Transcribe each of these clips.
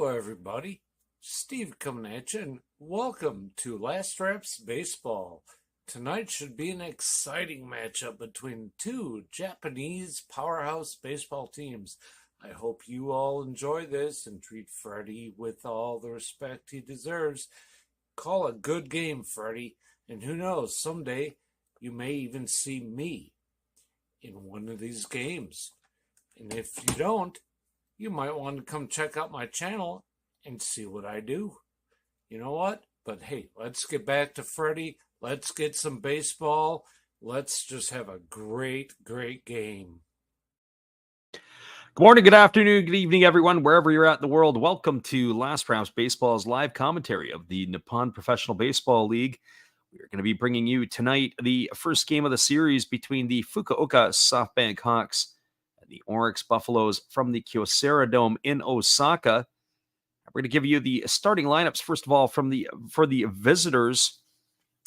Hello, everybody. Steve coming at you, and welcome to Last Reps Baseball. Tonight should be an exciting matchup between two Japanese powerhouse baseball teams. I hope you all enjoy this and treat Freddie with all the respect he deserves. Call a good game, Freddie, and who knows, someday you may even see me in one of these games. And if you don't, you might want to come check out my channel and see what I do. You know what? But hey, let's get back to Freddie. Let's get some baseball. Let's just have a great game. Good morning, good afternoon, good evening, everyone, wherever you're at in the world. Welcome to Last Reps Baseball's live commentary of the Nippon Professional Baseball League. We're going to be bringing you tonight the first game of the series between the Fukuoka SoftBank Hawks and the Orix Buffaloes from the Kyocera Dome in Osaka. We're going to give you the starting lineups, first of all, for the visitors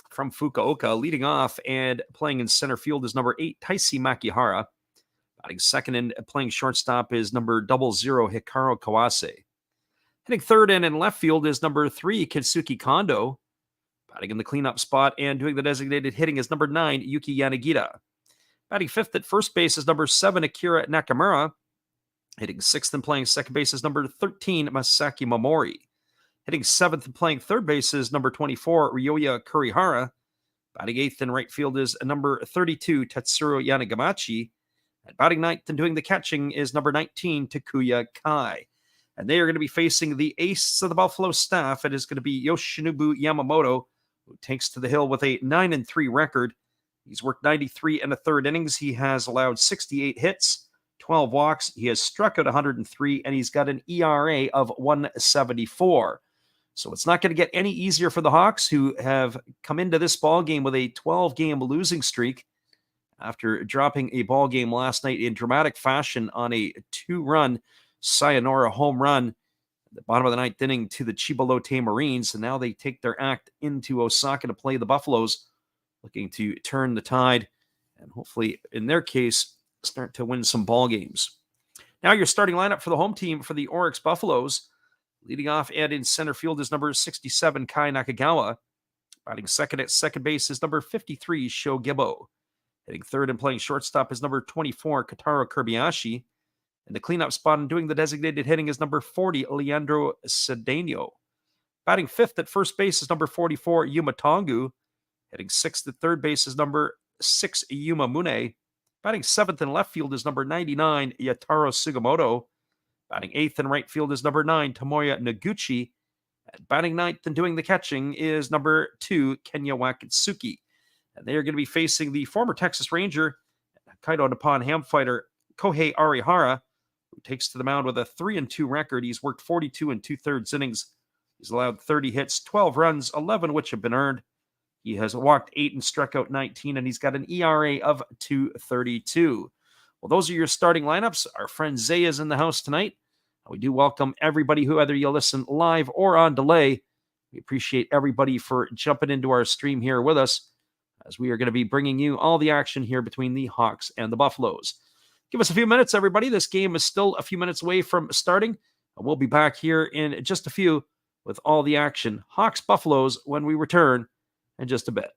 from Fukuoka. Leading off and playing in center field is number 8, Taisi Makihara. Batting second and playing shortstop is number 00, Hikaru Kawase. Hitting third and in left field is number 3, Kensuke Kondo. Batting in the cleanup spot and doing the designated hitting is number 9, Yuki Yanagita. Batting fifth at first base is number 7, Akira Nakamura. Hitting sixth and playing second base is number 13, Masaki Momori. Hitting seventh and playing third base is number 24, Ryoya Kurihara. Batting eighth in right field is number 32, Tetsuro Yanagamachi. And batting ninth and doing the catching is number 19, Takuya Kai. And they are going to be facing the ace of the Buffalo staff. It is going to be Yoshinobu Yamamoto, who takes to the hill with a 9-3 record. He's worked 93 and a third innings. He has allowed 68 hits, 12 walks. He has struck out 103, and he's got an ERA of 1.74. So it's not going to get any easier for the Hawks, who have come into this ball game with a 12-game losing streak after dropping a ball game last night in dramatic fashion on a 2-run sayonara home run at the bottom of the ninth inning to the Chibalote Marines. And now they take their act into Osaka to play the Buffaloes, looking to turn the tide and hopefully, in their case, start to win some ball games. Now your starting lineup for the home team for the Orix Buffaloes. Leading off and in center field is number 67, Kai Nakagawa. Batting second at second base is number 53, Sho Gibbo. Hitting third and playing shortstop is number 24, Kotaro Kobayashi. And the cleanup spot and doing the designated hitting is number 40, Leandro Cedeno. Batting fifth at first base is number 44, Yuma Tongu. Hitting sixth at third base is number 6, Yuma Mune. Batting seventh in left field is number 99, Yataro Sugimoto. Batting eighth in right field is number 9, Tomoya Noguchi. And batting ninth and doing the catching is number 2, Kenya Wakatsuki. And they are going to be facing the former Texas Ranger, Kaido Nippon Ham fighter, Kohei Arihara, who takes to the mound with a 3-2 record. He's worked 42 and 2/3 innings. He's allowed 30 hits, 12 runs, 11 which have been earned. He has walked 8 and struck out 19, and he's got an ERA of 2.32. Well, those are your starting lineups. Our friend Zay is in the house tonight. We do welcome everybody who, whether you listen live or on delay. We appreciate everybody for jumping into our stream here with us, as we are going to be bringing you all the action here between the Hawks and the Buffaloes. Give us a few minutes, everybody. This game is still a few minutes away from starting. We'll be back here in just a few with all the action. Hawks, Buffaloes, when we return in just a bit.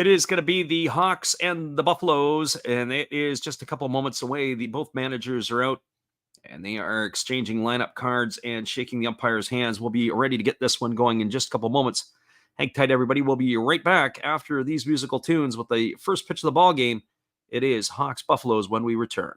is going to be the Hawks and the Buffaloes, and it is just a couple moments away. Both managers are out, and they are exchanging lineup cards and shaking the umpires' hands. We'll be ready to get this one going in just a couple moments. Hang tight, everybody. We'll be right back after these musical tunes with the first pitch of the ball game. It is Hawks Buffaloes when we return.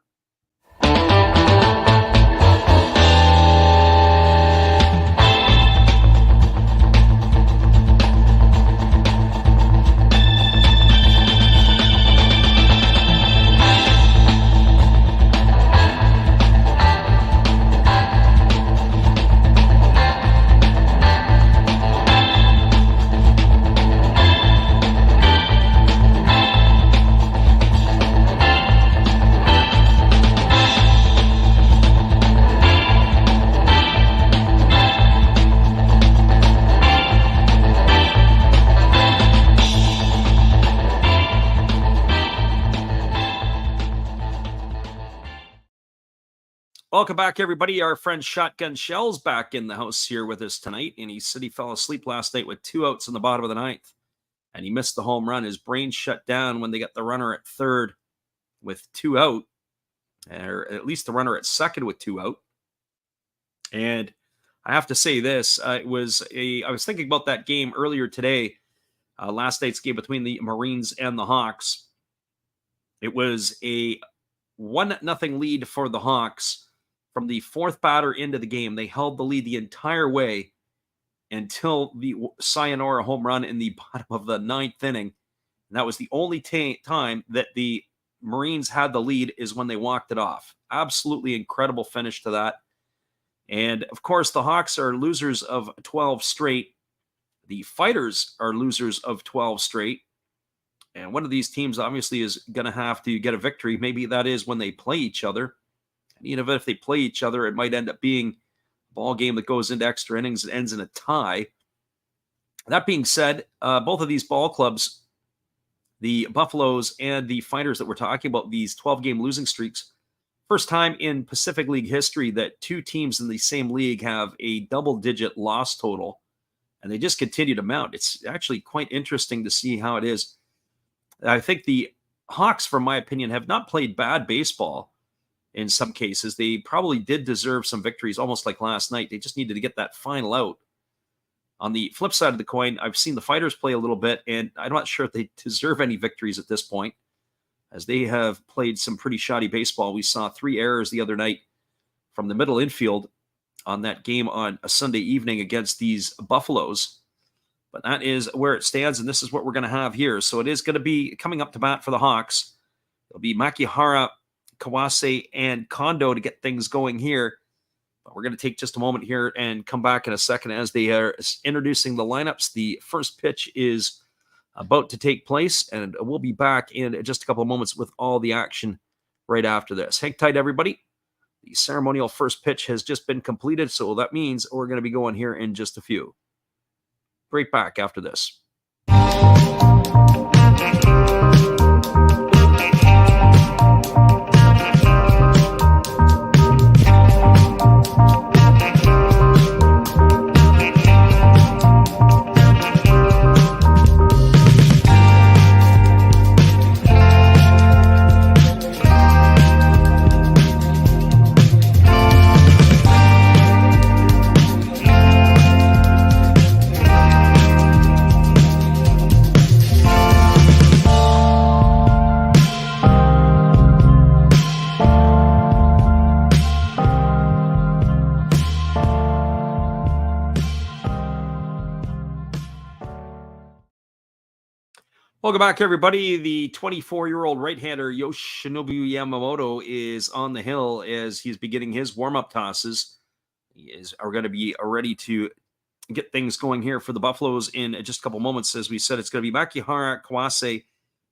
Welcome back, everybody. Our friend Shotgun Shell's back in the house here with us tonight, and he said he fell asleep last night with 2 outs in the bottom of the ninth, and he missed the home run. His brain shut down when they got the runner at third with 2 out, or at least the runner at second with 2 out. And I have to say this, I was thinking about that game earlier today, last night's game between the Marines and the Hawks. It was a 1-0 lead for the Hawks. From the fourth batter into the game, they held the lead the entire way until the sayonara home run in the bottom of the ninth inning. And that was the only time that the Marines had the lead, is when they walked it off. Absolutely incredible finish to that. And, of course, the Hawks are losers of 12 straight. The Fighters are losers of 12 straight. And one of these teams obviously is going to have to get a victory. Maybe that is when they play each other. Even if they play each other, it might end up being a ball game that goes into extra innings and ends in a tie. That being said, both of these ball clubs, the Buffaloes and the Fighters that we're talking about, these 12-game losing streaks, first time in Pacific League history that two teams in the same league have a double-digit loss total, and they just continue to mount. It's actually quite interesting to see how it is. I think the Hawks, from my opinion, have not played bad baseball. In some cases, they probably did deserve some victories, almost like last night. They just needed to get that final out. On the flip side of the coin, I've seen the Fighters play a little bit, and I'm not sure if they deserve any victories at this point, as they have played some pretty shoddy baseball. We saw 3 errors the other night from the middle infield on that game on a Sunday evening against these Buffaloes. But that is where it stands, and this is what we're going to have here. So it is going to be coming up to bat for the Hawks. It'll be Makihara, Kawase, and Kondo to get things going here. But we're going to take just a moment here and come back in a second as they are introducing the lineups. The first pitch is about to take place, and we'll be back in just a couple of moments with all the action right after this. Hang tight, everybody. The ceremonial first pitch has just been completed, so that means we're going to be going here in just a few. Right back after this. Welcome back, everybody. The 24-year-old right-hander Yoshinobu Yamamoto is on the hill as he's beginning his warm-up tosses. Are going to be ready to get things going here for the Buffaloes in just a couple moments. As we said, it's going to be Makihara, Kawase,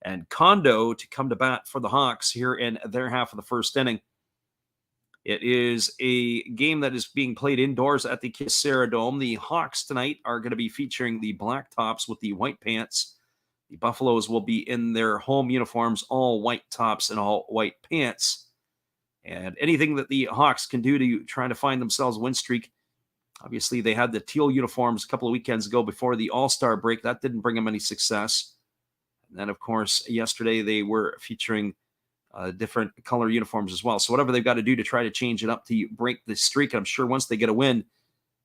and Kondo to come to bat for the Hawks here in their half of the first inning. It is a game that is being played indoors at the Kyocera Dome. The Hawks tonight are going to be featuring the black tops with the white pants. The Buffaloes will be in their home uniforms, all white tops and all white pants. And anything that the Hawks can do to try to find themselves a win streak. Obviously, they had the teal uniforms a couple of weekends ago before the All-Star break. That didn't bring them any success. And then, of course, yesterday they were featuring different color uniforms as well. So whatever they've got to do to try to change it up to break the streak, I'm sure once they get a win,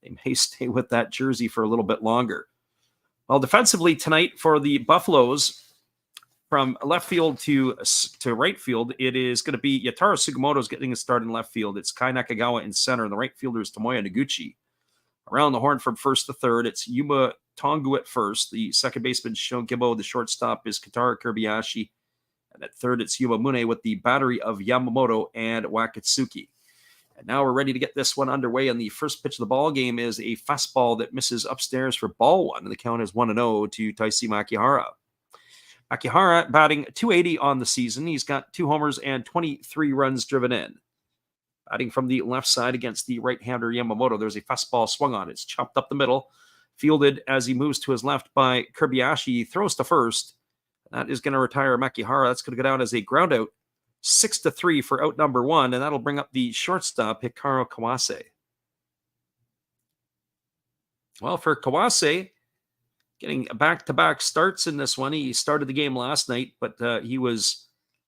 they may stay with that jersey for a little bit longer. Well, defensively tonight for the Buffaloes, from left field to right field, it is going to be Yataro Sugimoto's getting a start in left field. It's Kai Nakagawa in center, and the right fielder is Tomoya Noguchi. Around the horn from first to third, it's Yuma Tongu at first. The second baseman, Shogibo. The shortstop is Katara Kobayashi. And at third, it's Yuma Mune with the battery of Yamamoto and Wakatsuki. And now we're ready to get this one underway. And the first pitch of the ball game is a fastball that misses upstairs for ball one. And the count is 1-0 to Taisi Makihara. Makihara batting .280 on the season. He's got 2 homers and 23 runs driven in. Batting from the left side against the right-hander Yamamoto, there's a fastball swung on. It's chopped up the middle, fielded as he moves to his left by Kobayashi. He throws to first. That is going to retire Makihara. That's going to go down as a ground out. 6-3 for out number 1, and that'll bring up the shortstop, Hikaru Kawase. Well, for Kawase, getting back-to-back starts in this one. He started the game last night, but he was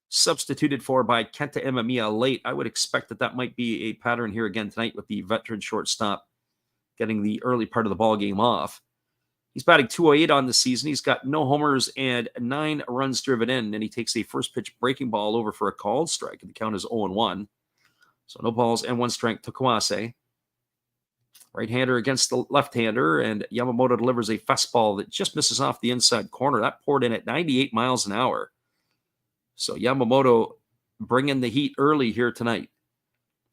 substituted for by Kenta Imamiya late. I would expect that might be a pattern here again tonight with the veteran shortstop getting the early part of the ball game off. He's batting .208 on the season. He's got no homers and 9 runs driven in, and he takes a first pitch breaking ball over for a called strike, and the count is 0-1. So no balls and 1 strike to Kawase. Right-hander against the left-hander, and Yamamoto delivers a fastball that just misses off the inside corner. That poured in at 98 miles an hour. So Yamamoto bringing the heat early here tonight.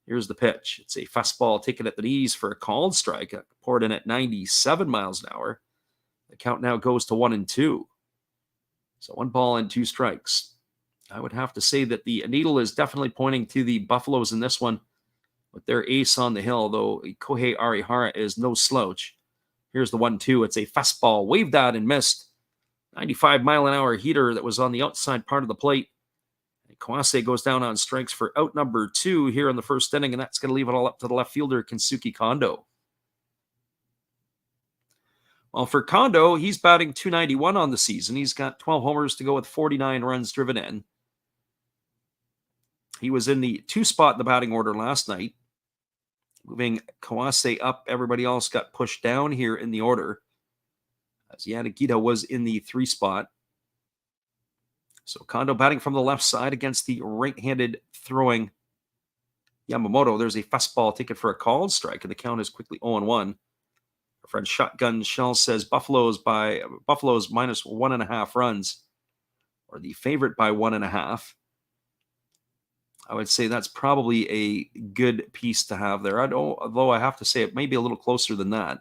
Here's the pitch. It's a fastball taken at the knees for a called strike. Poured in at 97 miles an hour. The count now goes to 1-2. So 1 ball and 2 strikes. I would have to say that the needle is definitely pointing to the Buffaloes in this one with their ace on the hill, though Kohei Arihara is no slouch. Here's the 1-2. It's a fastball waved out and missed. 95-mile-an-hour heater that was on the outside part of the plate. And Kawase goes down on strikes for out number 2 here in the first inning, and that's going to leave it all up to the left fielder, Kensuke Kondo. Well, for Kondo, he's batting .291 on the season. He's got 12 homers to go with 49 runs driven in. He was in the 2 spot in the batting order last night. Moving Kawase up, everybody else got pushed down here in the order, as Yanagita was in the 3 spot. So Kondo batting from the left side against the right-handed throwing Yamamoto. There's a fastball taken for a called strike, and the count is quickly 0-1. Our friend Shotgun Shell says Buffalo's minus 1.5 runs, or the favorite by 1.5. I would say that's probably a good piece to have there. Although I have to say it may be a little closer than that.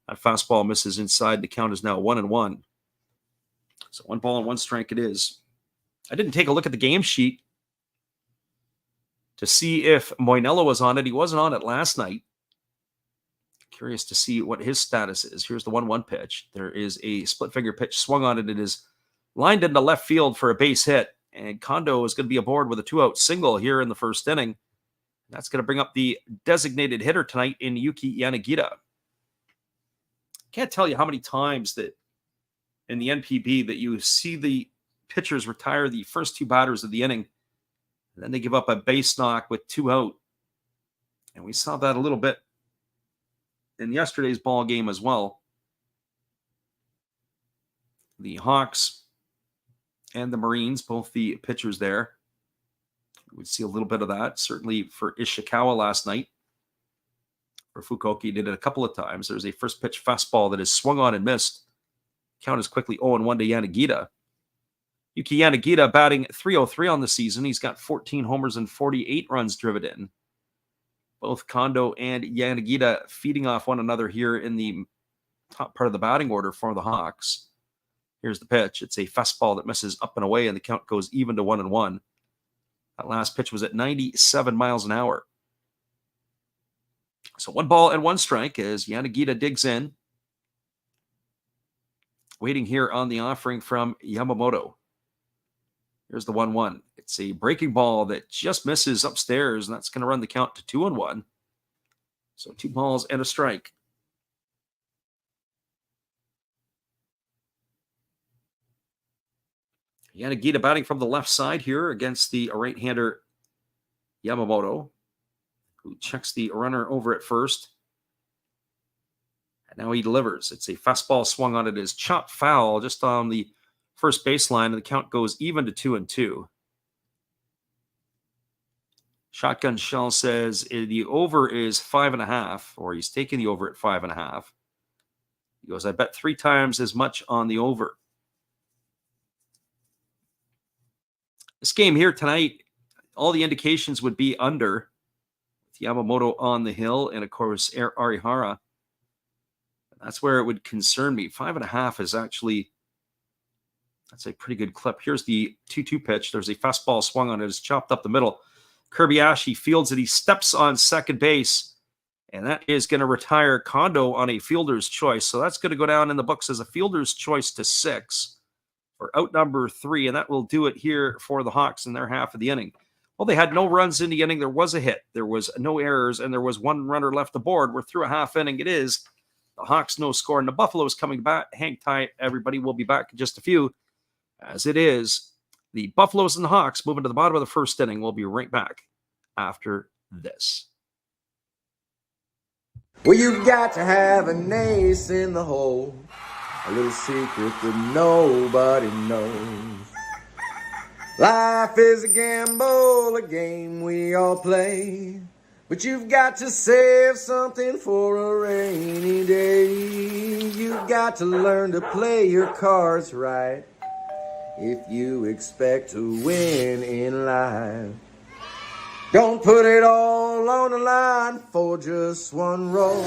That fastball misses inside. The count is now 1-1. So 1 ball and 1 strike it is. I didn't take a look at the game sheet to see if Moinello was on it. He wasn't on it last night. Curious to see what his status is. Here's the 1-1 pitch. There is a split finger pitch swung on it. It is lined into left field for a base hit. And Kondo is going to be aboard with a 2-out single here in the first inning. That's going to bring up the designated hitter tonight in Yuki Yanagita. Can't tell you how many times that in the NPB that you see the pitchers retire the first 2 batters of the inning, and then they give up a base knock with 2 out. And we saw that a little bit in yesterday's ball game as well. The Hawks and the Marines, both the pitchers there. We would see a little bit of that, certainly for Ishikawa last night. For Fukuoka, he did it a couple of times. There's a first pitch fastball that is swung on and missed. Count is quickly 0-1 to Yanagita. Yuki Yanagita batting .303 on the season. He's got 14 homers and 48 runs driven in. Both Kondo and Yanagita feeding off one another here in the top part of the batting order for the Hawks. Here's the pitch. It's a fastball that misses up and away, and the count goes even to 1-1. That last pitch was at 97 miles an hour. So 1 ball and 1 strike as Yanagita digs in. Waiting here on the offering from Yamamoto. Here's the 1-1. It's a breaking ball that just misses upstairs, and that's going to run the count to 2-1. So 2 balls and a strike. Yanagita batting from the left side here against the right-hander Yamamoto, who checks the runner over at first. And now he delivers. It's a fastball swung on it as chopped foul just on the first baseline, and the count goes even to 2-2. Shotgun Shell says the over is 5.5, or he's taking the over at 5.5. He goes, I bet 3 times as much on the over. This game here tonight, all the indications would be under, with Yamamoto on the hill, and of course Arihara. That's where it would concern me. 5.5 is actually, that's a pretty good clip. Here's the 2-2 pitch. There's a fastball swung on it. It's chopped up the middle. Kobayashi fields it. He steps on second base, and that is going to retire Kondo on a fielder's choice. So that's going to go down in the books as a fielder's choice to 6 for out number 3, and that will do it here for the Hawks in their half of the inning. Well, they had no runs in the inning. There was a hit. There was no errors, and there was 1 runner left aboard. We're through a half inning. It is the Hawks no score, and the Buffaloes coming back. Hang tight, everybody. Will be back in just a few. As it is, the Buffaloes and the Hawks moving to the bottom of the first inning. We'll be right back after this. Well, you've got to have an ace in the hole, a little secret that nobody knows. Life is a gamble, a game we all play, but you've got to save something for a rainy day. You've got to learn to play your cards right if you expect to win in life. Don't put it all on the line for just 1 roll.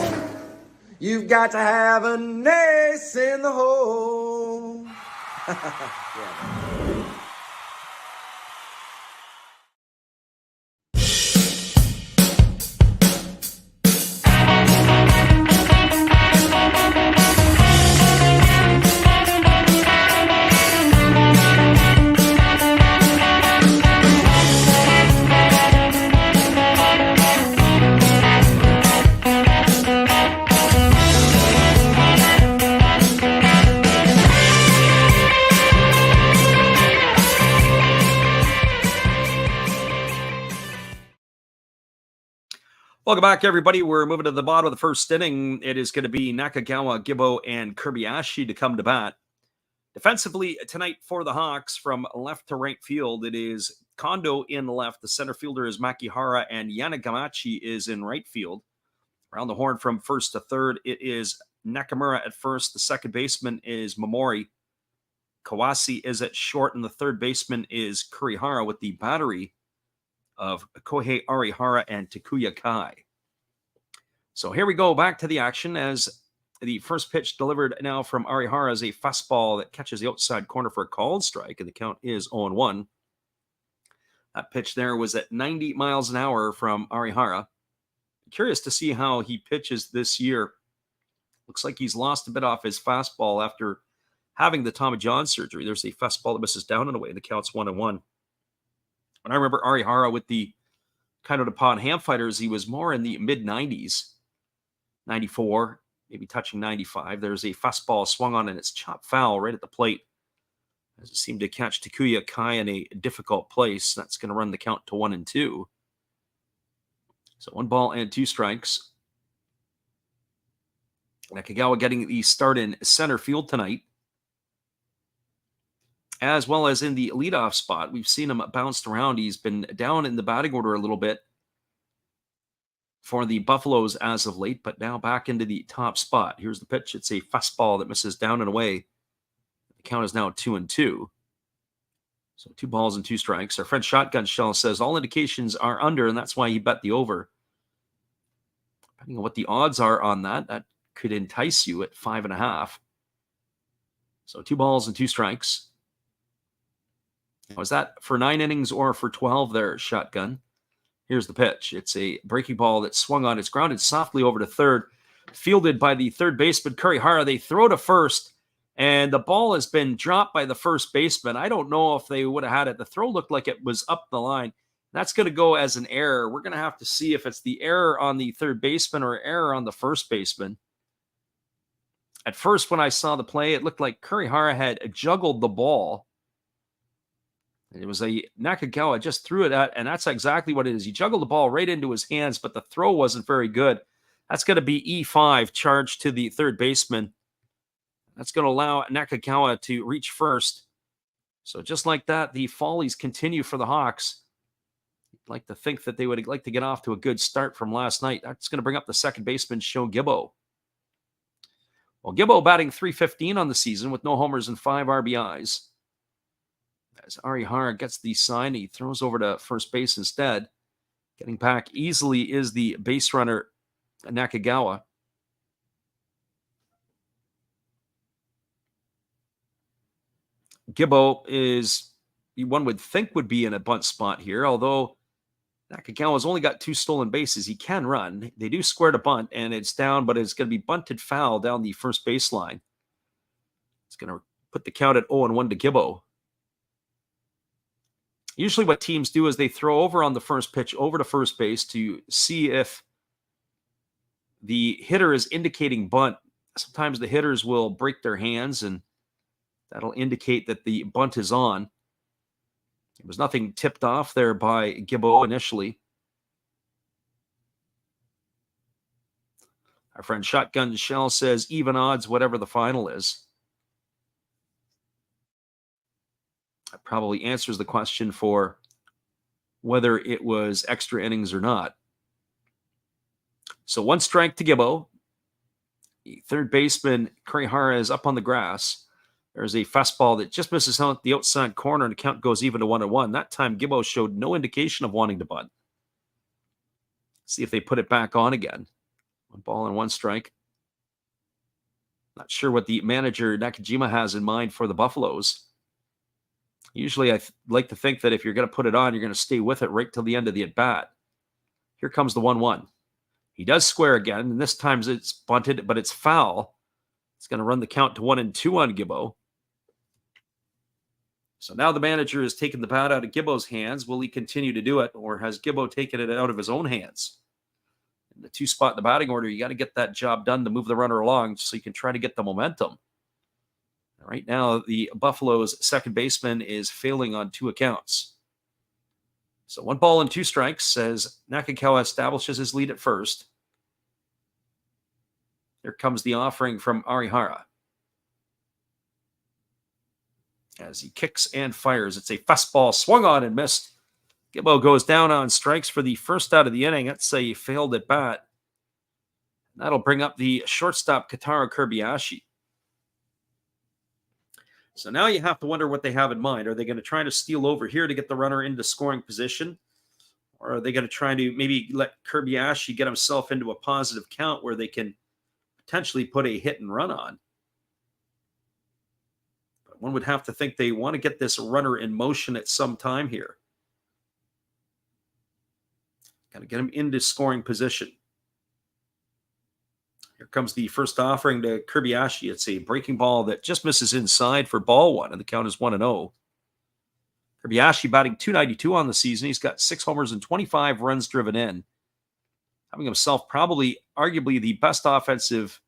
You've got to have an ace in the hole. Yeah. Welcome back, everybody. We're moving to the bottom of the first inning. It is going to be Nakagawa, Gibbo, and Kobayashi to come to bat. Defensively tonight for the Hawks, from left to right field, it is Kondo in left. The center fielder is Makihara, and Yanagamachi is in right field. Around the horn from first to third, it is Nakamura at first. The second baseman is Momori. Kawase is at short, and the third baseman is Kurihara, with the battery of Kohei Arihara and Takuya Kai. So here we go, back to the action, as the first pitch delivered now from Arihara is a fastball that catches the outside corner for a called strike, and the count is 0-1. That pitch there was at 90 miles an hour from Arihara. Curious to see how he pitches this year. Looks like he's lost a bit off his fastball after having the Tommy John surgery. There's a fastball that misses down and away, and the count's 1-1. When I remember Arihara with the kind of upon Ham Fighters, he was more in the mid-90s, 94, maybe touching 95. There's a fastball swung on, and it's chopped foul right at the plate, as it seemed to catch Takuya Kai in a difficult place. That's going to run the count to 1-2. So 1 ball and 2 strikes. Nakagawa getting the start in center field tonight, as well as in the leadoff spot. We've seen him bounced around. He's been down in the batting order a little bit for the Buffaloes as of late, but now back into the top spot. Here's the pitch. It's a fastball that misses down and away. The count is now 2-2. So 2 balls and 2 strikes. Our friend Shotgun Shell says all indications are under, and that's why he bet the over. Depending on what the odds are on that, that could entice you at 5.5. So 2 balls and 2 strikes. Was that for 9 innings or for 12 there, Shotgun? Here's the pitch. It's a breaking ball that swung on. It's grounded softly over to third, fielded by the third baseman, Kurihara. They throw to first, and the ball has been dropped by the first baseman. I don't know if they would have had it. The throw looked like it was up the line. That's going to go as an error. We're going to have to see if it's the error on the third baseman or error on the first baseman. At first, when I saw the play, it looked like Kurihara had juggled the ball It was a Nakagawa just threw it at, and that's exactly what it is. He juggled the ball right into his hands, but the throw wasn't very good. That's going to be E5, charge to the third baseman. That's going to allow Nakagawa to reach first. So just like that, the follies continue for the Hawks. I'd like to think that they would like to get off to a good start from last night. That's going to bring up the second baseman, Sho Gibbo. Well, Gibbo batting .315 on the season with no homers and 5 RBIs. As Arihara gets the sign, he throws over to first base instead. Getting back easily is the base runner, Nakagawa. Gibbo is, one would think, would be in a bunt spot here, although Nakagawa's only got 2 stolen bases. He can run. They do square to bunt, and it's down, but it's going to be bunted foul down the first baseline. It's going to put the count at 0-1 to Gibbo. Usually what teams do is they throw over on the first pitch over to first base to see if the hitter is indicating bunt. Sometimes the hitters will break their hands, and that'll indicate that the bunt is on. There was nothing tipped off there by Gibbo initially. Our friend Shotgun Shell says even odds, whatever the final is. That probably answers the question for whether it was extra innings or not. So 1 strike to Gibbo. The third baseman, Kurihara, is up on the grass. There's a fastball that just misses out the outside corner, and the count goes even to 1-1. That time, Gibbo showed no indication of wanting to bunt. See if they put it back on again. 1 ball and 1 strike. Not sure what the manager, Nakajima, has in mind for the Buffaloes. Usually, I like to think that if you're going to put it on, you're going to stay with it right till the end of the at-bat. Here comes the 1-1. He does square again, and this time it's bunted, but it's foul. It's going to run the count to 1-2 on Gibbo. So now the manager has taken the bat out of Gibbo's hands. Will he continue to do it, or has Gibbo taken it out of his own hands? In the 2 spot in the batting order, you got to get that job done to move the runner along so you can try to get the momentum. Right now, the Buffalo's second baseman is failing on 2 accounts. So 1 ball and 2 strikes as Nakagawa establishes his lead at first. Here comes the offering from Arihara. As he kicks and fires, it's a fastball swung on and missed. Gibbo goes down on strikes for the first out of the inning. That's a failed at bat. That'll bring up the shortstop, Kotaro Kobayashi. So now you have to wonder what they have in mind. Are they going to try to steal over here to get the runner into scoring position? Or are they going to try to maybe let Kobayashi get himself into a positive count where they can potentially put a hit and run on? But one would have to think they want to get this runner in motion at some time here. Got to get him into scoring position. Here comes the first offering to Kobayashi. It's a breaking ball that just misses inside for ball 1, and the count is 1-0. Kobayashi batting .292 on the season. He's got 6 homers and 25 runs driven in. Having himself probably, arguably, the best offensive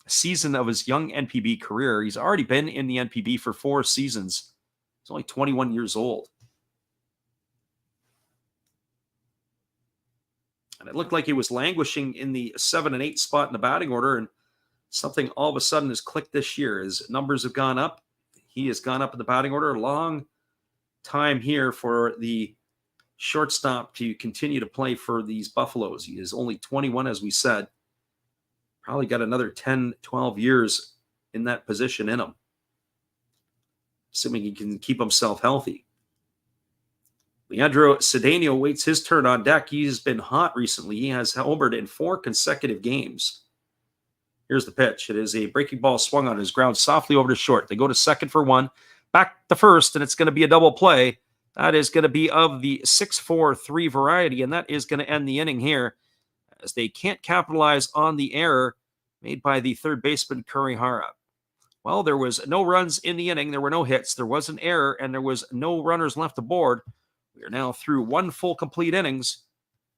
season of his young NPB career. He's already been in the NPB for 4 seasons. He's only 21 years old. And it looked like he was languishing in the 7 and 8 spot in the batting order, and something all of a sudden has clicked this year. His numbers have gone up. He has gone up in the batting order. A long time here for the shortstop to continue to play for these Buffaloes. He is only 21, as we said. Probably got another 10, 12 years in that position in him, assuming he can keep himself healthy. Leandro Cedeno waits his turn on deck. He's been hot recently. He has homered in 4 consecutive games. Here's the pitch. It is a breaking ball swung on his ground softly over to short. They go to second for 1, back to first, and it's going to be a double play. That is going to be of the 6-4-3 variety, and that is going to end the inning here as they can't capitalize on the error made by the third baseman, Kurihara. Well, there was no runs in the inning. There were no hits. There was an error, and there was no runners left aboard. We are now through 1 full complete innings.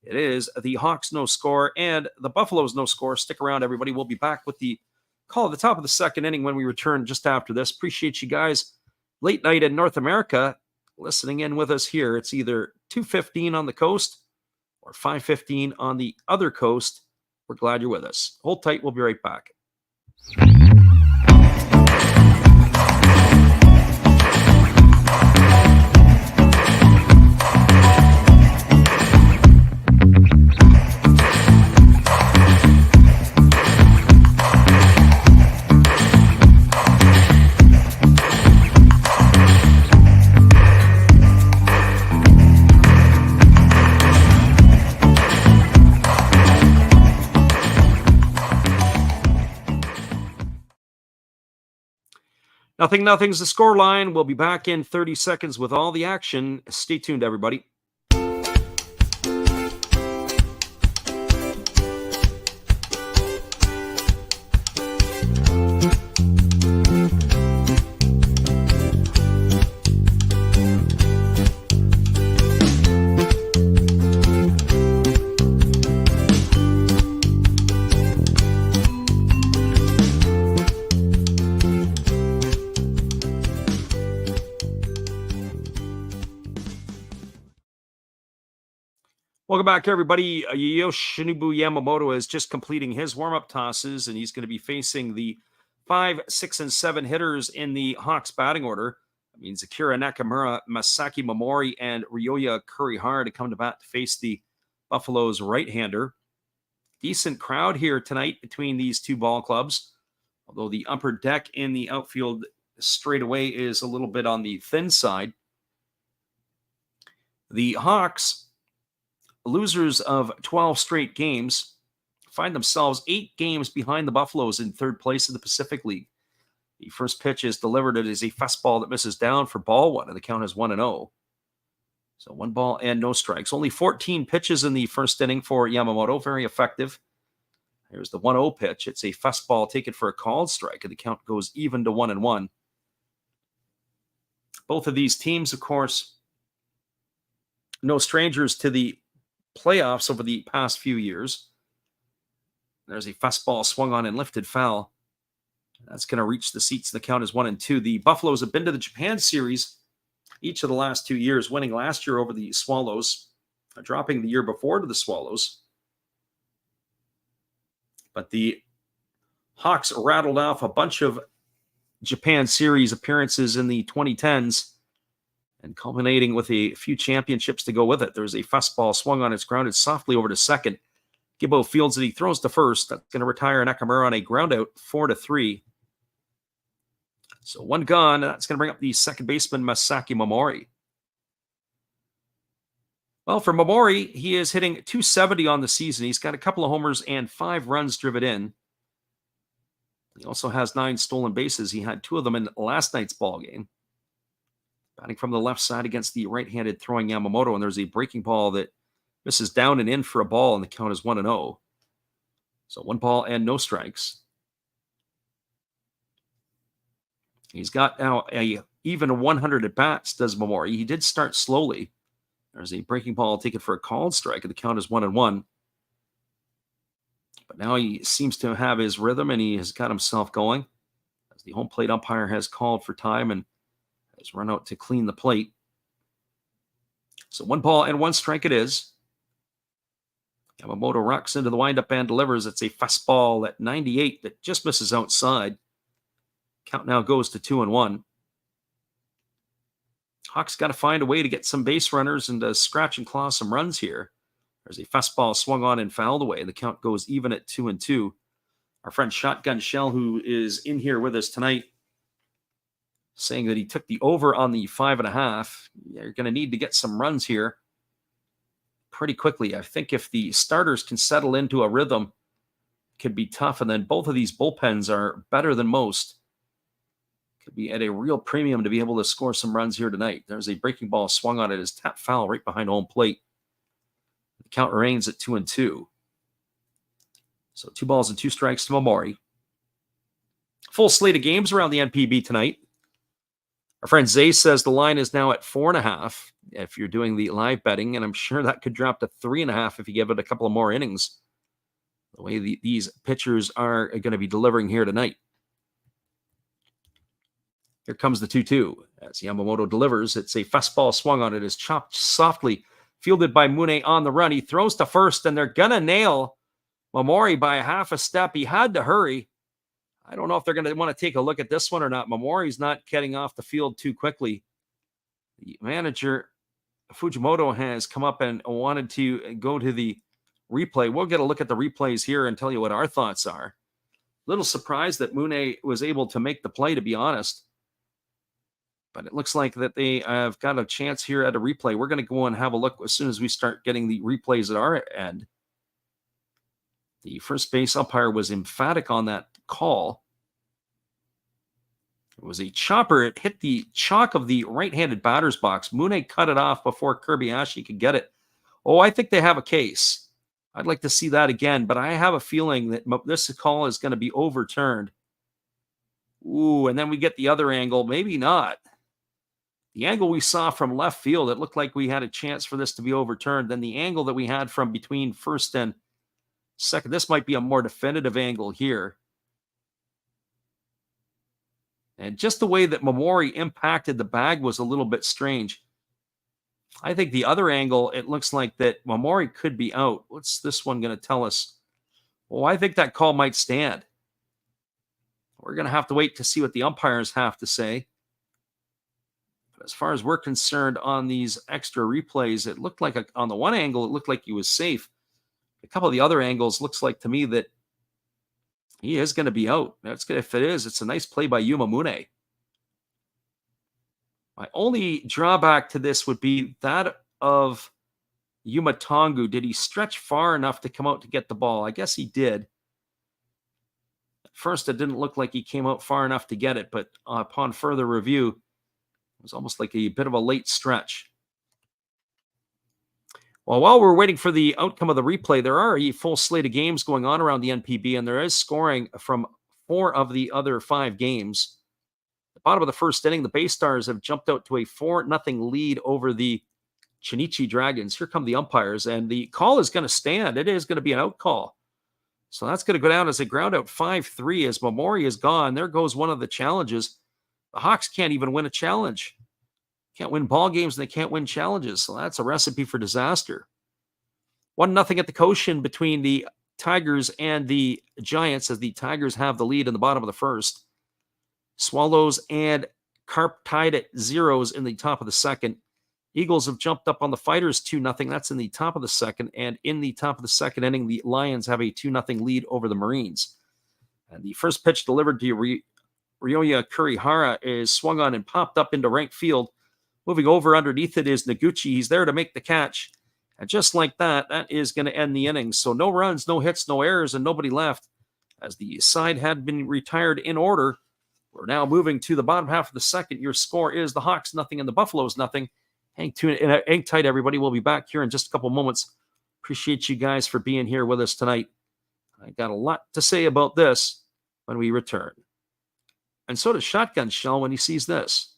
It is the Hawks no score and the Buffaloes no score. Stick around, everybody. We'll be back with the call at the top of the second inning when we return just after this. Appreciate you guys. Late night in North America. listening in with us here, it's either 2:15 on the coast or 5:15 on the other coast. We're glad you're with us. Hold tight. We'll be right back. Nothing's the scoreline. We'll be back in 30 seconds with all the action. Stay tuned, everybody. Welcome back, everybody. Yoshinobu Yamamoto is just completing his warm-up tosses, and he's going to be facing the 5, 6, and 7 hitters in the Hawks batting order. That means Akira Nakamura, Masaki Momori, and Ryoya Kurihara to come to bat to face the Buffalo's right-hander. Decent crowd here tonight between these two ball clubs, although the upper deck in the outfield straightaway is a little bit on the thin side. The Hawks, losers of 12 straight games, find themselves 8 games behind the Buffaloes in third place in the Pacific League. The first pitch is delivered. It is a fastball that misses down for ball 1, and the count is 1-0. So 1 ball and no strikes. Only 14 pitches in the first inning for Yamamoto. Very effective. Here's the 1-0 pitch. It's a fastball taken for a called strike, and the count goes even to 1-1. Both of these teams, of course, no strangers to the playoffs over the past few years. There's a fastball swung on and lifted foul. That's going to reach the seats. The count is 1-2. The Buffaloes have been to the Japan Series each of the last 2 years, winning last year over the Swallows, dropping the year before to the Swallows. But the Hawks rattled off a bunch of Japan Series appearances in the 2010s, and culminating with a few championships to go with it. There's a fastball swung on, its grounded softly over to second. Gibbo fields it. He throws to first. That's going to retire Nakamura on a ground out, 4-3. So 1 gone. That's going to bring up the second baseman, Masaki Momori. Well, for Momori, he is hitting .270 on the season. He's got a couple of homers and 5 runs driven in. He also has 9 stolen bases. He had 2 of them in last night's ball game. Batting from the left side against the right-handed throwing Yamamoto, and there's a breaking ball that misses down and in for a ball, and the count is 1-0. So 1 ball and no strikes. He's got now even 100 at-bats, does Momori. He did start slowly. There's a breaking ball taken for a called strike, and the count is 1-1. But now he seems to have his rhythm, and he has got himself going, as the home plate umpire has called for time and has run out to clean the plate. So 1 ball and 1 strike it is. Yamamoto rocks into the windup and delivers. It's a fastball at 98 that just misses outside. Count now goes to 2-1. Hawks got to find a way to get some base runners and to scratch and claw some runs here. There's a fastball swung on and fouled away. The count goes even at 2-2. Our friend Shotgun Shell, who is in here with us tonight, saying that he took the over on the 5.5. You're going to need to get some runs here pretty quickly. I think if the starters can settle into a rhythm, it could be tough. And then both of these bullpens are better than most. Could be at a real premium to be able to score some runs here tonight. There's a breaking ball swung on it as tap foul right behind home plate. The count remains at 2-2. So 2 balls and 2 strikes to Momori. Full slate of games around the NPB tonight. Our friend Zay says the line is now at 4.5 if you're doing the live betting, and I'm sure that could drop to 3.5 if you give it a couple of more innings, the way these pitchers are going to be delivering here tonight. Here comes the 2-2 as Yamamoto delivers. It's a fastball swung on it. Is chopped softly, fielded by Mune on the run. He throws to first, and they're going to nail Momori by a half a step. He had to hurry. I don't know if they're going to want to take a look at this one or not. Momori's not getting off the field too quickly. The manager, Fujimoto, has come up and wanted to go to the replay. We'll get a look at the replays here and tell you what our thoughts are. Little surprised that Mune was able to make the play, to be honest. But it looks like that they have got a chance here at a replay. We're going to go and have a look as soon as we start getting the replays at our end. The first base umpire was emphatic on that call. It was a chopper. It hit the chalk of the right-handed batter's box. Mune cut it off before Kobayashi could get it. Oh, I think they have a case. I'd like to see that again, but I have a feeling that this call is going to be overturned. Ooh, and then we get the other angle. Maybe not. The angle we saw from left field, it looked like we had a chance for this to be overturned. Then the angle that we had from between first and second, this might be a more definitive angle here. And just the way that Momori impacted the bag was a little bit strange. I think the other angle, it looks like that Momori could be out. What's this one going to tell us? Well, I think that call might stand. We're going to have to wait to see what the umpires have to say. But as far as we're concerned on these extra replays, it looked like on the one angle, it looked like he was safe. A couple of the other angles looks like to me that he is going to be out. That's good. If it is, it's a nice play by Yuma Mune. My only drawback to this would be that of Yuma Tongu. Did he stretch far enough to come out to get the ball? I guess he did. At first, it didn't look like he came out far enough to get it, but upon further review, it was almost like a bit of a late stretch. Well, while we're waiting for the outcome of the replay, there are a full slate of games going on around the NPB, and there is scoring from 4 of the other 5 games. At the bottom of the first inning, the Bay Stars have jumped out to a 4-0 lead over the Chinichi Dragons. Here come the umpires, and the call is going to stand. It is going to be an out call. So that's going to go down as a ground out 5-3 as Momori is gone. There goes one of the challenges. The Hawks can't even win a challenge. Can't win ball games and they can't win challenges. So that's a recipe for disaster. 1-0 at the Cochin between the Tigers and the Giants as the Tigers have the lead in the bottom of the first. Swallows and Carp tied at 0s in the top of the second. Eagles have jumped up on the Fighters 2-0. That's in the top of the second. And in the top of the second inning, the Lions have a 2-0 lead over the Marines. And the first pitch delivered to Ryoya Kurihara is swung on and popped up into right field. Moving over underneath it is Noguchi. He's there to make the catch. And just like that, that is going to end the innings. So no runs, no hits, no errors, and nobody left. As the side had been retired in order, we're now moving to the bottom half of the second. Your score is the Hawks 0 and the Buffaloes 0. Hang tight, everybody. We'll be back here in just a couple moments. Appreciate you guys for being here with us tonight. I got a lot to say about this when we return. And so does Shotgun Shell when he sees this.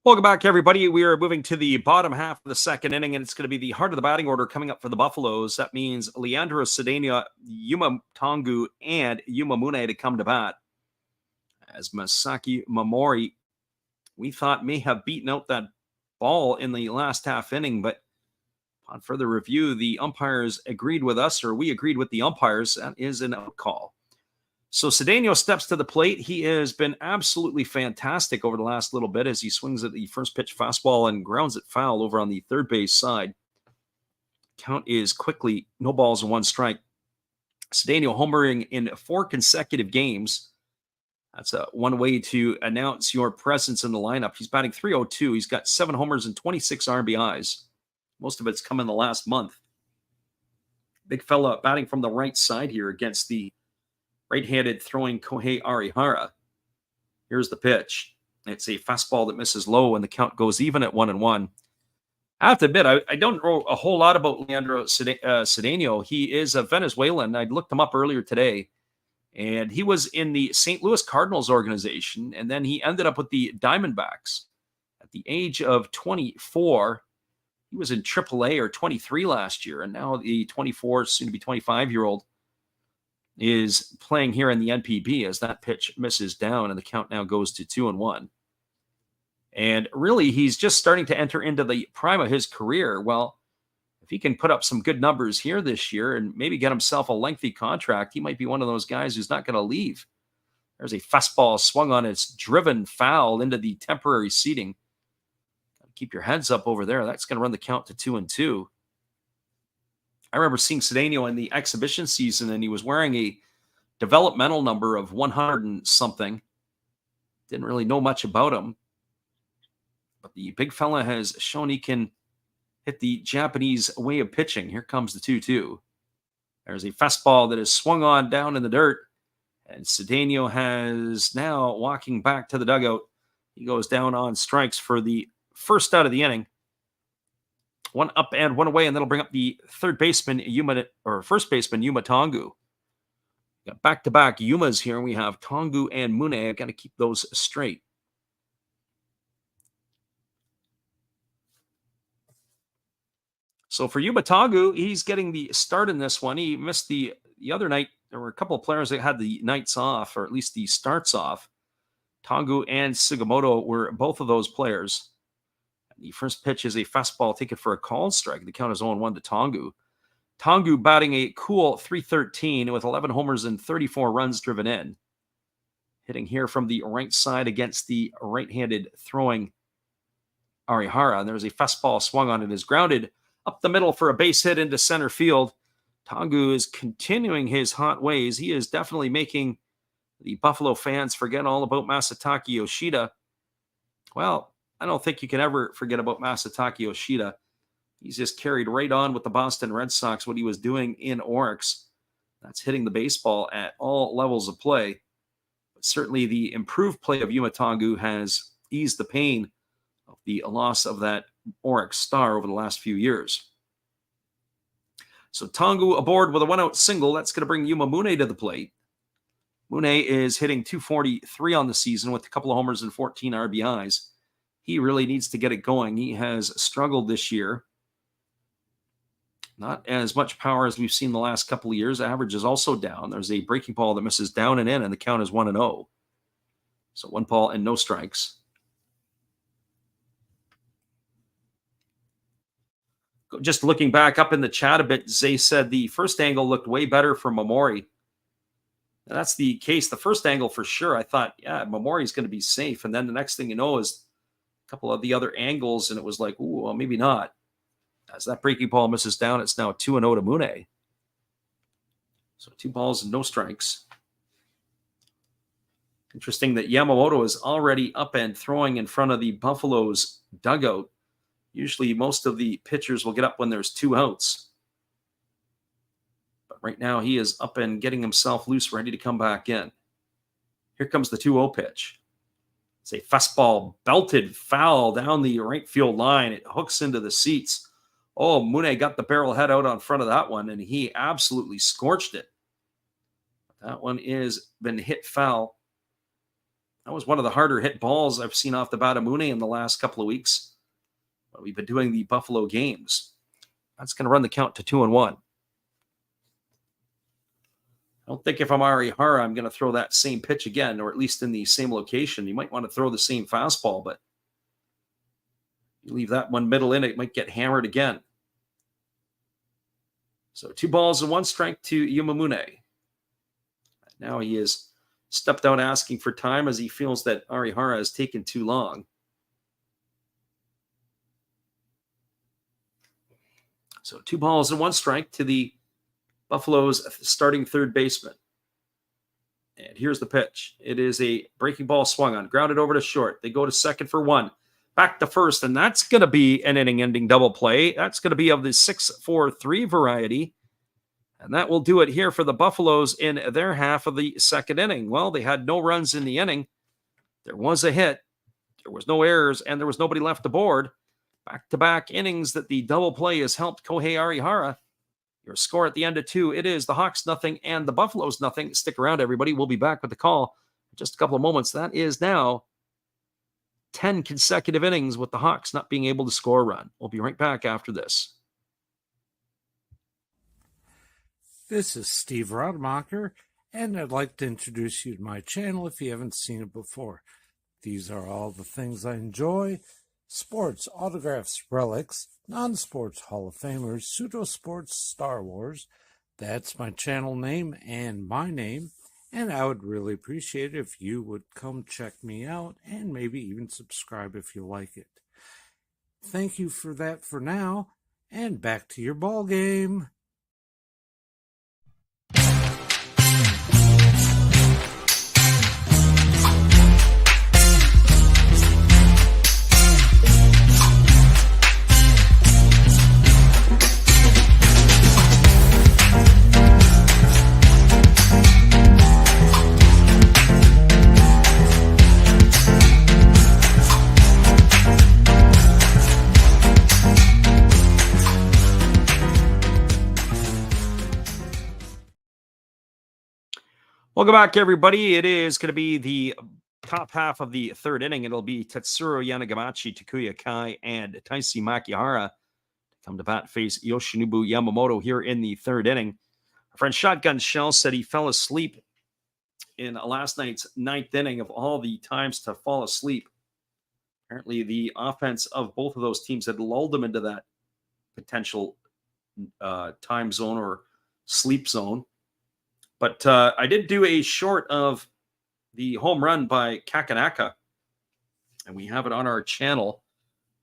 Welcome back, everybody. We are moving to the bottom half of the second inning, and it's going to be the heart of the batting order coming up for the Buffaloes. That means Leandro Cedeno, Yuma Tongu, and Yuma Mune to come to bat. As Masaki Momori, we thought may have beaten out that ball in the last half inning, but on further review, the umpires agreed with us, or we agreed with the umpires. That is an out call. So Cedeno steps to the plate. He has been absolutely fantastic over the last little bit as he swings at the first pitch fastball and grounds it foul over on the third base side. Count is quickly no balls and one strike. Cedeno homering in 4 consecutive games. That's one way to announce your presence in the lineup. He's batting .302. He's got 7 homers and 26 RBIs. Most of it's come in the last month. Big fella batting from the right side here against the right-handed throwing Kohei Arihara. Here's the pitch. It's a fastball that misses low, and the count goes even at 1-1. I have to admit, I don't know a whole lot about Leandro Cedeno. He is a Venezuelan. I looked him up earlier today, and he was in the St. Louis Cardinals organization, and then he ended up with the Diamondbacks. At the age of 24, he was in AAA, or 23 last year, and now the 24, soon-to-be 25-year-old, is playing here in the NPB as that pitch misses down, and the count now goes to 2-1. And really, he's just starting to enter into the prime of his career. Well, if he can put up some good numbers here this year and maybe get himself a lengthy contract, he might be one of those guys who's not going to leave. There's a fastball swung on, its driven foul into the temporary seating. Keep your heads up over there. That's going to run the count to 2-2. I remember seeing Cedeno in the exhibition season, and he was wearing a developmental number of 100 and something. Didn't really know much about him. But the big fella has shown he can hit the Japanese way of pitching. Here comes the 2-2. There's a fastball that is swung on down in the dirt. And Cedeno has now walking back to the dugout. He goes down on strikes for the first out of the inning. 1 up and 1 away, and that'll bring up the first baseman, Yuma Tongu. Got back-to-back Yumas here. We have Tongu and Mune. I've got to keep those straight. So for Yuma Tongu, he's getting the start in this one. He missed the other night. There were a couple of players that had the nights off, or at least the starts off. Tongu and Sugimoto were both of those players. The first pitch is a fastball taken for a called strike. The count is 0-1 to Tongu. Tongu batting a cool .313 with 11 homers and 34 runs driven in. Hitting here from the right side against the right-handed throwing Arihara. And there's a fastball swung on. It is grounded up the middle for a base hit into center field. Tongu is continuing his hot ways. He is definitely making the Buffalo fans forget all about Masataka Yoshida. Well, I don't think you can ever forget about Masataka Yoshida. He's just carried right on with the Boston Red Sox, what he was doing in Orix. That's hitting the baseball at all levels of play. But certainly the improved play of Yuma Tongu has eased the pain of the loss of that Orix star over the last few years. So Tongu aboard with a 1-out single. That's going to bring Yuma Mune to the plate. Mune is hitting .243 on the season with a couple of homers and 14 RBIs. He really needs to get it going. He has struggled this year. Not as much power as we've seen the last couple of years. Average is also down. There's a breaking ball that misses down and in, and the count is 1-0. So 1 ball and no strikes. Just looking back up in the chat a bit, Zay said the first angle looked way better for Momori. And that's the case. The first angle for sure, I thought, yeah, Momori's going to be safe. And then the next thing you know is couple of the other angles, and it was like, ooh, well, maybe not. As that breaking ball misses down, it's now 2-0 to Mune. So 2 balls and no strikes. Interesting that Yamamoto is already up and throwing in front of the Buffalo's dugout. Usually most of the pitchers will get up when there's 2 outs. But right now he is up and getting himself loose, ready to come back in. Here comes the 2-0 pitch. It's a fastball belted foul down the right field line. It hooks into the seats. Oh, Mune got the barrel head out on front of that one, and he absolutely scorched it. That one is been hit foul. That was one of the harder hit balls I've seen off the bat of Mune in the last couple of weeks. But we've been doing the Buffalo games. That's going to run the count to 2-1. I don't think if I'm Arihara, I'm going to throw that same pitch again, or at least in the same location. You might want to throw the same fastball, but You leave that one middle in, it might get hammered again. So 2 balls and 1 strike to Yamamune. Now he has stepped out asking for time as he feels that Arihara has taken too long. So 2 balls and 1 strike to the Buffalo's starting third baseman. And here's the pitch. It is a breaking ball swung on, grounded over to short. They go to second for 1. Back to first, and that's going to be an inning-ending double play. That's going to be of the 6-4-3 variety. And that will do it here for the Buffaloes in their half of the second inning. Well, they had no runs in the inning. There was a hit. There was no errors, and there was nobody left aboard. Back-to-back innings that the double play has helped Kohei Arihara. Your score at the end of 2, it is the Hawks nothing and the Buffaloes nothing. Stick around, everybody. We'll be back with the call in just a couple of moments. That is now 10 consecutive innings with the Hawks not being able to score a run. We'll be right back after this. This is Steve Rademacher, and I'd like to introduce you to my channel if you haven't seen it before. These are all the things I enjoy: sports, autographs, relics, non-sports Hall of Famers, pseudo-sports, Star Wars. That's my channel name and my name, and I would really appreciate it if you would come check me out and maybe even subscribe if you like it. Thank you for that for now, and back to your ball game. Welcome back, everybody. It is going to be the top half of the third inning. It'll be Tetsuro Yanagamachi, Takuya Kai, and Taisi Makihara come to bat, face Yoshinobu Yamamoto here in the third inning. Our friend Shotgun Shell said he fell asleep in last night's ninth inning. Of all the times to fall asleep, apparently the offense of both of those teams had lulled them into that potential time zone or sleep zone. But I did do a short of the home run by Kakanaka, and we have it on our channel,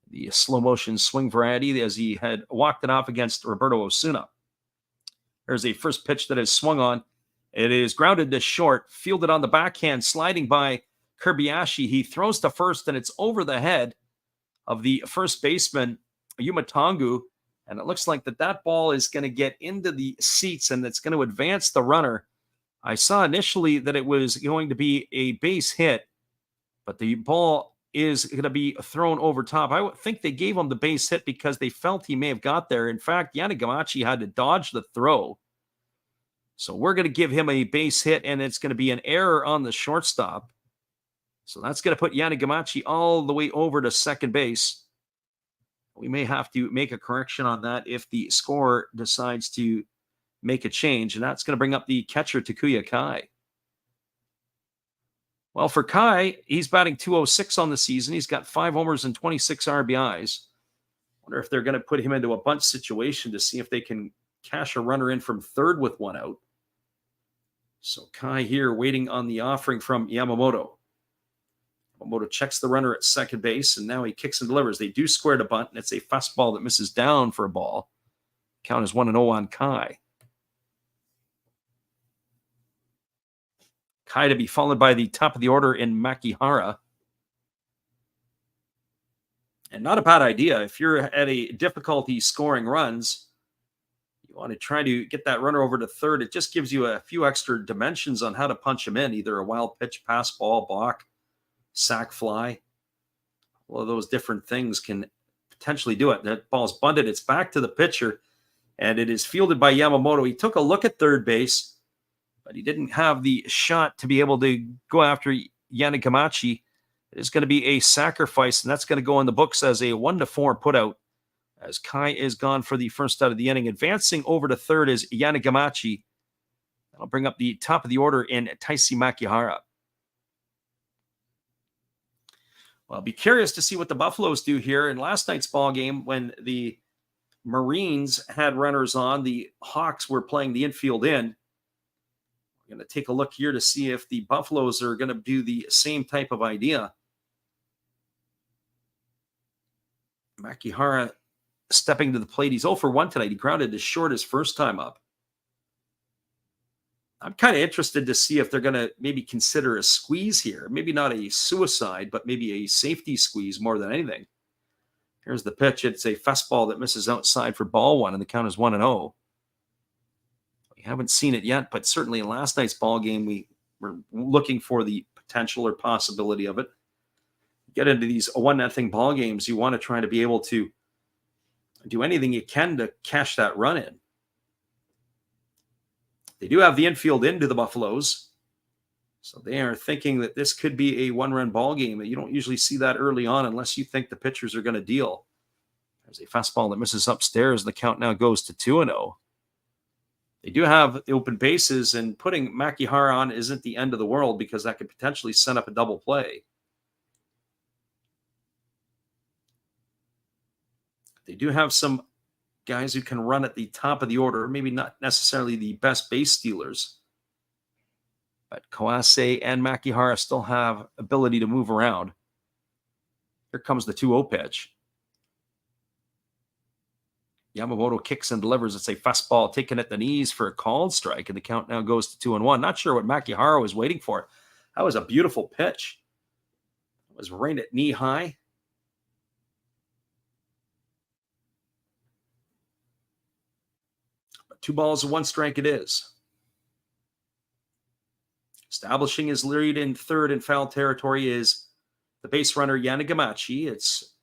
the slow motion swing variety, as he had walked it off against Roberto Osuna. There's a first pitch that is swung on. It is grounded to short, fielded on the backhand, sliding by Kirbiashi. He throws to first, and it's over the head of the first baseman, Yumatangu, and it looks like that ball is going to get into the seats, and it's going to advance the runner. I saw initially that it was going to be a base hit, but the ball is going to be thrown over top. I think they gave him the base hit because they felt he may have got there. In fact, Yanagamachi had to dodge the throw. So we're going to give him a base hit, and it's going to be an error on the shortstop. So that's going to put Yanagamachi all the way over to second base. We may have to make a correction on that if the scorer decides to make a change, and that's going to bring up the catcher, Takuya Kai. Well, for Kai, he's batting .206 on the season. He's got 5 homers and 26 RBIs. Wonder if they're going to put him into a bunch situation to see if they can cash a runner in from third with 1 out. So Kai here waiting on the offering from Yamamoto. Yamamoto checks the runner at second base, and now he kicks and delivers. They do square to bunt, and it's a fastball that misses down for a ball. Count is 1-0 on Kai. Kai to be followed by the top of the order in Makihara. And not a bad idea. If you're at a difficulty scoring runs, you want to try to get that runner over to third. It just gives you a few extra dimensions on how to punch him in, either a wild pitch, pass ball, balk, sack fly. All of those different things can potentially do it. That ball's bunted. It's back to the pitcher, and it is fielded by Yamamoto. He took a look at third base, but he didn't have the shot to be able to go after Yanagamachi. It is going to be a sacrifice, and that's going to go in the books as a 1-4 putout, as Kai is gone for the first out of the inning. Advancing over to third is Yanagamachi. That'll bring up the top of the order in Taisi Makihara. Well, I'll be curious to see what the Buffaloes do here. In last night's ball game, when the Marines had runners on, the Hawks were playing the infield in. We're going to take a look here to see if the Buffaloes are going to do the same type of idea. Makihara stepping to the plate. He's 0 for 1 tonight. He grounded as short his first time up. I'm kind of interested to see if they're going to maybe consider a squeeze here. Maybe not a suicide, but maybe a safety squeeze more than anything. Here's the pitch. It's a fastball that misses outside for ball one, and the count is 1-0. We haven't seen it yet, but certainly in last night's ball game, we were looking for the potential or possibility of it. Get into these 1-0 ball games, you want to try to be able to do anything you can to cash that run in. They do have the infield into the Buffaloes, so they are thinking that this could be a one-run ball game. You don't usually see that early on unless you think the pitchers are going to deal. There's a fastball that misses upstairs. The count now goes to 2-0. They do have the open bases, and putting Makihara on isn't the end of the world because that could potentially set up a double play. They do have some guys who can run at the top of the order, maybe not necessarily the best base stealers. But Kawase and Makihara still have ability to move around. Here comes the 2-0 pitch. Yamamoto kicks and delivers. It's a fastball taken at the knees for a called strike, and the count now goes to 2-1. Not sure what Makihara was waiting for. That was a beautiful pitch. It was right at knee high. But 2 balls and 1 strike it is. Establishing his lead in third in foul territory is the base runner Yanagamachi. It's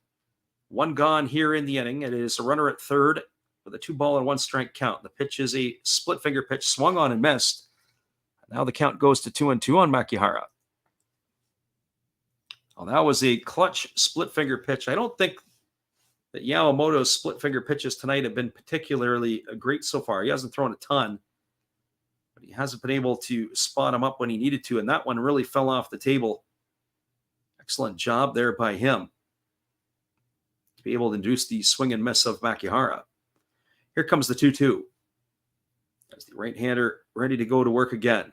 1 gone here in the inning. It is a runner at third with a 2 ball and 1 strike count. The pitch is a split finger pitch, swung on and missed. Now the count goes to 2-2 on Makihara. Well, that was a clutch split finger pitch. I don't think that Yamamoto's split finger pitches tonight have been particularly great so far. He hasn't thrown a ton, but he hasn't been able to spot him up when he needed to, and that one really fell off the table. Excellent job there by him to be able to induce the swing and miss of Makihara. Here comes the 2-2. As the right-hander ready to go to work again.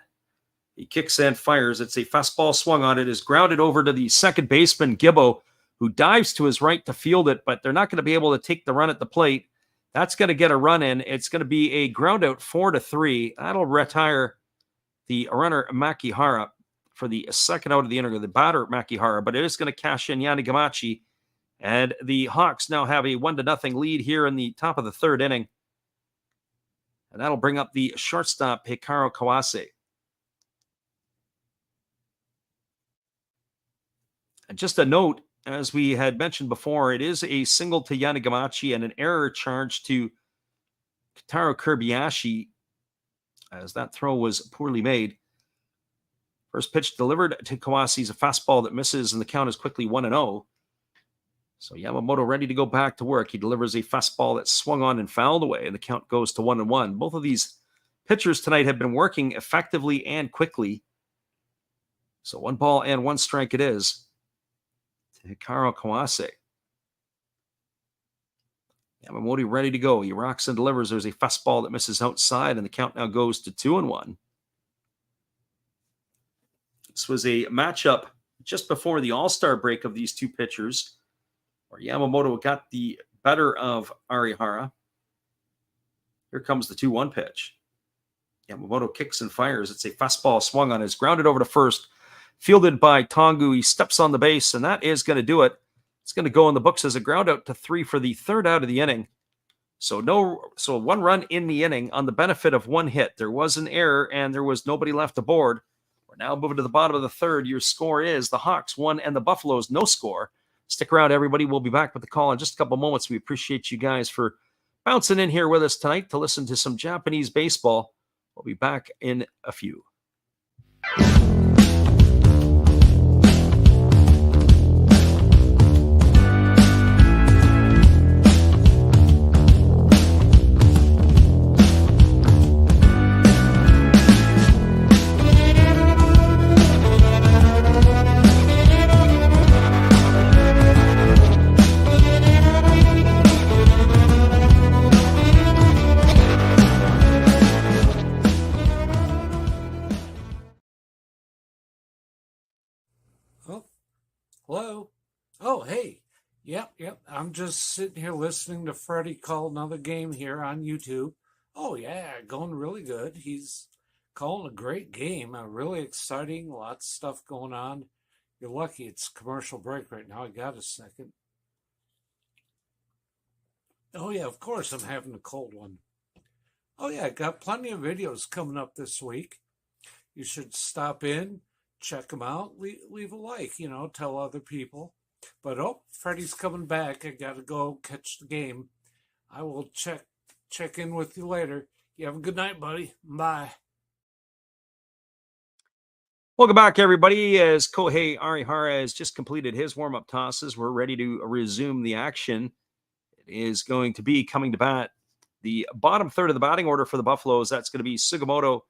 He kicks and fires. It's a fastball swung on. It is grounded over to the second baseman, Gibbo, who dives to his right to field it, but they're not going to be able to take the run at the plate. That's going to get a run in. It's going to be a ground out 4-3. That'll retire the runner Makihara for the second out of the inning, the batter Makihara, but it is going to cash in Yanagamachi. And the Hawks now have a 1-0 lead here in the top of the third inning. And that'll bring up the shortstop, Hikaru Kawase. And just a note, as we had mentioned before, it is a single to Yanagamachi and an error charge to Kitaro Kobayashi, as that throw was poorly made. First pitch delivered to Kawase is a fastball that misses, and the count is quickly 1-0. So Yamamoto ready to go back to work. He delivers a fastball that swung on and fouled away, and the count goes to 1-1. Both of these pitchers tonight have been working effectively and quickly. So 1 ball and 1 strike it is. Hikaru Kawase. Yamamoto ready to go. He rocks and delivers. There's a fastball that misses outside, and the count now goes to 2-1. This was a matchup just before the All-Star break of these two pitchers, where Yamamoto got the better of Arihara. Here comes the 2-1 pitch. Yamamoto kicks and fires. It's a fastball swung on. It's grounded over to first. Fielded by Tongu. He steps on the base, and that is going to do it. It's going to go in the books as a ground out to 3 for the third out of the inning. So 1 run in the inning on the benefit of 1 hit. There was an error, and there was nobody left aboard. We're now moving to the bottom of the third. Your score is the Hawks 1 and the Buffaloes no score. Stick around, everybody. We'll be back with the call in just a couple moments. We appreciate you guys for bouncing in here with us tonight to listen to some Japanese baseball. We'll be back in a few. Hello? Oh, hey. Yep. I'm just sitting here listening to Freddie call another game here on YouTube. Oh, yeah, going really good. He's calling a great game, really exciting, lots of stuff going on. You're lucky it's commercial break right now. I got a second. Oh, yeah, of course I'm having a cold one. Oh, yeah, got plenty of videos coming up this week. You should stop in, check them out, leave a like, tell other people. But Freddie's coming back. I got to go catch the game. I will check in with you later. You have a good night, buddy. Bye. Welcome back, everybody. As Kohei Arihara has just completed his warm-up tosses, we're ready to resume the action. It is going to be coming to bat. The bottom third of the batting order for the Buffaloes, that's going to be Sugimoto,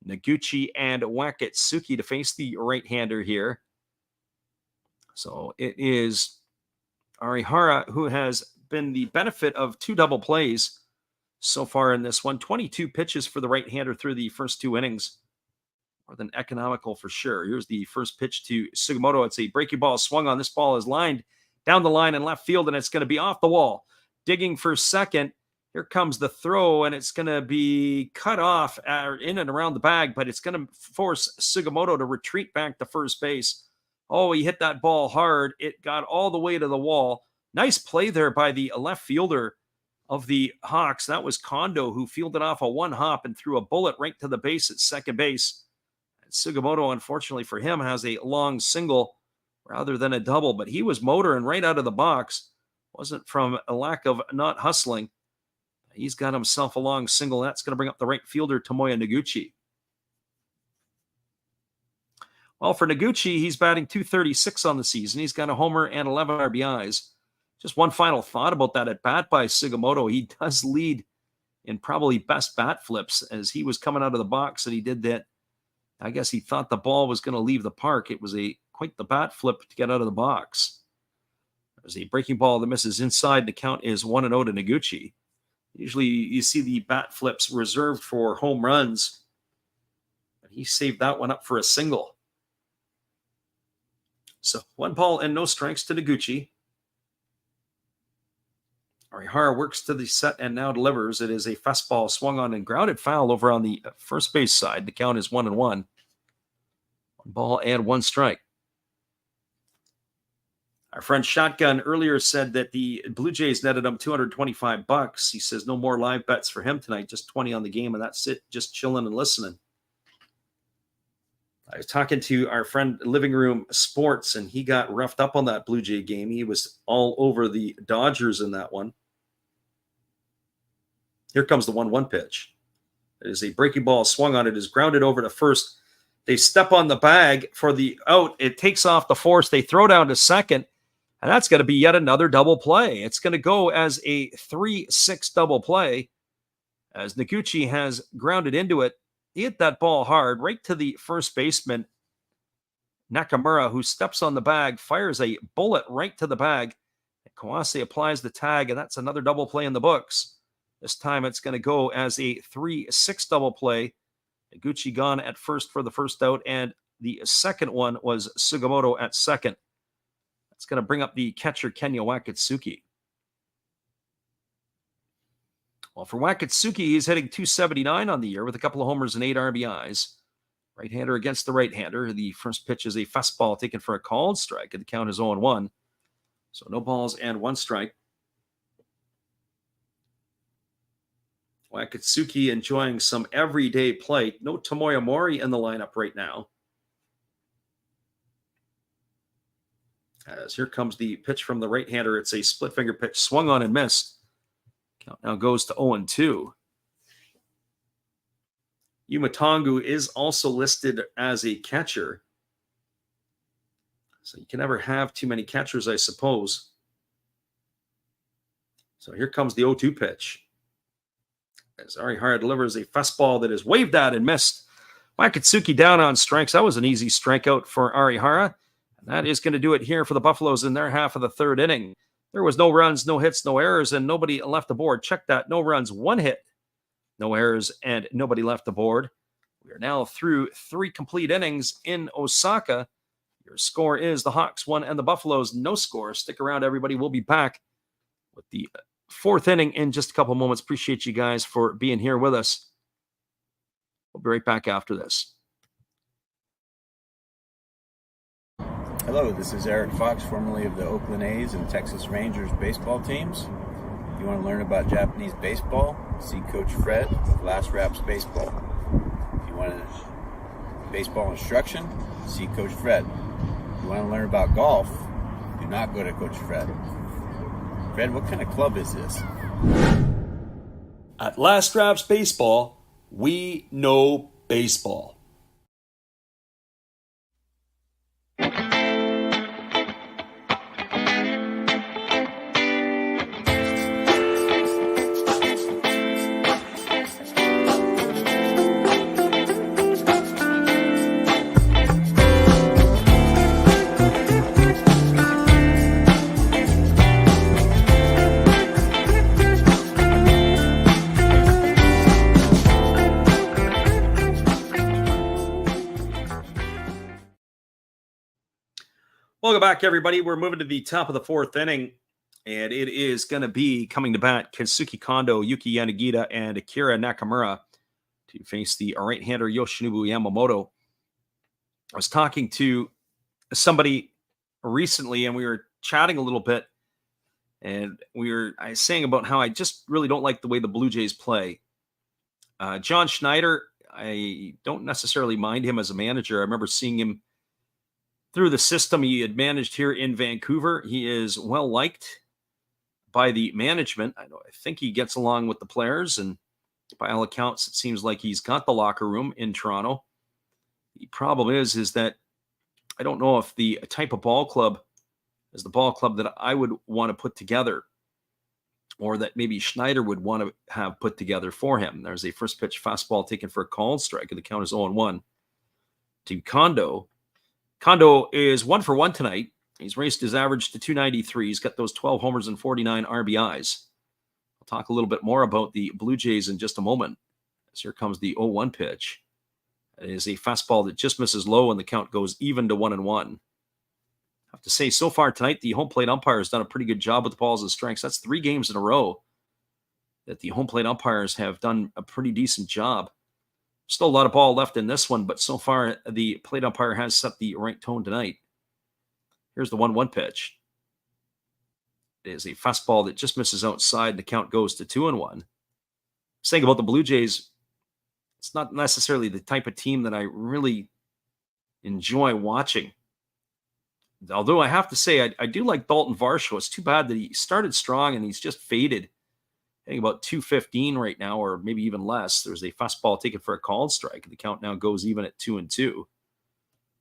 Noguchi, and Wakatsuki to face the right-hander here. So it is Arihara who has been the benefit of 2 double plays so far in this one. 22 pitches for the right-hander through the first 2 innings. More than economical for sure. Here's the first pitch to Sugimoto. It's a breaking ball swung on. This ball is lined down the line in left field, and it's going to be off the wall. Digging for second. Here comes the throw, and it's going to be cut off in and around the bag, but it's going to force Sugimoto to retreat back to first base. Oh, he hit that ball hard. It got all the way to the wall. Nice play there by the left fielder of the Hawks. That was Kondo, who fielded off a one hop and threw a bullet right to the base at second base. And Sugimoto, unfortunately for him, has a long single rather than a double, but he was motoring right out of the box. Wasn't from a lack of not hustling. He's got himself a long single. That's going to bring up the right fielder, Tomoya Noguchi. Well, for Noguchi, he's batting .236 on the season. He's got a homer and 11 RBIs. Just one final thought about that at bat by Sugimoto. He does lead in probably best bat flips as he was coming out of the box and he did that. I guess he thought the ball was going to leave the park. It was quite the bat flip to get out of the box. There's a breaking ball that misses inside. The count is 1-0 to Noguchi. Usually you see the bat flips reserved for home runs. But he saved that one up for a single. So 1 ball and no strikes to Noguchi. Arihara works to the set and now delivers. It is a fastball swung on and grounded foul over on the first base side. The count is 1-1. 1 ball and 1 strike. Our friend Shotgun earlier said that the Blue Jays netted him $225. He says no more live bets for him tonight, just 20 on the game, and that's it, just chilling and listening. I was talking to our friend Living Room Sports, and he got roughed up on that Blue Jay game. He was all over the Dodgers in that one. Here comes the 1-1 pitch. It is a breaking ball swung on. It is grounded over to first. They step on the bag for the out. It takes off the force. They throw down to second. And that's going to be yet another double play. It's going to go as a 3-6 double play as Noguchi has grounded into it. He hit that ball hard right to the first baseman, Nakamura, who steps on the bag, fires a bullet right to the bag. Kawase applies the tag, and that's another double play in the books. This time it's going to go as a 3-6 double play. Noguchi gone at first for the first out, and the second one was Sugimoto at second. It's going to bring up the catcher, Kenya Wakatsuki. Well, for Wakatsuki, he's hitting .279 on the year with a couple of homers and 8 RBIs. Right-hander against the right-hander. The first pitch is a fastball taken for a called strike, and the count is 0-1. So no balls and 1 strike. Wakatsuki enjoying some everyday play. No Tomoya Mori in the lineup right now. As here comes the pitch from the right-hander. It's a split-finger pitch swung on and missed. Count now goes to 0-2. Yumatongu is also listed as a catcher. So you can never have too many catchers, I suppose. So here comes the 0-2 pitch. As Arihara delivers a fastball that is waved at and missed. Wakatsuki down on strikes. That was an easy strikeout for Arihara. And that is going to do it here for the Buffaloes in their half of the third inning. There was no runs, no hits, no errors, and nobody left the board. Check that. No runs, 1 hit, no errors, and nobody left the board. We are now through 3 complete innings in Osaka. Your Your score is the Hawks 1 and the Buffaloes no score. Stick around, everybody. We'll be back with the fourth inning in just a couple moments. Appreciate you guys for being here with us. We'll be right back after this. Hello, this is Eric Fox, formerly of the Oakland A's and Texas Rangers baseball teams. If you want to learn about Japanese baseball, see Coach Fred with Last Raps Baseball. If you want baseball instruction, see Coach Fred. If you want to learn about golf, do not go to Coach Fred. Fred, what kind of club is this? At Last Raps Baseball, we know baseball. Welcome back, everybody. We're moving to the top of the fourth inning, and it is going to be coming to bat Kazuki Kondo, Yuki Yanagita, and Akira Nakamura to face the right-hander Yoshinobu Yamamoto. I was talking to somebody recently, and we were chatting a little bit, and I was saying about how I just really don't like the way the Blue Jays play. John Schneider, I don't necessarily mind him as a manager. I remember seeing him through the system he had managed here in Vancouver. He is well liked by the management. I think he gets along with the players, and by all accounts, it seems like he's got the locker room in Toronto. The problem is that I don't know if the type of ball club is the ball club that I would want to put together, or that maybe Schneider would want to have put together for him. There's a first pitch fastball taken for a called strike, and the count is 0-1 to Kondo. Kondo is 1 for 1 tonight. He's raised his average to 293. He's got those 12 homers and 49 RBIs. I'll talk a little bit more about the Blue Jays in just a moment. As here comes the 0-1 pitch. It is a fastball that just misses low, and the count goes even to 1-1. I have to say, so far tonight, the home plate umpire has done a pretty good job with the balls and strikes. That's 3 games in a row that the home plate umpires have done a pretty decent job. Still a lot of ball left in this one, but so far the plate umpire has set the right tone tonight. Here's the 1-1 pitch. It is a fastball that just misses outside. The count goes to 2-1. Saying about the Blue Jays, it's not necessarily the type of team that I really enjoy watching. Although I have to say, I do like Dalton Varsho. It's too bad that he started strong and he's just faded. I think about 215 right now, or maybe even less. There's a fastball taken for a called strike. The count now goes even at 2-2.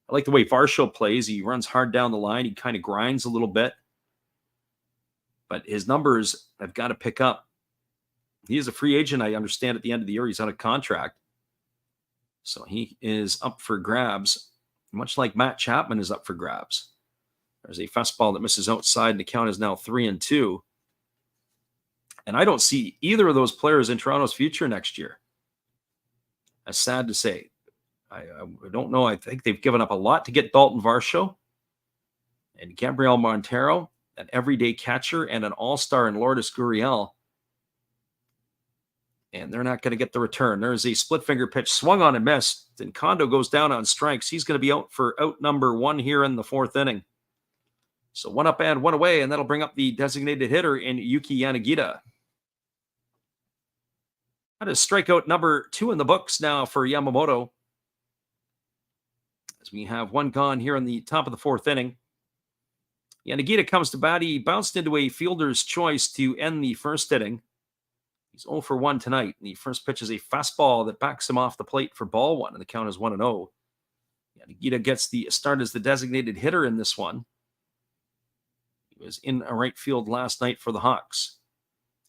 I like the way Varsho plays. He runs hard down the line. He kind of grinds a little bit. But his numbers have got to pick up. He is a free agent, I understand, at the end of the year. He's on a contract. So he is up for grabs, much like Matt Chapman is up for grabs. There's a fastball that misses outside, and the count is now 3-2. And I don't see either of those players in Toronto's future next year. That's sad to say. I don't know. I think they've given up a lot to get Dalton Varsho and Gabriel Montero, an everyday catcher, and an all-star in Lourdes Gurriel. And they're not going to get the return. There's a split finger pitch swung on and missed. And Kondo goes down on strikes. He's going to be out for out number 1 here in the fourth inning. So 1 up and 1 away, and that'll bring up the designated hitter in Yuki Yanagita. That is strikeout number 2 in the books now for Yamamoto. As we have 1 gone here in the top of the fourth inning. Yanagita comes to bat. He bounced into a fielder's choice to end the first inning. He's 0 for 1 tonight. The first pitch is a fastball that backs him off the plate for ball 1, and the count is 1-0. Yanagita gets the start as the designated hitter in this one. He was in a right field last night for the Hawks.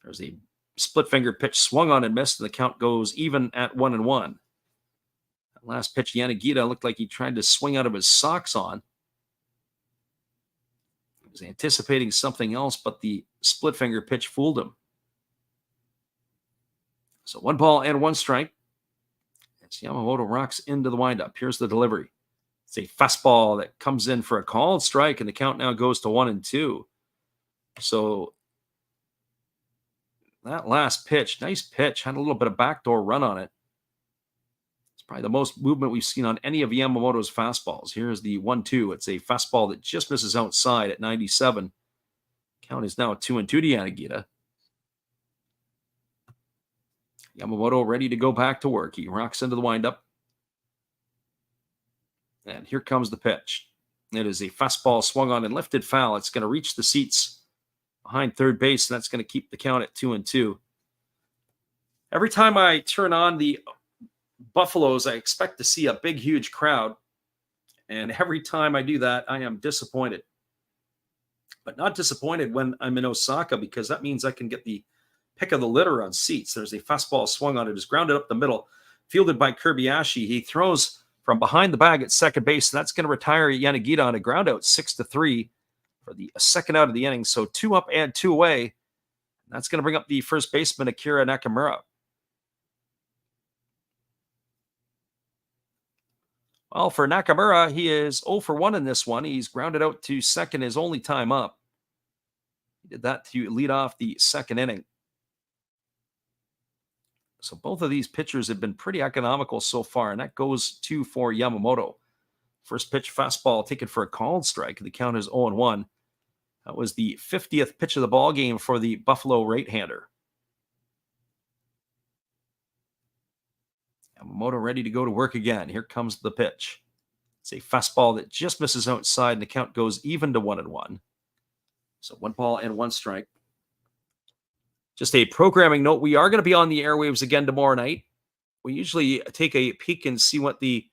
There's a split finger pitch swung on and missed, and the count goes even at 1-1. That last pitch, Yanagita looked like he tried to swing out of his socks on. He was anticipating something else, but the split finger pitch fooled him. So 1 ball and 1 strike. As Yamamoto rocks into the windup. Here's the delivery. It's a fastball that comes in for a called strike, and the count now goes to 1-2. So that last pitch, nice pitch, had a little bit of backdoor run on it. It's probably the most movement we've seen on any of Yamamoto's fastballs. Here's the 1-2. It's a fastball that just misses outside at 97. Count is now 2-2 to Yanagita. Yamamoto ready to go back to work. He rocks into the windup. And here comes the pitch. It is a fastball swung on and lifted foul. It's going to reach the seats behind third base, and that's going to keep the count at 2-2. Every time I turn on the Buffaloes, I expect to see a big, huge crowd. And every time I do that, I am disappointed. But not disappointed when I'm in Osaka, because that means I can get the pick of the litter on seats. There's a fastball swung on it. It's grounded up the middle, fielded by Kobayashi. He throws from behind the bag at second base, and that's going to retire Yanagita on a ground out 6-3 for the second out of the inning. So 2 up and 2 away. That's going to bring up the first baseman, Akira Nakamura. Well, for Nakamura, he is 0 for 1 in this one. He's grounded out to second his only time up. He did that to lead off the second inning. So both of these pitchers have been pretty economical so far, and that goes 2 for Yamamoto. First pitch fastball taken for a called strike. The count is 0-1. That was the 50th pitch of the ball game for the Buffalo right-hander. Yamamoto ready to go to work again. Here comes the pitch. It's a fastball that just misses outside, and the count goes even to 1-1. So 1 ball and 1 strike. Just a programming note, we are going to be on the airwaves again tomorrow night. We usually take a peek and see what the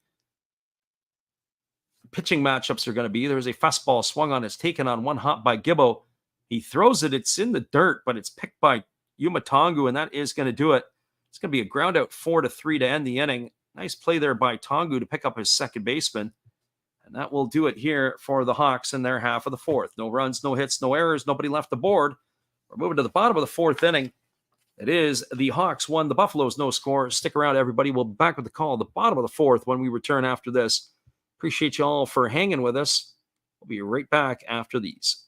pitching matchups are going to be. There's a fastball swung on. It's taken on one hop by Gibbo. He throws it. It's in the dirt, but it's picked by Yuma Tongu, and that is going to do it. It's going to be a ground out 4-3 to end the inning. Nice play there by Tongu to pick up his second baseman. And that will do it here for the Hawks in their half of the fourth. No runs, no hits, no errors, nobody left the board. We're moving to the bottom of the fourth inning. It is the Hawks 1, the Buffaloes no score. Stick around, everybody. We'll be back with the call at the bottom of the fourth when we return after this. Appreciate you all for hanging with us. We'll be right back after these.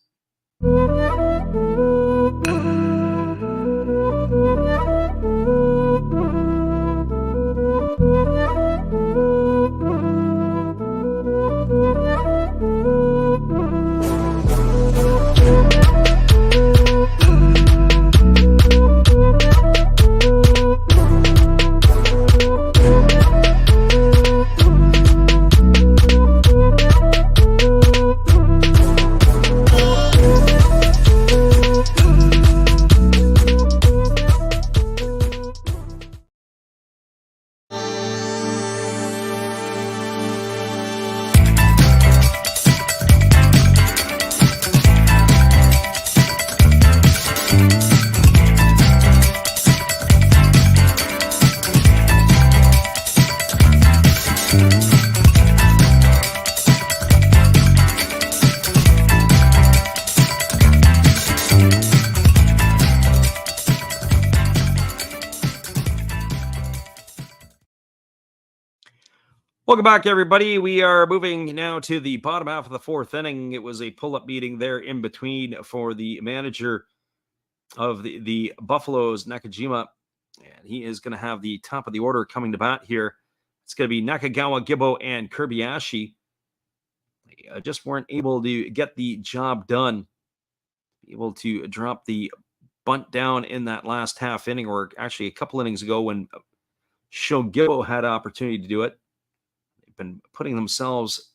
Welcome back, everybody. We are moving now to the bottom half of the fourth inning. It was a pull-up meeting there in between for the manager of the Buffaloes, Nakajima. And he is going to have the top of the order coming to bat here. It's going to be Nakagawa, Gibbo, and Kobayashi. They just weren't able to get the job done. Able to drop the bunt down in that last half inning, or actually a couple innings ago when Sho Gibbo had an opportunity to do it. Been getting themselves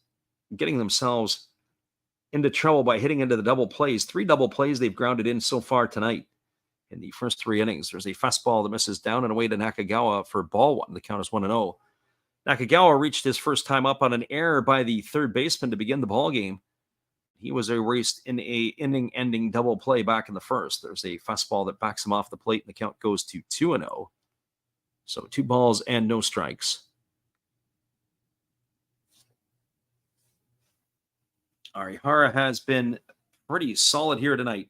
into trouble by hitting into the double plays. 3 double plays they've grounded in so far tonight in the first 3 innings. There's a fastball that misses down and away to Nakagawa for ball 1. The count is 1-0. Nakagawa reached his first time up on an error by the third baseman to begin the ball game. He was erased in a inning-ending double play back in the first. There's a fastball that backs him off the plate, and the count goes to 2-0. So 2 balls and no strikes. Arihara has been pretty solid here tonight.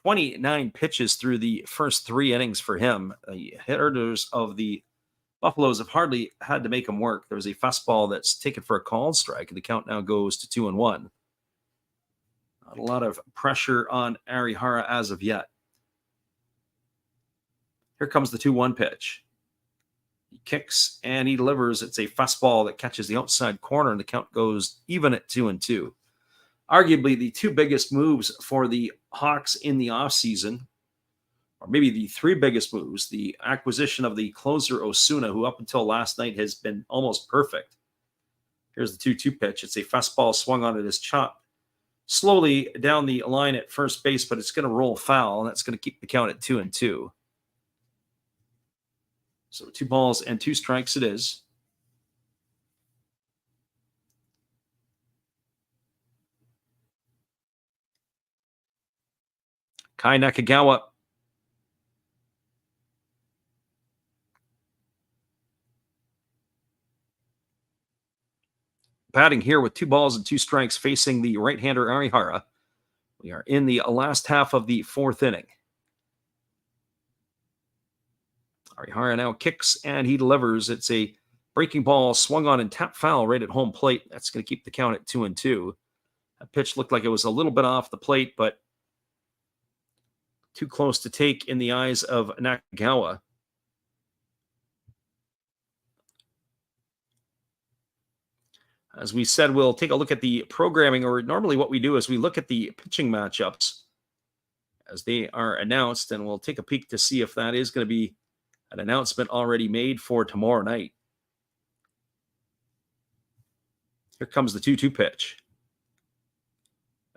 29 pitches through the first 3 innings for him. The hitters of the Buffaloes have hardly had to make them work. There was a fastball that's taken for a called strike, and the count now goes to 2-1. Not a lot of pressure on Arihara as of yet. Here comes the 2-1 pitch. He kicks and he delivers. It's a fastball that catches the outside corner, and the count goes even at 2-2. Arguably the two biggest moves for the Hawks in the offseason, or maybe the three biggest moves: the acquisition of the closer Osuna, who up until last night has been almost perfect. Here's the 2-2 pitch. It's a fastball swung on it as chopped slowly down the line at first base, but it's going to roll foul, and that's going to keep the count at 2-2. So 2 balls and 2 strikes it is. Kai Nakagawa batting here with 2 balls and 2 strikes, facing the right-hander Arihara. We are in the last half of the 4th inning. Arihara now kicks and he delivers. It's a breaking ball swung on and tapped foul right at home plate. That's going to keep the count at 2-2. That pitch looked like it was a little bit off the plate, but too close to take in the eyes of Nakagawa. As we said, we'll take a look at the programming, or normally what we do is we look at the pitching matchups as they are announced, and we'll take a peek to see if that is going to be an announcement already made for tomorrow night. Here comes the 2-2 pitch.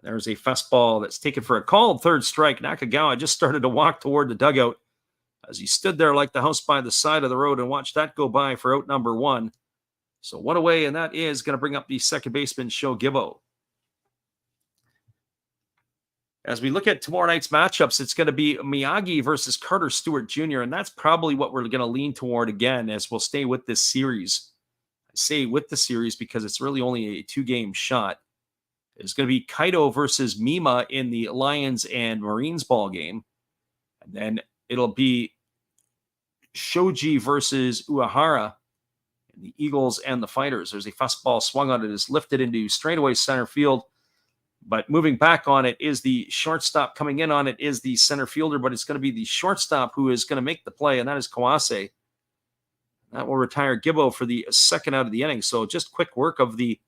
There's a fastball that's taken for a called third strike. Nakagawa just started to walk toward the dugout as he stood there like the house by the side of the road and watched that go by for out number 1. So 1 away, and that is going to bring up the second baseman, Sho Gibbo. As we look at tomorrow night's matchups, it's going to be Miyagi versus Carter Stewart Jr., and that's probably what we're going to lean toward again, as we'll stay with this series. I say with the series because it's really only a 2-game shot. It's going to be Kaito versus Mima in the Lions and Marines ball game. And then it'll be Shoji versus Uehara in the Eagles and the Fighters. There's a fastball swung on it, is lifted into straightaway center field. But moving back on it is the shortstop. Coming in on it is the center fielder, but it's going to be the shortstop who is going to make the play, and that is Kawase. That will retire Gibbo for the second out of the inning. So just quick work of the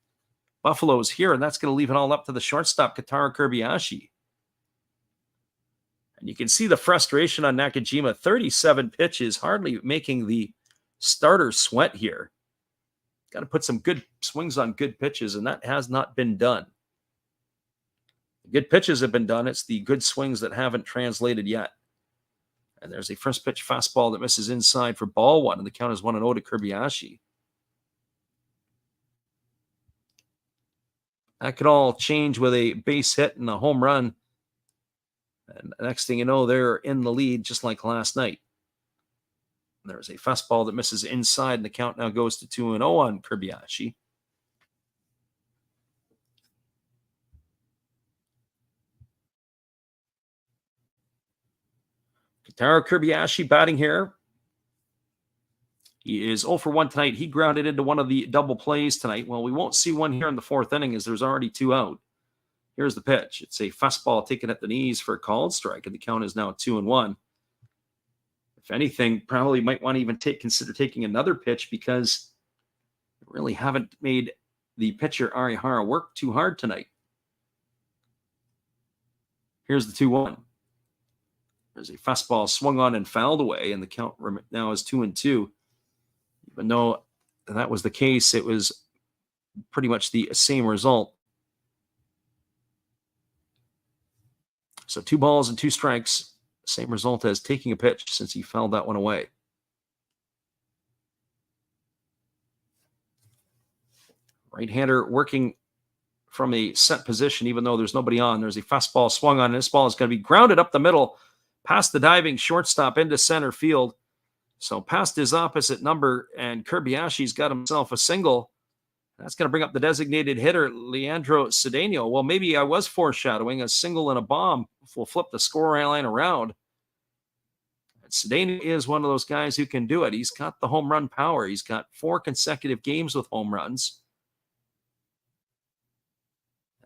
Buffaloes here, and that's going to leave it all up to the shortstop, Kotaro Kobayashi. And you can see the frustration on Nakajima. 37 pitches, hardly making the starter sweat here. Got to put some good swings on good pitches, and that has not been done. The good pitches have been done. It's the good swings that haven't translated yet. And there's a first pitch fastball that misses inside for ball 1, and the count is 1-0 to Kobayashi. That could all change with a base hit and a home run. And the next thing you know, they're in the lead just like last night. There's a fastball that misses inside, and the count now goes to 2-0 on Kobayashi. Kotaro Kobayashi batting here. He is 0 for 1 tonight. He grounded into one of the double plays tonight. Well, we won't see one here in the 4th inning as there's already 2 out. Here's the pitch. It's a fastball taken at the knees for a called strike, and the count is now 2-1. If anything, probably might want to even consider taking another pitch because they really haven't made the pitcher Arihara work too hard tonight. Here's the 2-1. There's a fastball swung on and fouled away, and the count now is 2-2. Even though that was the case, it was pretty much the same result. So 2 balls and 2 strikes, same result as taking a pitch since he fouled that one away. Right-hander working from a set position, even though there's nobody on. There's a fastball swung on, and this ball is going to be grounded up the middle, past the diving shortstop into center field. So past his opposite number, and Kobayashi's got himself a single. That's going to bring up the designated hitter, Leandro Cedeno. Well, maybe I was foreshadowing a single and a bomb will flip the score line around. And Cedeno is one of those guys who can do it. He's got the home run power. He's got 4 consecutive games with home runs.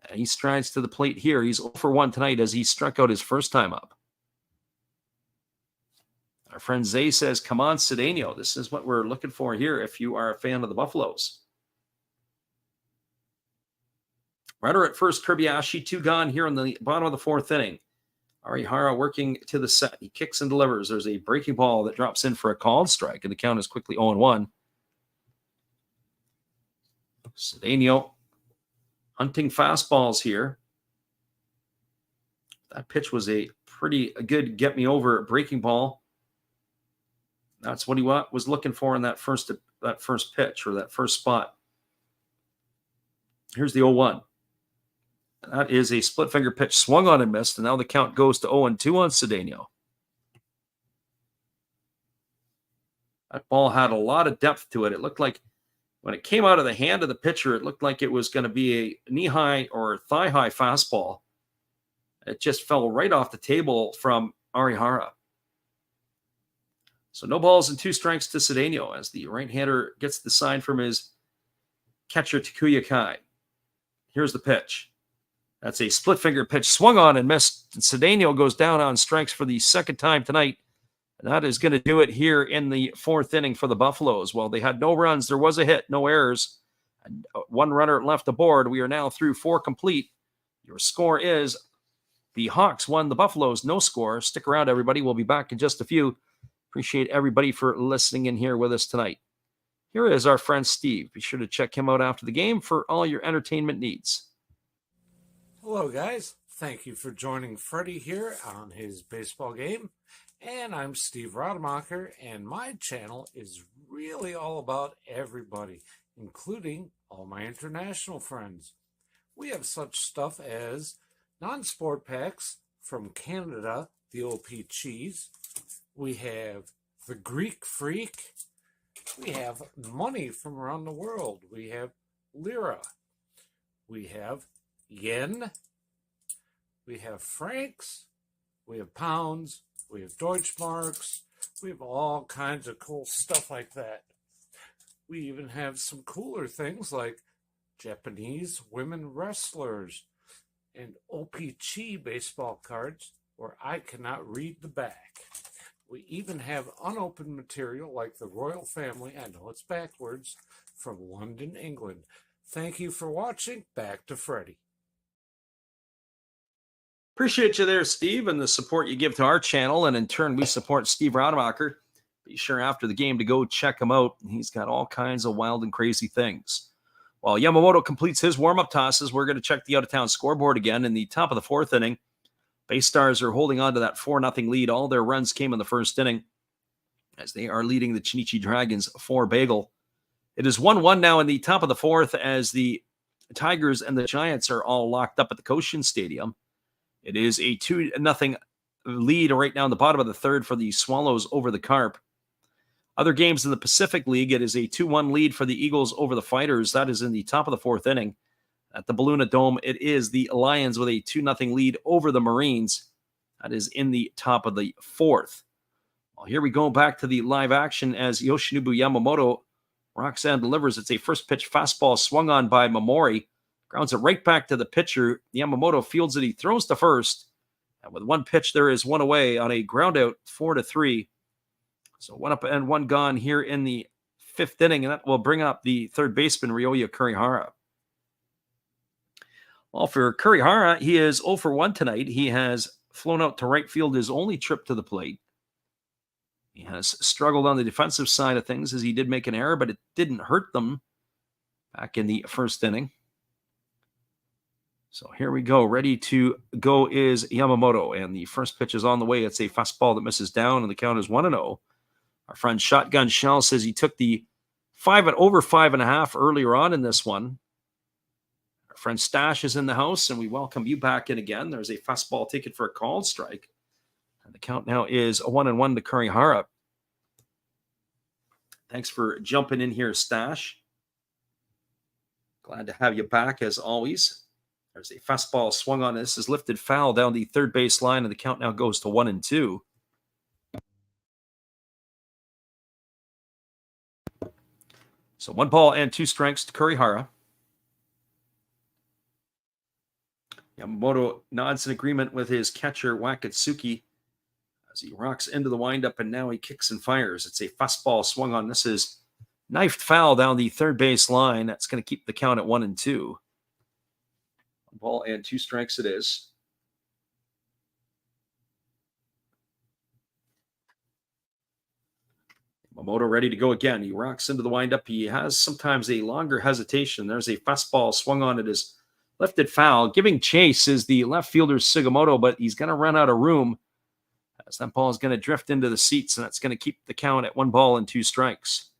And he strides to the plate here. He's 0 for 1 tonight as he struck out his first time up. Our friend Zay says, come on, Cedeno. This is what we're looking for here if you are a fan of the Buffaloes. Runner at first, Kirby 2 gone here in the bottom of the 4th inning. Arihara working to the set. He kicks and delivers. There's a breaking ball that drops in for a called strike, and the count is quickly 0-1. Cedeno hunting fastballs here. That pitch was a pretty good get-me-over breaking ball. That's what he was looking for in that first pitch or that first spot. Here's the 0-1. That is a split finger pitch swung on and missed, and now the count goes to 0-2 on Cedeno. That ball had a lot of depth to it. It looked like when it came out of the hand of the pitcher, it looked like it was going to be a knee-high or thigh-high fastball. It just fell right off the table from Arihara. So no balls and 2 strikes to Cedeno as the right-hander gets the sign from his catcher, Takuya Kai. Here's the pitch. That's a split finger pitch swung on and missed. And Cedeno goes down on strikes for the second time tonight. And that is going to do it here in the 4th inning for the Buffaloes. Well, they had no runs. There was a hit, no errors. And 1 runner left aboard. We are now through 4 complete. Your score is the Hawks won, the Buffaloes no score. Stick around, everybody. We'll be back in just a few. Appreciate everybody for listening in here with us tonight. Here is our friend Steve. Be sure to check him out after the game for all your entertainment needs. Hello, guys. Thank you for joining Freddie here on his baseball game. And I'm Steve Rademacher, and my channel is really all about everybody, including all my international friends. We have such stuff as non-sport packs from Canada, the OP Cheese. We have the Greek Freak. We have money from around the world. We have Lira. We have Yen. We have francs. We have pounds. We have Deutschmarks. We have all kinds of cool stuff like that. We even have some cooler things like Japanese women wrestlers and OPG baseball cards where I cannot read the back. We even have unopened material like the royal family, I know it's backwards, from London, England. Thank you for watching. Back to Freddie. Appreciate you there, Steve, and the support you give to our channel. And in turn, we support Steve Rademacher. Be sure after the game to go check him out. He's got all kinds of wild and crazy things. While Yamamoto completes his warm-up tosses, we're going to check the out-of-town scoreboard again in the top of the 4th inning. Bay Stars are holding on to that 4-0 lead. All their runs came in the 1st inning as they are leading the Chinichi Dragons 4-bagel. It is 1-1 now in the top of the 4th as the Tigers and the Giants are all locked up at the Cochin Stadium. It is a 2-0 lead right now in the bottom of the 3rd for the Swallows over the Carp. Other games in the Pacific League, it is a 2-1 lead for the Eagles over the Fighters. That is in the top of the 4th inning. At the Balluna Dome, it is the Lions with a 2-0 lead over the Marines. That is in the top of the 4th. Well, here we go back to the live action as Yoshinobu Yamamoto rocks and delivers. It's a first pitch fastball swung on by Momori. Grounds it right back to the pitcher. Yamamoto fields it. He throws to first. And with 1 pitch, there is 1 away on a ground out, 4-3. So 1 up and 1 gone here in the 5th inning. And that will bring up the 3rd baseman, Ryoya Kurihara. Well, for Kurihara, he is 0 for 1 tonight. He has flown out to right field his only trip to the plate. He has struggled on the defensive side of things as he did make an error, but it didn't hurt them back in the 1st inning. So here we go. Ready to go is Yamamoto, and the first pitch is on the way. It's a fastball that misses down, and the count is 1-0. Our friend Shotgun Shell says he took the over 5.5 earlier on in this one. Our friend Stash is in the house, and we welcome you back in again. There's a fastball taken for a called strike. And the count now is a 1-1 to Kurihara. Thanks for jumping in here, Stash. Glad to have you back as always. There's a fastball swung on. This is lifted foul down the 3rd base line, and the count now goes to 1-2. So 1 ball and 2 strikes to Kurihara. Yamamoto nods in agreement with his catcher, Wakatsuki, as he rocks into the windup, and now he kicks and fires. It's a fastball swung on. This is knifed foul down the third base line. That's going to keep the count at 1-2. 1 ball and 2 strikes it is. Yamamoto ready to go again. He rocks into the windup. He has sometimes a longer hesitation. There's a fastball swung on. It is lifted foul. Giving chase is the left fielder Sugimoto, but he's going to run out of room as that ball is going to drift into the seats, and that's going to keep the count at 1 ball and 2 strikes.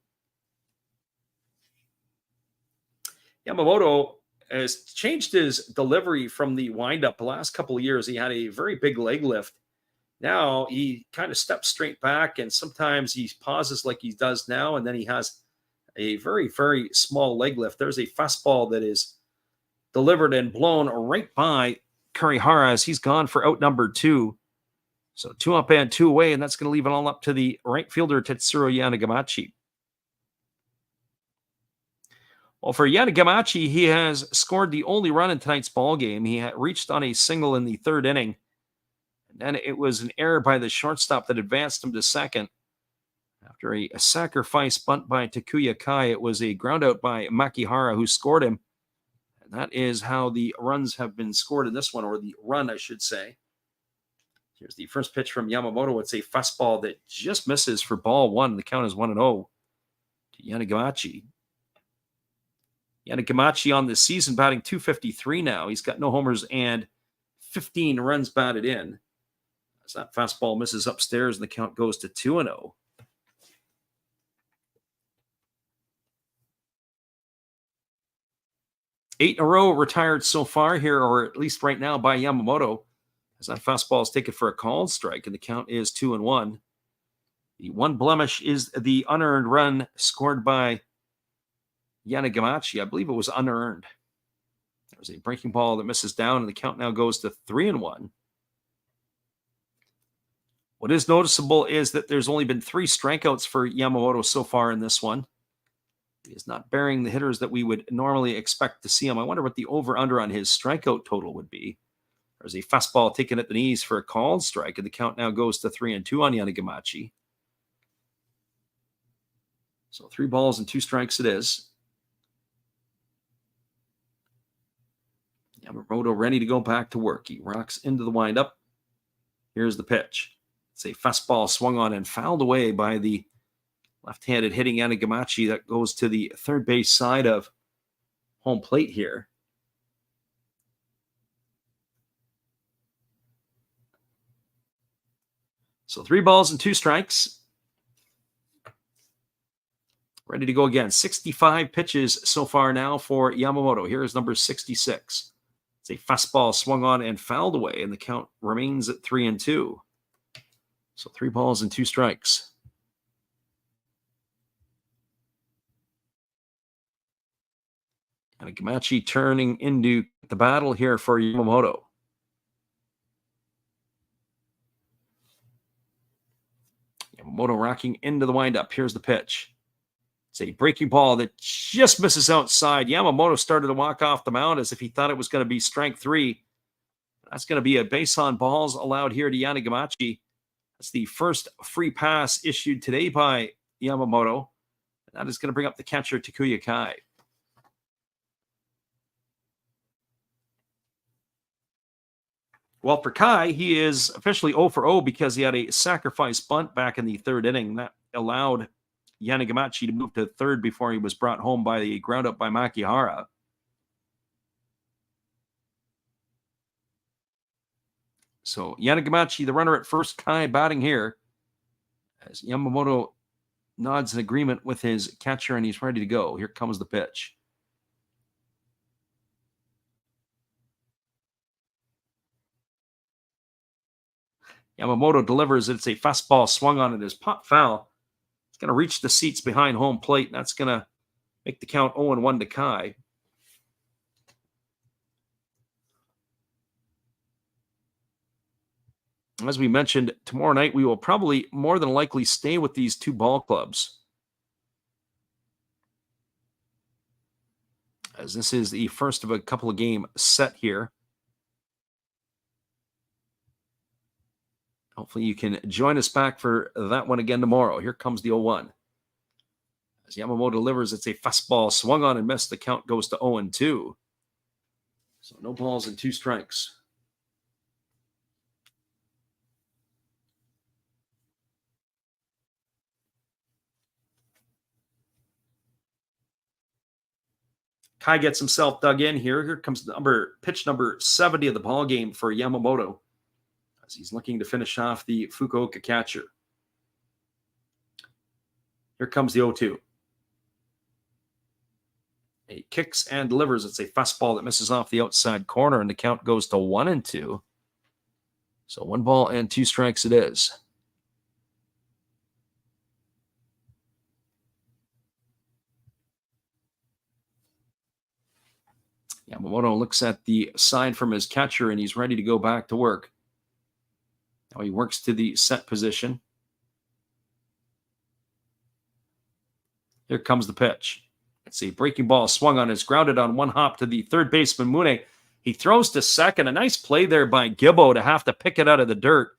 Yamamoto has changed his delivery from the windup. The last couple of years, he had a very big leg lift. Now he kind of steps straight back, and sometimes he pauses like he does now, and then he has a very, very small leg lift. There's a fastball that is delivered and blown right by Kurihara as he's gone for out number 2. So 2 up and 2 away, and that's going to leave it all up to the right fielder, Tetsuro Yanagamachi. Well, for Yanagamachi, he has scored the only run in tonight's ball game. He had reached on a single in the 3rd inning. And then it was an error by the shortstop that advanced him to second. After a sacrifice bunt by Takuya Kai, it was a ground out by Makihara who scored him. And that is how the runs have been scored in this one, or the run, I should say. Here's the first pitch from Yamamoto. It's a fastball that just misses for ball 1. The count is 1-0 to Yanagamachi. Yanagamachi on the season batting .253 now. He's got no homers and 15 runs batted in. As that fastball misses upstairs, and the count goes to 2-0. Eight in a row retired so far here, or at least right now, by Yamamoto. As that fastball is taken for a called strike, and the count is 2-1. The one blemish is the unearned run scored by Yanagamachi. I believe it was unearned. There's a breaking ball that misses down, and the count now goes to 3-1. What is noticeable is that there's only been 3 strikeouts for Yamamoto so far in this one. He is not bearing the hitters that we would normally expect to see him. I wonder what the over-under on his strikeout total would be. There's a fastball taken at the knees for a called strike, and the count now goes to 3-2 on Yanagamachi. So 3 balls and 2 strikes it is. Yamamoto ready to go back to work. He rocks into the windup. Here's the pitch. It's a fastball swung on and fouled away by the left-handed hitting Yanagamachi. That goes to the third base side of home plate here. So 3 balls and 2 strikes. Ready to go again. 65 pitches so far now for Yamamoto. Here is number 66. It's a fastball swung on and fouled away, and the count remains at 3-2. So 3 balls and 2 strikes. And Yamamoto turning into the battle here for Yamamoto. Yamamoto rocking into the windup. Here's the pitch. It's a breaking ball that just misses outside. Yamamoto started to walk off the mound as if he thought it was going to be strike 3. That's going to be a base on balls allowed here to Yanagamachi. That's the first free pass issued today by Yamamoto. That is going to bring up the catcher, Takuya Kai. Well, for Kai, he is officially 0 for 0 because he had a sacrifice bunt back in the 3rd inning. That allowed Yanagamachi to move to third before he was brought home by the ground up by Makihara. So Yanagamachi, the runner at first, Kai batting here. As Yamamoto nods in agreement with his catcher, and he's ready to go. Here comes the pitch. Yamamoto delivers. It's a fastball swung on. It is pop foul. It's going to reach the seats behind home plate, and that's going to make the count 0-1 to Kai. As we mentioned, tomorrow night we will probably more than likely stay with these 2 ball clubs. as this is the first of a couple of game set here. Hopefully you can join us back for that one again tomorrow. Here comes the 0-1. As Yamamoto delivers, it's a fastball swung on and missed. The count goes to 0-2. So no balls and 2 strikes. Kai gets himself dug in here. Here comes pitch number 70 of the ball game for Yamamoto, as he's looking to finish off the Fukuoka catcher. Here comes the 0-2. He kicks and delivers. It's a fastball that misses off the outside corner, and the count goes to 1-2. So 1 ball and 2 strikes it is. Yamamoto looks at the sign from his catcher, and he's ready to go back to work. Now he works to the set position. Here comes the pitch. It's a breaking ball swung on. It's grounded on 1 hop to the third baseman, Mune. He throws to second. A nice play there by Gibbo to have to pick it out of the dirt.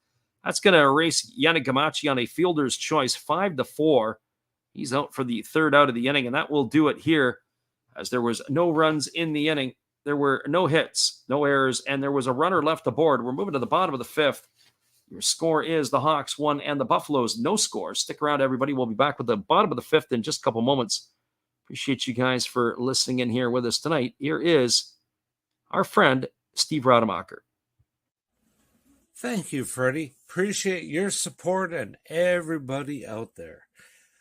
That's going to erase Yannick Gamache on a fielder's choice, 5-4. He's out for the 3rd out of the inning, and that will do it here, as there was no runs in the inning. There were no hits, no errors, and there was a runner left aboard. We're moving to the bottom of the 5th. Your score is the Hawks 1 and the Buffaloes no score. Stick around, everybody. We'll be back with the bottom of the 5th in just a couple moments. Appreciate you guys for listening in here with us tonight. Here is our friend, Steve Rademacher. Thank you, Freddie. Appreciate your support and everybody out there.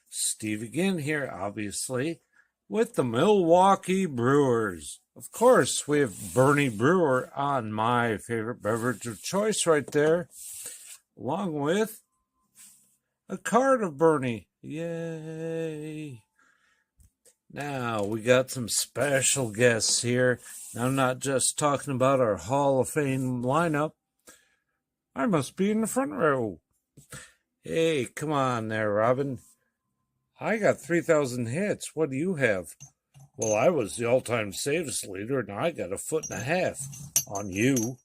Steve again here, obviously, with the Milwaukee Brewers. Of course, we have Bernie Brewer on my favorite beverage of choice right there, along with a card of Bernie. Yay! Now, we got some special guests here. I'm not just talking about our Hall of Fame lineup. I must be in the front row. Hey, come on there, Robin. I got 3,000 hits. What do you have? Well, I was the all-time saves leader, and I got 1.5 feet on you.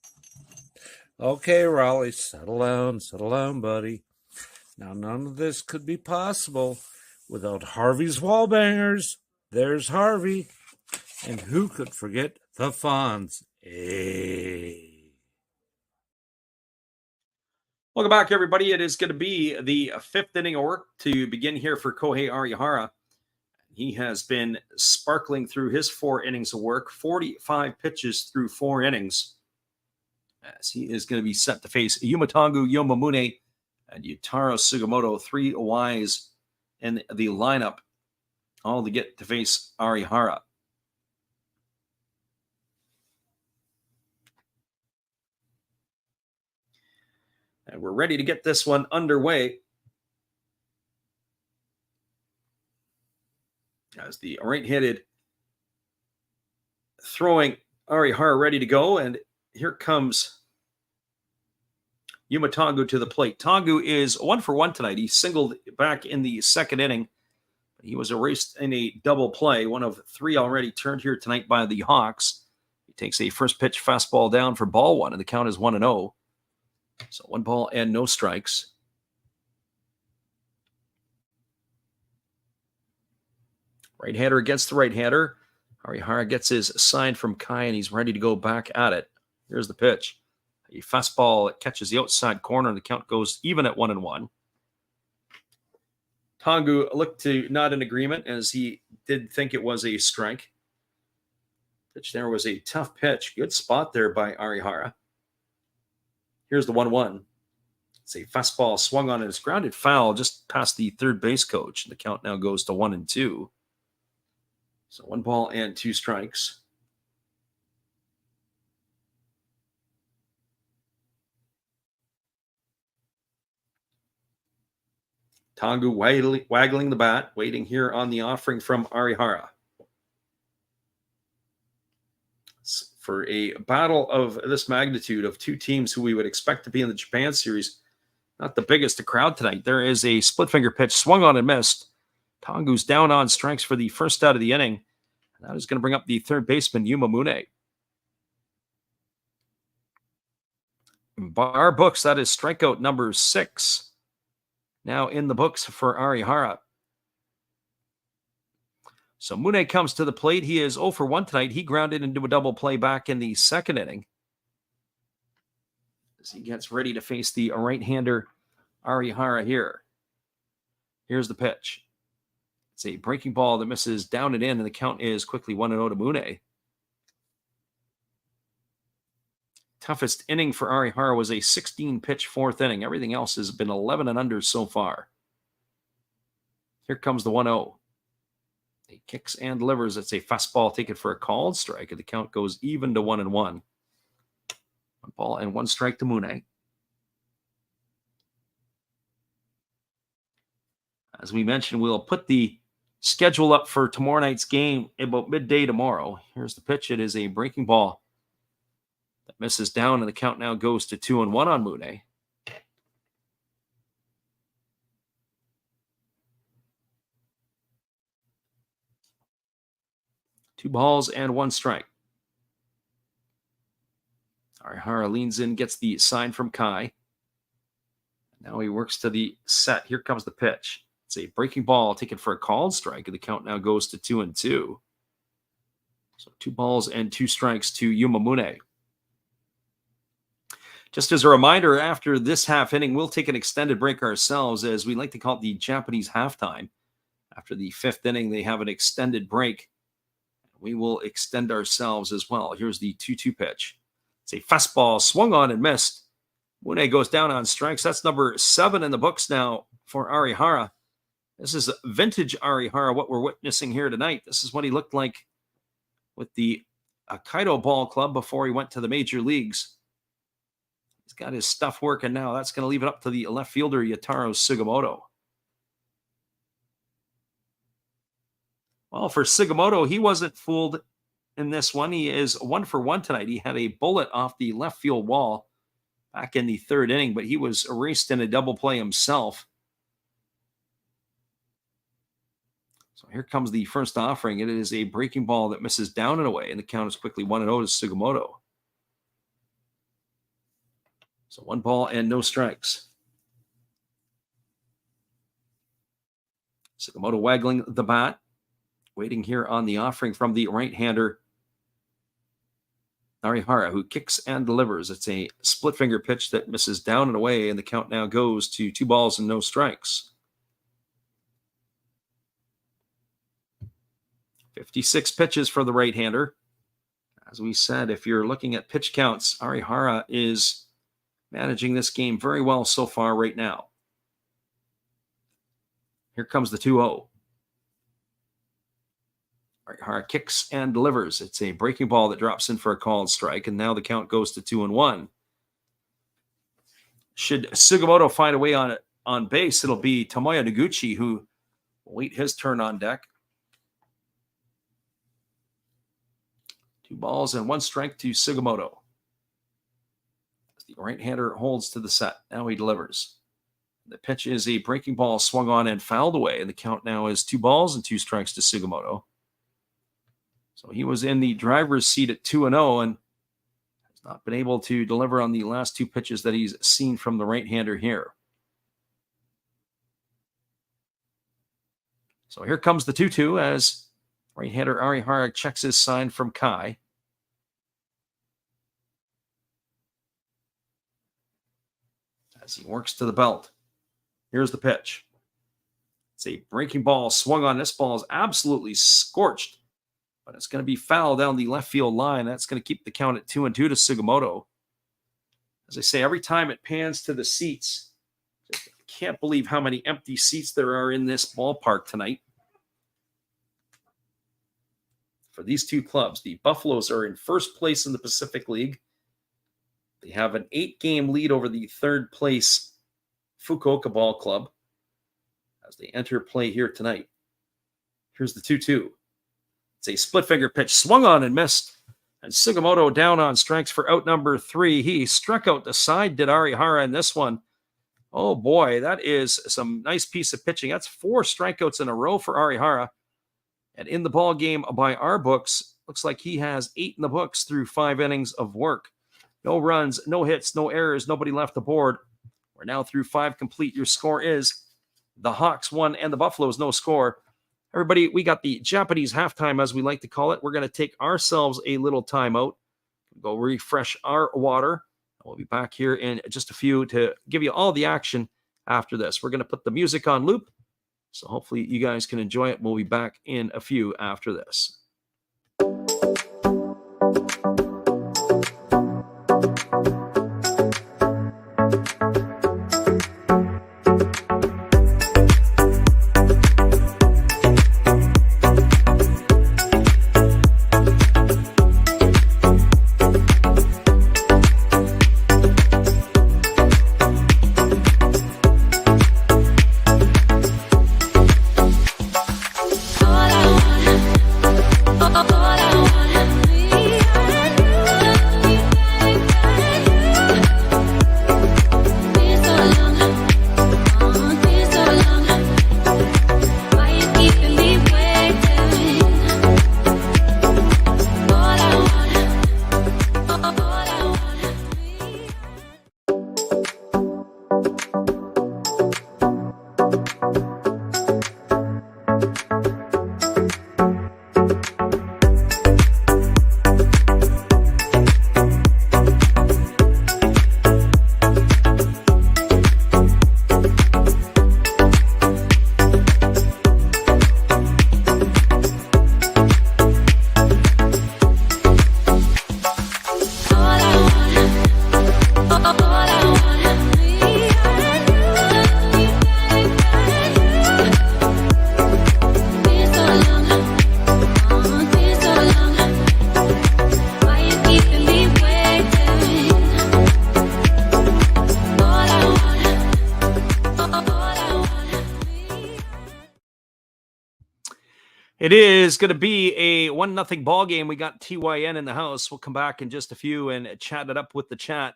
Okay, Raleigh, settle down, buddy. Now, none of this could be possible without Harvey's Wallbangers. There's Harvey. And who could forget the Fonz? Hey. Welcome back, everybody. It is going to be the 5th inning of work to begin here for Kohei Arihara. He has been sparkling through his 4 innings of work, 45 pitches through 4 innings, as he is going to be set to face Yumatangu Yomamune and Yutaro Sugimoto, 3 Ys in the lineup, all to get to face Arihara. And we're ready to get this one underway, as the right-handed throwing Arihara ready to go. And here comes Yumatangu to the plate. Tangu is 1 for 1 tonight. He singled back in the 2nd inning. He was erased in a double play, 1 of 3 already turned here tonight by the Hawks. He takes a first pitch fastball down for ball 1, and the count is 1-0. So 1 ball and no strikes. Right-hander against the right-hander. Arihara gets his sign from Kai, and he's ready to go back at it. Here's the pitch. A fastball that catches the outside corner, and the count goes even at 1-1. Tangu looked to nod in agreement, as he did think it was a strike. Pitch there was a tough pitch. Good spot there by Arihara. Here's the 1-1. It's a fastball swung on, and it's grounded foul just past the third base coach. The count now goes to 1-2. So 1 ball and 2 strikes. Tangu waggling the bat, waiting here on the offering from Arihara. For a battle of this magnitude of 2 teams who we would expect to be in the Japan series, not the biggest crowd tonight. There is a split finger pitch swung on and missed. Tangu's down on strikes for the 1st out of the inning, That is going to bring up the third baseman, Yuma Mune. By our books, that is strikeout number 6. Now in the books for Arihara. So Mune comes to the plate. He is 0 for 1 tonight. He grounded into a double play back in the second inning, as he gets ready to face the right-hander Arihara here. Here's the pitch. It's a breaking ball that misses down and in, and the count is quickly 1-0 to Mune. Toughest inning for Arihara was a 16-pitch fourth inning. Everything else has been 11 and under so far. Here comes the 1-0. He kicks and delivers. It's a fastball taken for a called strike, and the count goes even to 1-1. 1 ball and 1 strike to Mune. As we mentioned, we'll put the schedule up for tomorrow night's game about midday tomorrow. Here's the pitch. It is a breaking ball that misses down, and the count now goes to 2-1 on Mune. Two balls and 1 strike. Arihara leans in, gets the sign from Kai. Now he works to the set. Here comes the pitch. It's a breaking ball taken for a called strike, and the count now goes to 2-2. So 2 balls and 2 strikes to Yuma Mune. Just as a reminder, after this half inning, we'll take an extended break ourselves, as we like to call it the Japanese halftime. After the 5th inning, they have an extended break. We will extend ourselves as well. Here's the 2-2 pitch. It's a fastball swung on and missed. Mune goes down on strikes. That's number 7 in the books now for Arihara. This is vintage Arihara, what we're witnessing here tonight. This is what he looked like with the Kaido Ball Club before he went to the major leagues. He's got his stuff working now. That's going to leave it up to the left fielder, Yataro Sugimoto. Well, for Sugimoto, he wasn't fooled in this one. He is 1 for 1 tonight. He had a bullet off the left field wall back in the 3rd inning, but he was erased in a double play himself. So here comes the first offering. It is a breaking ball that misses down and away, and the count is quickly 1-0 to Sugimoto. So 1 ball and no strikes. Sugimoto waggling the bat, waiting here on the offering from the right-hander Arihara, who kicks and delivers. It's a split finger pitch that misses down and away, and the count now goes to 2 balls and no strikes. 56 pitches for the right-hander. As we said, if you're looking at pitch counts, Arihara is managing this game very well so far right now. Here comes the 2-0. Arihara kicks and delivers. It's a breaking ball that drops in for a called strike, and now the count goes to 2-1. Should Sugimoto find a way on base, it'll be Tomoya Noguchi who will wait his turn on deck. 2 balls and 1 strike to Sugimoto. As the right-hander holds to the set. Now he delivers. The pitch is a breaking ball swung on and fouled away, and the count now is 2 balls and 2 strikes to Sugimoto. So he was in the driver's seat at 2-0 and has not been able to deliver on the last 2 pitches that he's seen from the right-hander here. So here comes the 2-2 as right-hander Arihara checks his sign from Kai. As he works to the belt. Here's the pitch. It's a breaking ball swung on. This ball is absolutely scorched, but it's going to be foul down the left field line. That's going to keep the count at 2-2 to Sugimoto. As I say, every time it pans to the seats, I can't believe how many empty seats there are in this ballpark tonight. For these 2 clubs, the Buffaloes are in first place in the Pacific League. They have an 8-game lead over the 3rd place Fukuoka Ball Club as they enter play here tonight. Here's the 2-2. It's a split finger pitch swung on and missed. And Sugimoto down on strikes for out number 3. He struck out the side, did Arihara in this one. Oh boy, that is some nice piece of pitching. That's 4 strikeouts in a row for Arihara. And in the ball game by our books, looks like he has 8 in the books through 5 innings of work. No runs, no hits, no errors, nobody left the board. We're now through 5 complete. Your score is the Hawks 1 and the Buffaloes no score. Everybody, we got the Japanese halftime, as we like to call it. We're going to take ourselves a little timeout, go refresh our water. We'll be back here in just a few to give you all the action after this. We're going to put the music on loop, so hopefully you guys can enjoy it. We'll be back in a few after this. It is going to be a 1-0 ball game. We got TYN in the house. We'll come back in just a few and chat it up with the chat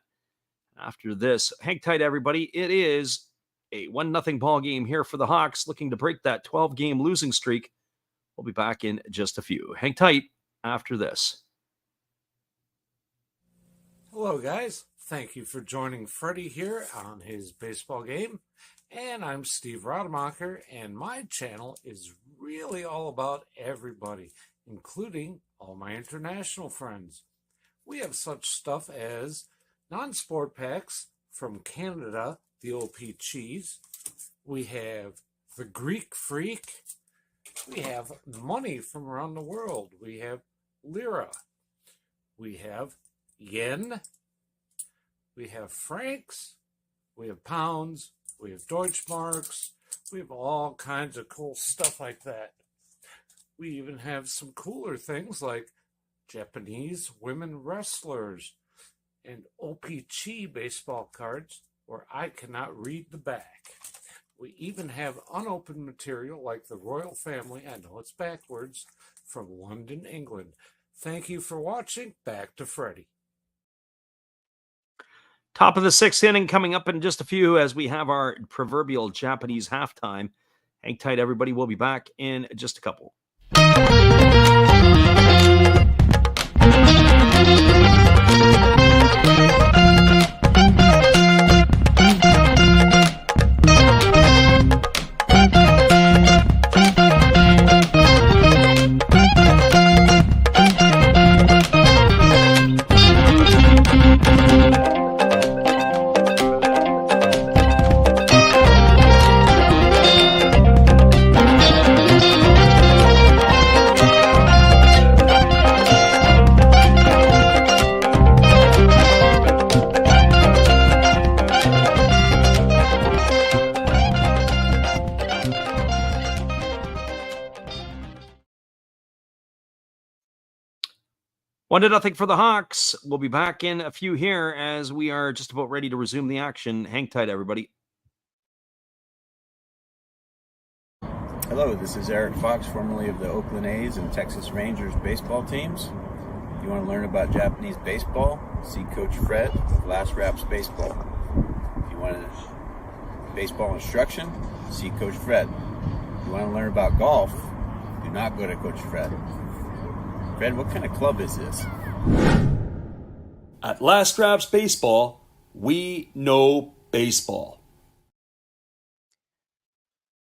after this. Hang tight, everybody. It is a 1-0 ball game here for the Hawks, looking to break that 12-game losing streak. We'll be back in just a few. Hang tight after this. Hello, guys. Thank you for joining Freddie here on his baseball game. And I'm Steve Rademacher, and my channel is really all about everybody, including all my international friends. We have such stuff as non-sport packs from Canada, the OP cheese. We have the Greek Freak. We have money from around the world. We have lira. We have yen. We have francs. We have pounds. We have Deutschmarks. We have all kinds of cool stuff like that. We even have some cooler things like Japanese women wrestlers and OPG baseball cards where I cannot read the back. We even have unopened material like the royal family, I know it's backwards, from London, England. Thank you for watching. Back to Freddie. Top of the 6th inning coming up in just a few as we have our proverbial Japanese halftime. Hang tight, everybody. We'll be back in just a couple. One to nothing for the Hawks. We'll be back in a few here as we are just about ready to resume the action. Hang tight, everybody. Hello, this is Eric Fox, formerly of the Oakland A's and Texas Rangers baseball teams. If you want to learn about Japanese baseball, see Coach Fred of Last Raps Baseball. If you want baseball instruction, see Coach Fred. If you want to learn about golf, do not go to Coach Fred. Fred, what kind of club is this? At Last Raps Baseball, we know baseball.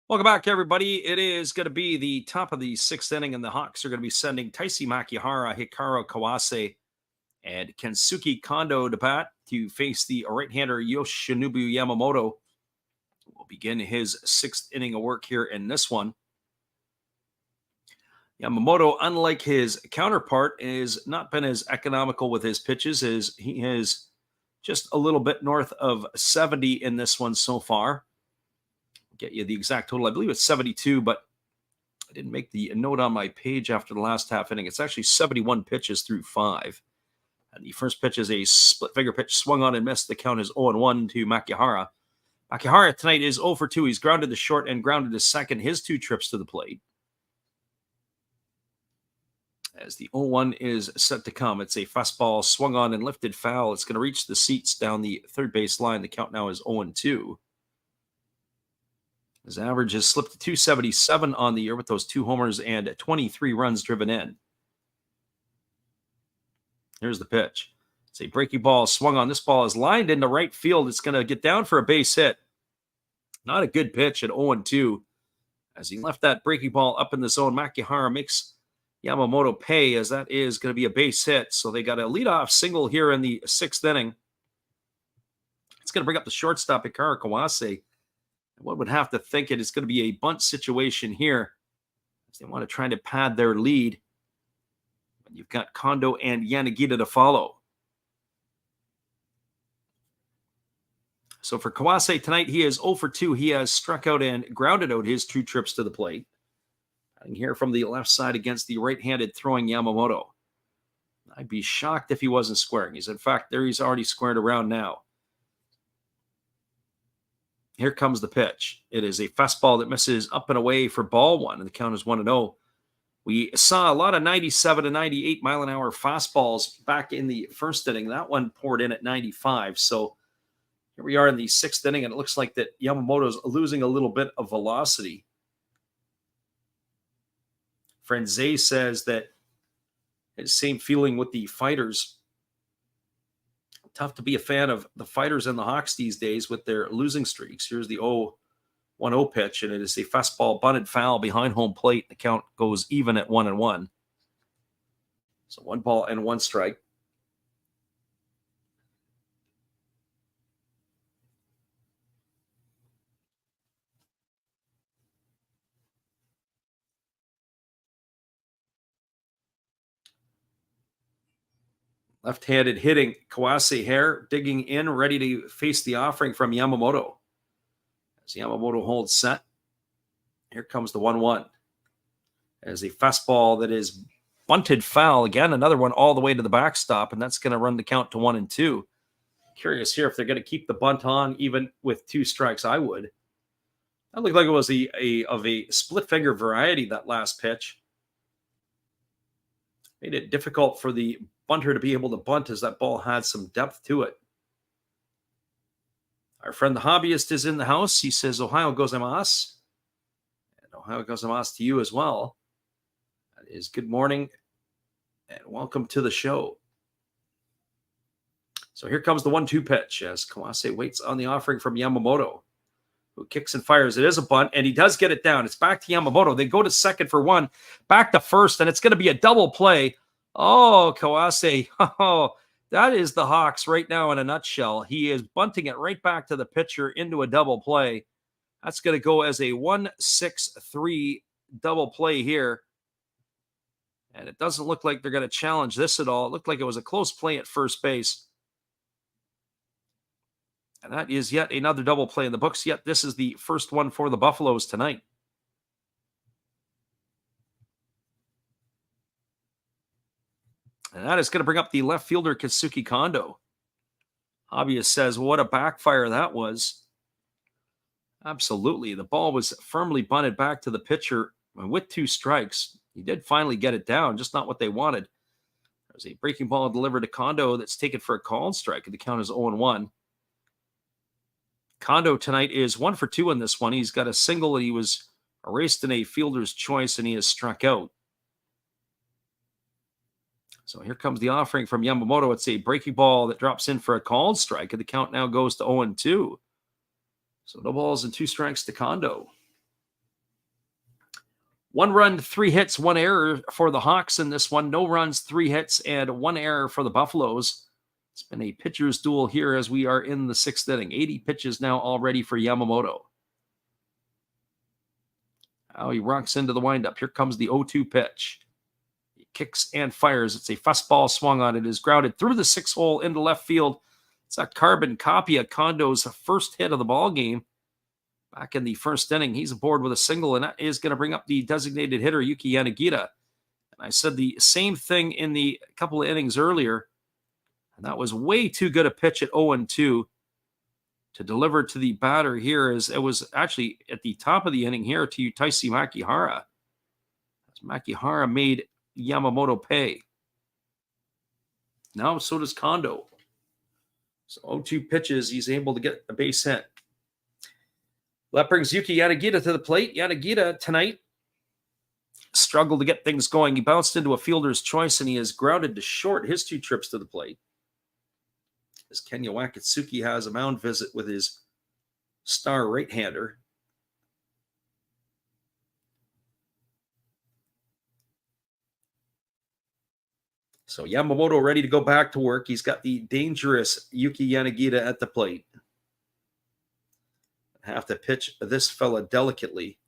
Welcome back, everybody. It is going to be the top of the 6th inning, and the Hawks are going to be sending Taisi Makihara, Hikaru Kawase, and Kensuke Kondo to bat to face the right-hander Yoshinobu Yamamoto. Will begin his 6th inning of work here in this one. Yamamoto, unlike his counterpart, has not been as economical with his pitches, as he has just a little bit north of 70 in this one so far. I'll get you the exact total. I believe it's 72, but I didn't make the note on my page after the last half inning. It's actually 71 pitches through 5. And the first pitch is a split-finger pitch, swung on and missed. The count is 0-1 to Makihara. Makihara tonight is 0 for 2. He's grounded to short and grounded to second his 2 trips to the plate. As the 0-1 is set to come, it's a fastball swung on and lifted foul. It's going to reach the seats down the third base line. The count now is 0-2. His average has slipped to 277 on the year with those 2 homers and 23 runs driven in. Here's the pitch. It's a breaking ball swung on. This ball is lined into right field. It's going to get down for a base hit. Not a good pitch at 0-2. As he left that breaking ball up in the zone, Makihara makes Yamamoto pay, as that is going to be a base hit. So they got a leadoff single here in the 6th inning. It's going to bring up the shortstop, Hikaru Kawase. One would have to think it is going to be a bunt situation here, as they want to try to pad their lead. And you've got Kondo and Yanagita to follow. So for Kawase tonight, he is 0 for 2. He has struck out and grounded out his 2 trips to the plate. And here from the left side against the right-handed throwing Yamamoto. I'd be shocked if he wasn't squaring. He's already squared around now. Here comes the pitch. It is a fastball that misses up and away for ball 1, and the count is 1-0. We saw a lot of 97 to 98 mile-an-hour fastballs back in the first inning. That one poured in at 95. So here we are in the 6th inning, and it looks like that Yamamoto's losing a little bit of velocity. Friend Zay says that his same feeling with the Fighters. Tough to be a fan of the Fighters and the Hawks these days with their losing streaks. Here's the 0-1-0 pitch, and it is a fastball bunted foul behind home plate. The count goes even at 1-1. So 1 ball and 1 strike. Left-handed hitting, Kawase here, digging in, ready to face the offering from Yamamoto. As Yamamoto holds set, here comes the 1-1. As a fastball that is bunted foul. Again, another one all the way to the backstop, and that's going to run the count to 1-2. Curious here if they're going to keep the bunt on even with 2 strikes. I would. That looked like it was a split-finger variety, that last pitch. Made it difficult for the bunter to be able to bunt, as that ball had some depth to it. Our friend the hobbyist is in the house. He says, Ohio gozaimasu. And Ohio gozaimasu to you as well. That is good morning and welcome to the show. So here comes the 1-2 pitch as Kawase waits on the offering from Yamamoto, who kicks and fires. It is a bunt, and he does get it down. It's back to Yamamoto. They go to second for 1, back to first, and it's going to be a double play. Oh, Kawase. Oh, that is the Hawks right now in a nutshell. He is bunting it right back to the pitcher into a double play. That's going to go as a 1-6-3 double play here. And it doesn't look like they're going to challenge this at all. It looked like it was a close play at first base. And that is yet another double play in the books. Yet this is the first one for the Buffaloes tonight. And that is going to bring up the left fielder, Kensuke Kondo. Hobbyist says, what a backfire that was. Absolutely. The ball was firmly bunted back to the pitcher with 2 strikes. He did finally get it down, just not what they wanted. There's a breaking ball delivered to Kondo that's taken for a called strike, and the count is 0-1. Kondo tonight is 1 for 2 in this one. He's got a single that he was erased in a fielder's choice, and he is struck out. So here comes the offering from Yamamoto. It's a breaking ball that drops in for a called strike, and the count now goes to 0-2. So no balls and 2 strikes to Kondo. 1 run, 3 hits, 1 error for the Hawks in this one. No runs, 3 hits, and 1 error for the Buffaloes. It's been a pitcher's duel here as we are in the 6th inning. 80 pitches now already for Yamamoto. Oh, he rocks into the windup. Here comes the 0-2 pitch. He kicks and fires. It's a fastball swung on. It is grounded through the 6 hole into left field. It's a carbon copy of Kondo's first hit of the ball game. Back in the 1st inning, he's aboard with a single, and that is going to bring up the designated hitter, Yuki Yanagita. And I said the same thing in the couple of innings earlier, and that was way too good a pitch at 0-2 to deliver to the batter here, as it was actually at the top of the inning here to Taisi Makihara. As Makihara made Yamamoto pay. Now so does Kondo. So 0-2 pitches, he's able to get a base hit. That brings Yuki Yanagita to the plate. Yanagita tonight struggled to get things going. He bounced into a fielder's choice, and he is grounded to short his 2 trips to the plate. As Kenya Wakatsuki has a mound visit with his star right-hander. So Yamamoto ready to go back to work. He's got the dangerous Yuki Yanagita at the plate. Have to pitch this fella delicately.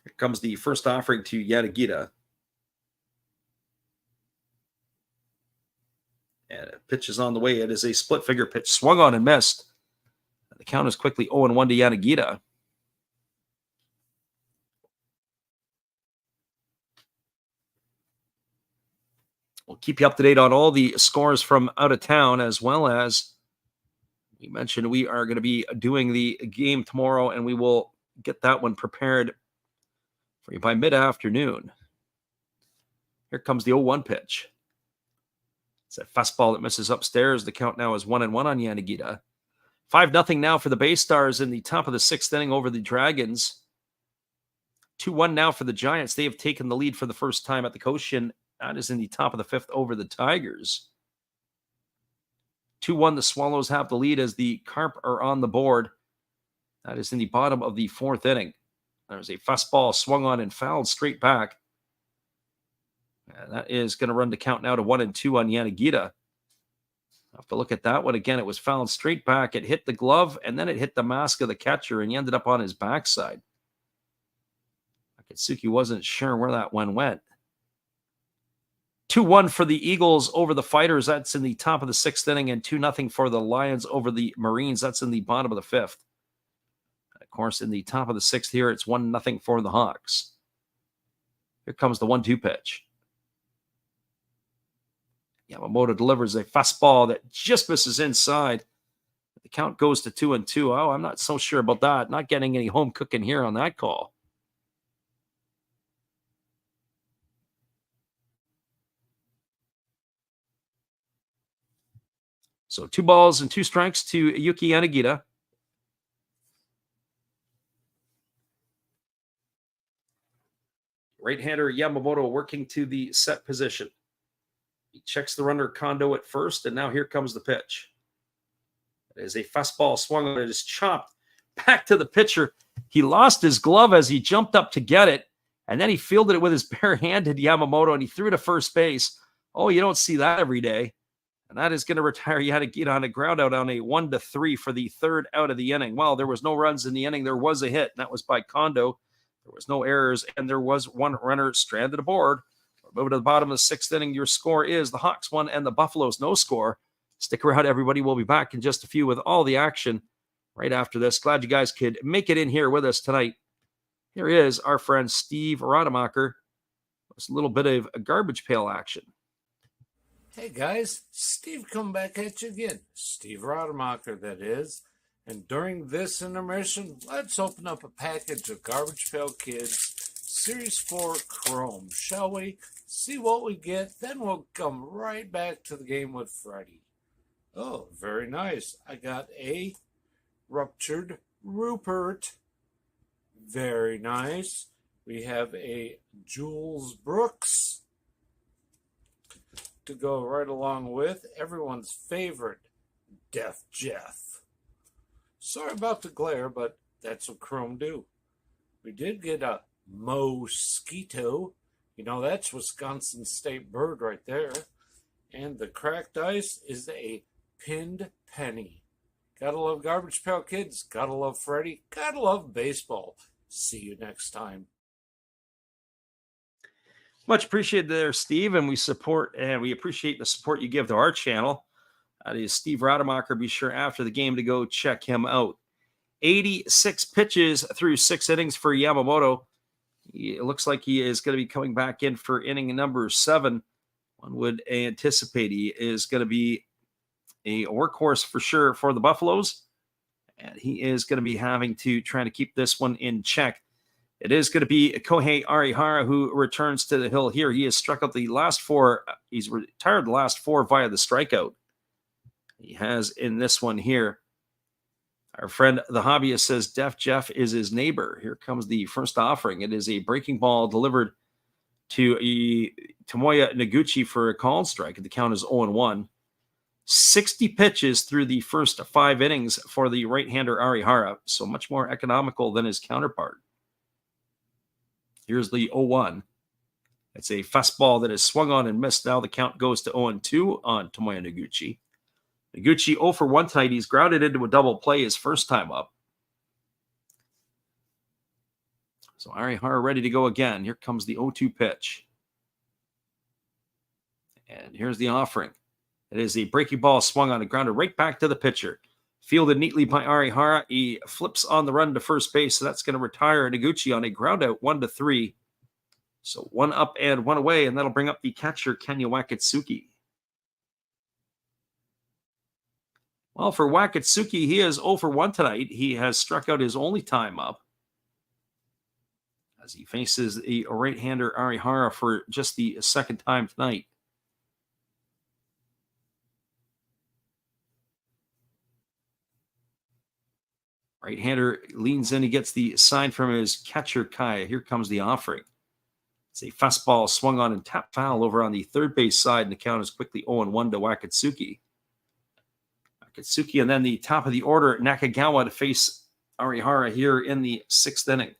Here comes the first offering to Yanagita. And a pitch is on the way. It is a split figure pitch, swung on and missed. The count is quickly 0-1 to Yanagita. We'll keep you up to date on all the scores from out of town, as well as we mentioned we are going to be doing the game tomorrow, and we will get that one prepared for you by mid-afternoon. Here comes the 0-1 pitch. It's a fastball that misses upstairs. The count now is 1-1 on Yanagita. 5-0 now for the Bay Stars in the top of the 6th inning over the Dragons. 2-1 now for the Giants. They have taken the lead for the first time at the Cochin. That is in the top of the 5th over the Tigers. 2-1, the Swallows have the lead as the Carp are on the board. That is in the bottom of the 4th inning. There's a fastball swung on and fouled straight back. And that is going to run the count now to 1-2 on Yanagita. I'll have to look at that one again. It was fouled straight back. It hit the glove, and then it hit the mask of the catcher, and he ended up on his backside. Akatsuki wasn't sure where that one went. 2-1 for the Eagles over the Fighters. That's in the top of the 6th inning, and 2-0 for the Lions over the Marines. That's in the bottom of the 5th. Of course, in the top of the 6th here, it's 1-0 for the Hawks. Here comes the 1-2 pitch. Yamamoto delivers a fastball that just misses inside. The count goes to 2-2. Oh, I'm not so sure about that. Not getting any home cooking here on that call. So 2 balls and 2 strikes to Yuki Yanagita. Right-hander Yamamoto working to the set position. He checks the runner Kondo at first, and now here comes the pitch. It is a fastball swung on. It is chopped back to the pitcher. He lost his glove as he jumped up to get it, and then he fielded it with his bare-handed Yamamoto, and he threw to first base. Oh, you don't see that every day. And that is going to retire Yanagita on a ground out on a 1-3 for the 3rd out of the inning. Well, there was no runs in the inning. There was a hit, and that was by Kondo. There was no errors, and there was 1 runner stranded aboard. We're moving to the bottom of the 6th inning. Your score is the Hawks 1 and the Buffaloes no score. Stick around, everybody. We'll be back in just a few with all the action right after this. Glad you guys could make it in here with us tonight. Here is our friend Steve Rademacher. It's a little bit of a garbage pail action. Hey guys, Steve come back at you again. Steve Rademacher, that is. And during this intermission, let's open up a package of Garbage Pail Kids Series 4 Chrome, shall we? See what we get, then we'll come right back to the game with Freddie. Oh, very nice. I got a ruptured Rupert. Very nice. We have a Jules Brooks to go right along with everyone's favorite, Def Jeff. Sorry about the glare, but that's what Chrome do. We did get a Mosquito. You know, that's Wisconsin State bird right there. And the cracked ice is a Pinned Penny. Gotta love Garbage Pail Kids. Gotta love Freddy. Gotta love baseball. See you next time. Much appreciated there, Steve, and we appreciate the support you give to our channel. That is Steve Rademacher. Be sure after the game to go check him out. 86 pitches through 6 innings for Yamamoto. It looks like he is going to be coming back in for inning number 7. One would anticipate he is going to be a workhorse for sure for the Buffaloes, and he is going to be having to try to keep this one in check. It is going to be Kohei Arihara who returns to the hill here. He has struck out the last 4. He's retired the last 4 via the strikeout. He has in this one here. Our friend, the hobbyist, says Def Jeff is his neighbor. Here comes the first offering. It is a breaking ball delivered to Tomoya Noguchi for a called strike. The count is 0-1. 60 pitches through the first 5 innings for the right-hander Arihara, so much more economical than his counterpart. Here's the 0-1. It's a fastball that is swung on and missed. Now the count goes to 0-2 on Tomoya Noguchi. Noguchi 0 for 1 tonight. He's grounded into a double play his first time up. So Arihara ready to go again. Here comes the 0-2 pitch. And here's the offering. It is a breaking ball swung on a grounder right back to the pitcher. Fielded neatly by Arihara. He flips on the run to first base, so that's going to retire Noguchi on a ground out 1-3. So 1 up and 1 away, and that'll bring up the catcher, Kenya Wakatsuki. Well, for Wakatsuki, he is 0 for 1 tonight. He has struck out his only time up as he faces the right-hander Arihara for just the second time tonight. Right-hander leans in. He gets the sign from his catcher, Kaya. Here comes the offering. It's a fastball swung on and tap foul over on the third base side, and the count is quickly 0-1 to Wakatsuki. Wakatsuki, and then the top of the order, Nakagawa, to face Arihara here in the 6th inning.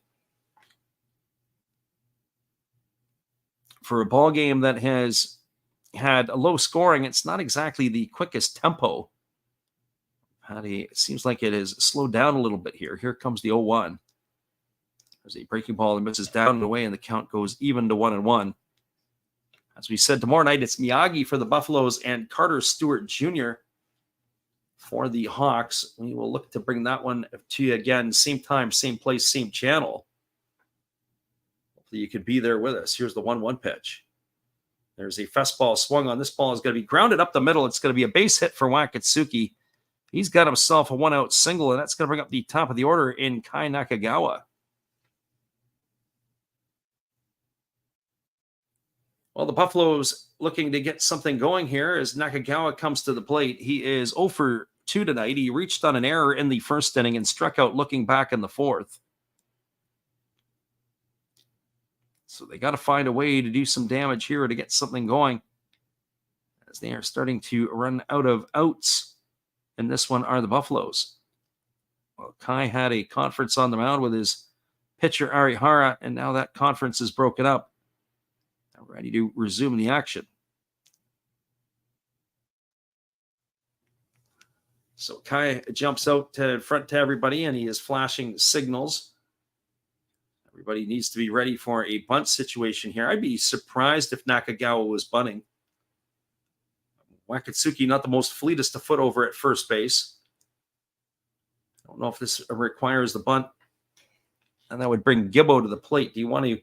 For a ball game that has had a low scoring, it's not exactly the quickest tempo. It seems like it has slowed down a little bit here. Here comes the 0-1. There's a breaking ball that misses down and away, and the count goes even to 1-1. As we said, tomorrow night it's Miyagi for the Buffaloes and Carter Stewart Jr. for the Hawks. We will look to bring that one to you again, same time, same place, same channel. Hopefully you could be there with us. Here's the 1-1 pitch. There's a fastball swung on. This ball is going to be grounded up the middle. It's going to be a base hit for Wakatsuki. He's got himself a 1-out single, and that's going to bring up the top of the order in Kai Nakagawa. Well, the Buffaloes looking to get something going here as Nakagawa comes to the plate. He is 0 for 2 tonight. He reached on an error in the first inning and struck out looking back in the 4th. So they got to find a way to do some damage here to get something going, as they are starting to run out of outs. And this one are the Buffaloes. Well, Kai had a conference on the mound with his pitcher Arihara, and now that conference is broken up. Now ready to resume the action. So Kai jumps out in front to everybody, and he is flashing signals. Everybody needs to be ready for a bunt situation here. I'd be surprised if Nakagawa was bunting. Wakatsuki, not the most fleetest of foot over at first base. I don't know if this requires the bunt. And that would bring Gibbo to the plate. Do you want to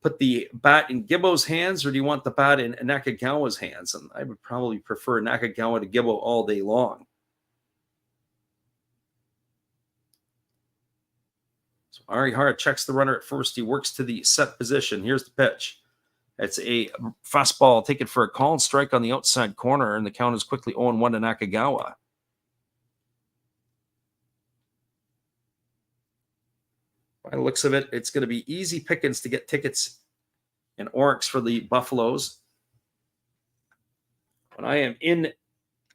put the bat in Gibbo's hands, or do you want the bat in Nakagawa's hands? And I would probably prefer Nakagawa to Gibbo all day long. So Arihara checks the runner at first. He works to the set position. Here's the pitch. It's a fastball taken for a called strike on the outside corner, and the count is quickly 0-1 to Nakagawa. By the looks of it, it's going to be easy pickings to get tickets in Orix for the Buffaloes. When I am in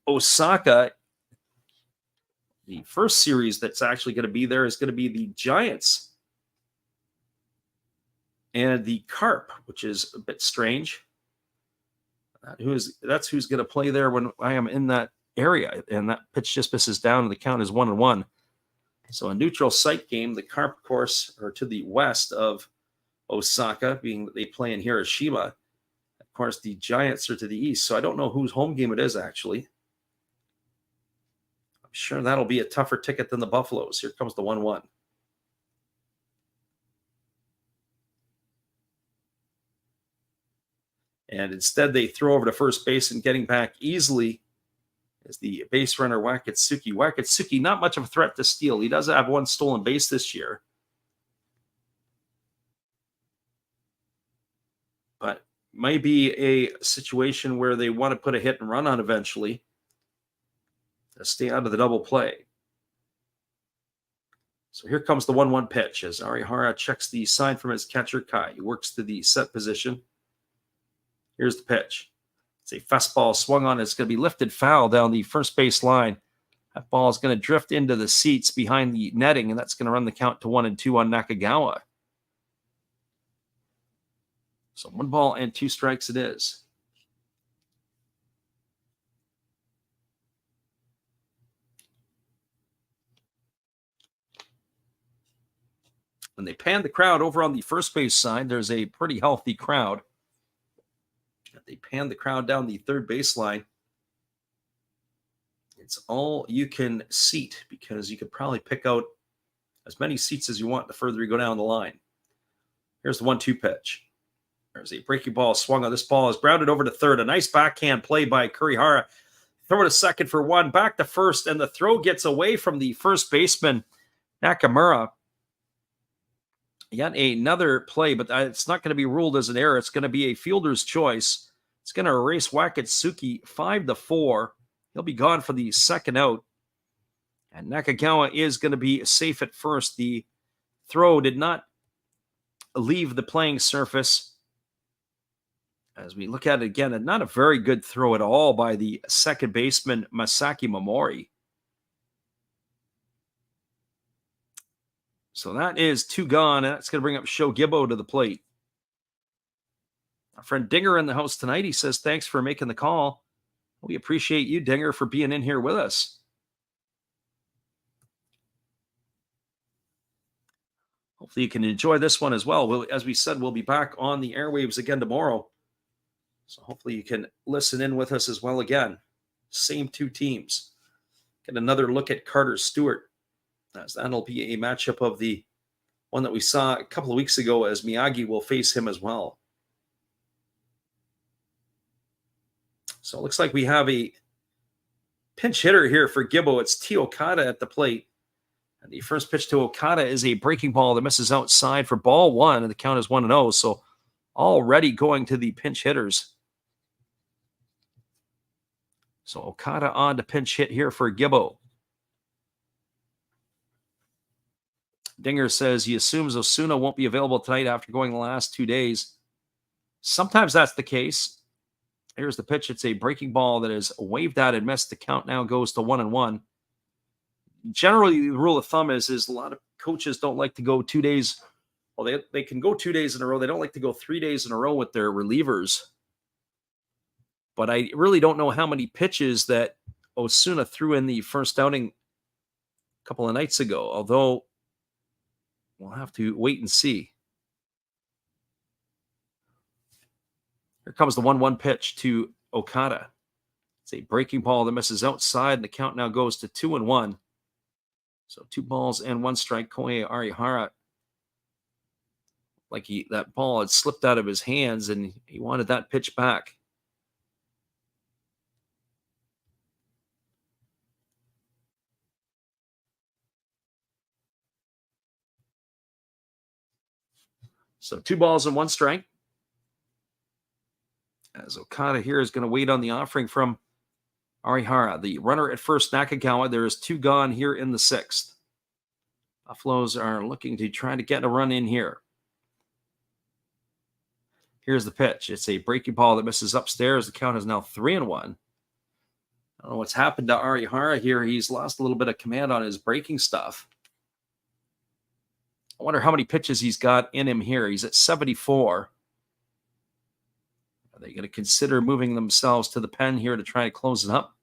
Osaka, the first series that's actually going to be there is going to be the Giants and the Carp, which is a bit strange. That's who's going to play there when I am in that area, and that pitch just misses down, and the count is 1-1. So a neutral site game. The Carp, of course, are to the west of Osaka, being that they play in Hiroshima. Of course, the Giants are to the east, so I don't know whose home game it is, actually. I'm sure that'll be a tougher ticket than the Buffaloes. Here comes the 1-1. And instead, they throw over to first base, and getting back easily is the base runner, Wakatsuki. Wakatsuki, not much of a threat to steal. He does have one stolen base this year. But might be a situation where they want to put a hit and run on eventually to stay out of the double play. So here comes the 1-1 pitch as Arihara checks the sign from his catcher, Kai. He works to the set position. Here's the pitch. It's a fastball swung on. It's going to be lifted foul down the first base line. That ball is going to drift into the seats behind the netting, and that's going to run the count to 1-2 on Nakagawa. So 1-2 strikes it is. When they pan the crowd over on the first base side, there's a pretty healthy crowd. They pan the crowd down the third baseline. It's all you can seat because you could probably pick out as many seats as you want the further you go down the line. Here's the 1-2 pitch. There's a breaking ball swung on. This ball is grounded over to third. A nice backhand play by Kurihara. Throw to second for one. Back to first, and the throw gets away from the first baseman, Nakamura. Yet another play, but it's not going to be ruled as an error. It's going to be a fielder's choice. It's going to erase Wakatsuki 5-4. He'll be gone for the second out. And Nakagawa is going to be safe at first. The throw did not leave the playing surface. As we look at it again, not a very good throw at all by the second baseman, Masaki Momori. So that is 2 gone, and that's going to bring up Sho Gibbo to the plate. Our friend Dinger in the house tonight. He says, thanks for making the call. We appreciate you, Dinger, for being in here with us. Hopefully you can enjoy this one as well. As we said, we'll be back on the airwaves again tomorrow. So hopefully you can listen in with us as well again. Same 2 teams. Get another look at Carter Stewart, as that'll be a matchup of the one that we saw a couple of weeks ago, as Miyagi will face him as well. So it looks like we have a pinch hitter here for Gibbo. It's T. Okada at the plate. And the first pitch to Okada is a breaking ball that misses outside for ball 1, and the count is 1-0. So already going to the pinch hitters. So Okada on to pinch hit here for Gibbo. Dinger says he assumes Osuna won't be available tonight after going the last 2 days. Sometimes that's the case. Here's the pitch. It's a breaking ball that is waved out and missed. The count now goes to 1-1. Generally, the rule of thumb is a lot of coaches don't like to go 2 days. Well, they can go 2 days in a row. They don't like to go 3 days in a row with their relievers. But I really don't know how many pitches that Osuna threw in the first outing a couple of nights ago, although we'll have to wait and see. Here comes the 1-1 pitch to Okada. It's a breaking ball that misses outside, and the count now goes to 2-1. So 2 balls and 1 strike. Kohei Arihara, like that ball had slipped out of his hands, and he wanted that pitch back. So 2 balls and 1 strike. As Okada here is going to wait on the offering from Arihara. The runner at first, Nakagawa. There is 2 gone here in the 6th. Buffaloes are looking to try to get a run in here. Here's the pitch. It's a breaking ball that misses upstairs. The count is now 3-1. I don't know what's happened to Arihara here. He's lost a little bit of command on his breaking stuff. I wonder how many pitches he's got in him here. He's at 74. Are they going to consider moving themselves to the pen here to try to close it up?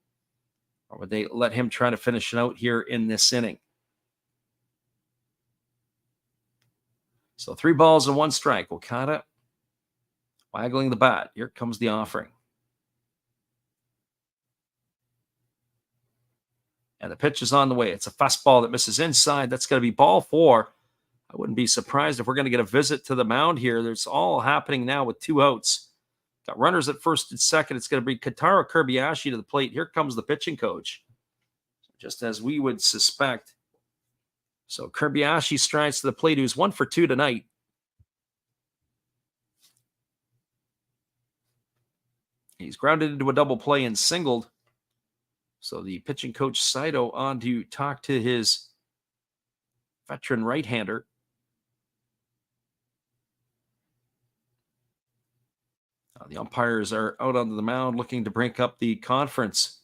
Or would they let him try to finish it out here in this inning? So 3 balls and 1 strike. Okada waggling the bat. Here comes the offering. And the pitch is on the way. It's a fastball that misses inside. That's going to be ball 4. I wouldn't be surprised if we're going to get a visit to the mound here. There's all happening now with 2 outs. Got runners at first and second. It's going to be Kentaro Kobayashi to the plate. Here comes the pitching coach, just as we would suspect. So Kobayashi strides to the plate, who's 1 for 2 tonight. He's grounded into a double play and singled. So the pitching coach Saito on to talk to his veteran right-hander. The umpires are out on the mound looking to break up the conference.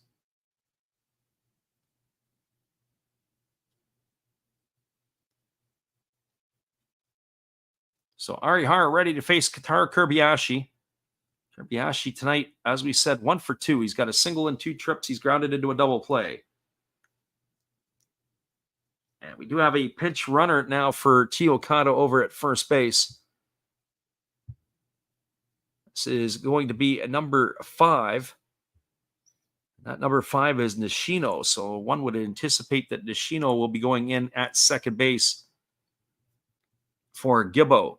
So Arihara ready to face Kentaro Kobayashi. Kobayashi tonight, as we said, 1 for 2. He's got a single and 2 trips. He's grounded into a double play. And we do have a pinch runner now for Tio Okada over at first base. This is going to be a number 5. That number 5 is Nishino. So one would anticipate that Nishino will be going in at second base for Gibbo.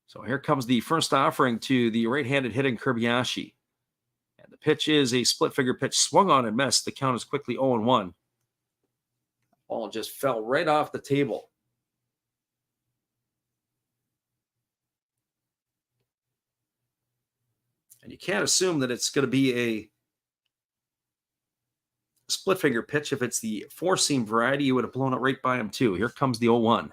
So here comes the first offering to the right-handed hitting Kobayashi. And the pitch is a split-figure pitch, swung on and missed. The count is quickly 0-1. Ball just fell right off the table. And you can't assume that it's going to be a split-finger pitch. If it's the four-seam variety, you would have blown it right by him too. Here comes the 0-1.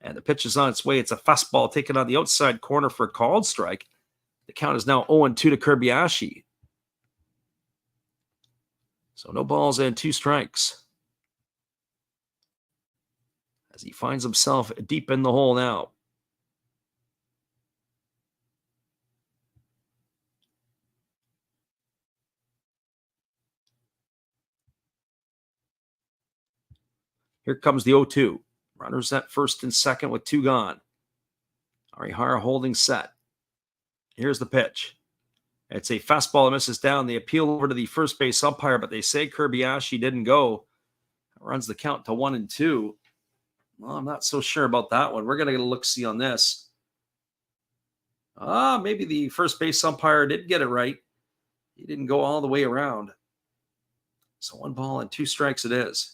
And the pitch is on its way. It's a fastball taken on the outside corner for a called strike. The count is now 0-2 to Kobayashi. So no balls and 2 strikes. As he finds himself deep in the hole now. Here comes the 0-2. Runners at first and second with 2 gone. Arihara holding set. Here's the pitch. It's a fastball that misses down. They appeal over to the first base umpire, but they say Kobayashi didn't go. Runs the count to 1-2. Well, I'm not so sure about that one. We're going to get a look-see on this. Maybe the first base umpire did get it right. He didn't go all the way around. So 1 ball and 2 strikes it is.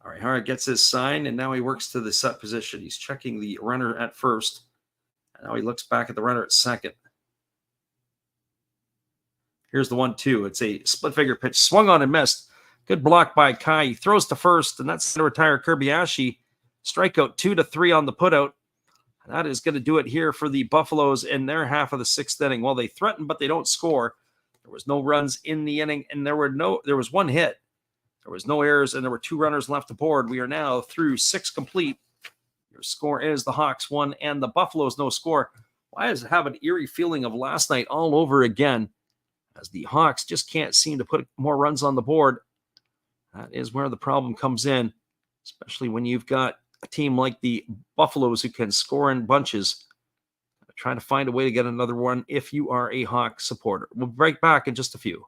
Arihara gets his sign, and now he works to the set position. He's checking the runner at first. And now he looks back at the runner at second. Here's the 1-2. It's a split-figure pitch. Swung on and missed. Good block by Kai. He throws to first, and that's going to retire Kobayashi. Strikeout 2-3 on the putout. And that is going to do it here for the Buffaloes in their half of the 6th inning. Well, they threaten, but they don't score. There was no runs in the inning, and there was 1 hit. There was no errors, and there were 2 runners left aboard. We are now through 6 complete. Your score is the Hawks 1 and the Buffaloes no score. Why does it have an eerie feeling of last night all over again? As the Hawks just can't seem to put more runs on the board. That is where the problem comes in, especially when you've got a team like the Buffaloes who can score in bunches. Trying to find a way to get another one if you are a Hawk supporter. We'll be right back in just a few.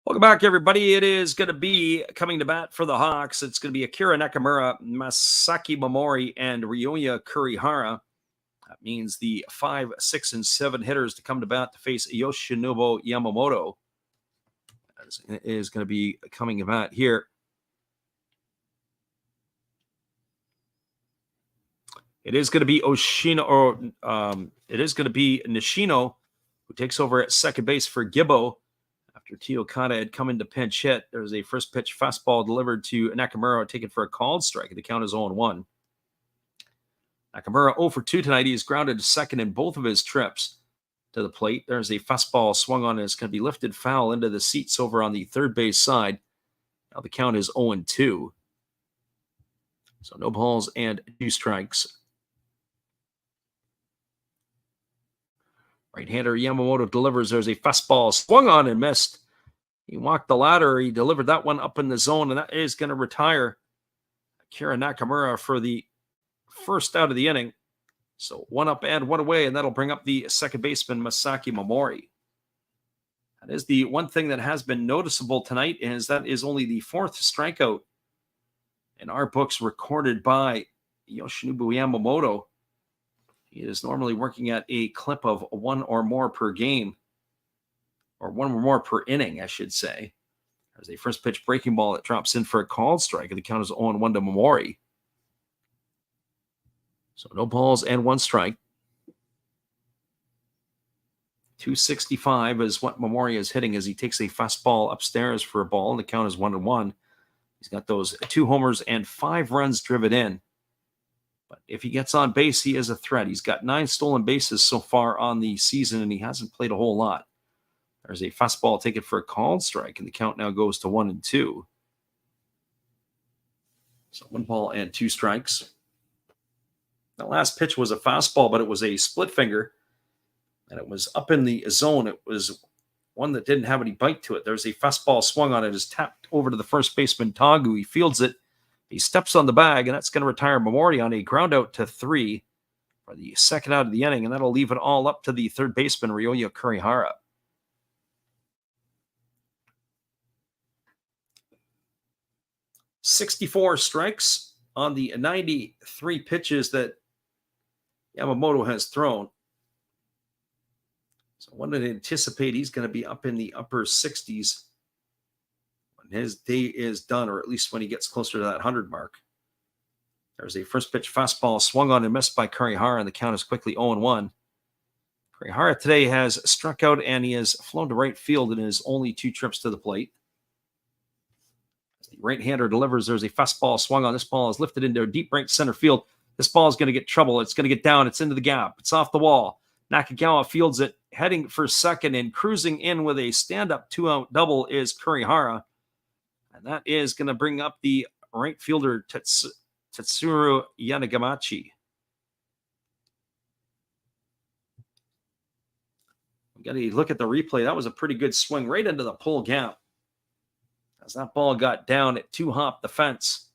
Welcome back, everybody. It is going to be coming to bat for the Hawks. It's going to be Akira Nakamura, Masaki Momori, and Ryoya Kurihara. That means the 5, 6, and 7 hitters to come to bat to face Yoshinobu Yamamoto. That is going to be coming to bat here. It is going to be it is going to be Nishino who takes over at second base for Gibbo. After Tio Okada had come in to pinch hit, there was a first pitch fastball delivered to Nakamura, taken for a called strike. The count is 0-1. Nakamura 0 for 2 tonight. He's grounded to second in both of his trips to the plate. There's a fastball swung on. It's going to be lifted foul into the seats over on the third base side. Now the count is 0-2. So no balls and 2 strikes. Right-hander Yamamoto delivers. There's a fastball swung on and missed. He walked the ladder. He delivered that one up in the zone, and that is going to retire Akira Nakamura for the first out of the inning. So 1 up and 1 away, and that'll bring up the second baseman, Masaki Momori. That is the one thing that has been noticeable tonight, is that is only the 4th strikeout in our books recorded by Yoshinobu Yamamoto. He is normally working at a clip of 1 or more per game, or 1 or more per inning, I should say. There's a first pitch breaking ball that drops in for a called strike, and the count is 0-1 to Momori. So no balls and 1 strike. 265 is what Momori is hitting as he takes a fastball upstairs for a ball, and the count is 1-1. He's got those 2 homers and 5 runs driven in. But if he gets on base, he is a threat. He's got 9 stolen bases so far on the season, and he hasn't played a whole lot. There's a fastball taken for a called strike, and the count now goes to 1-2. So 1 ball and 2 strikes. The last pitch was a fastball, but it was a split finger, and it was up in the zone. It was one that didn't have any bite to it. There's a fastball swung on it. It's tapped over to the first baseman, Tagu. He fields it. He steps on the bag, and that's going to retire Momori on a ground out to 3 for the second out of the inning, and that'll leave it all up to the third baseman, Ryoya Kurihara. "64 strikes on the 93 pitches that Yamamoto has thrown. So one would anticipate he's going to be up in the upper 60s when his day is done, or at least when he gets closer to that 100 mark. There's a first pitch fastball swung on and missed by Kurihara, and the count is quickly 0-1. Kurihara today has struck out, and he has flown to right field in his only 2 trips to the plate. As the right-hander delivers, there's a fastball swung on. This ball is lifted into deep right center field. This ball is going to get trouble. It's going to get down. It's into the gap. It's off the wall. Nakagawa fields it, heading for second, and cruising in with a stand-up 2-out double is Kurihara. And that is going to bring up the right fielder, Tetsuro Yanagamachi. We got to look at the replay. That was a pretty good swing right into the pull gap. As that ball got down, it 2-hopped the fence.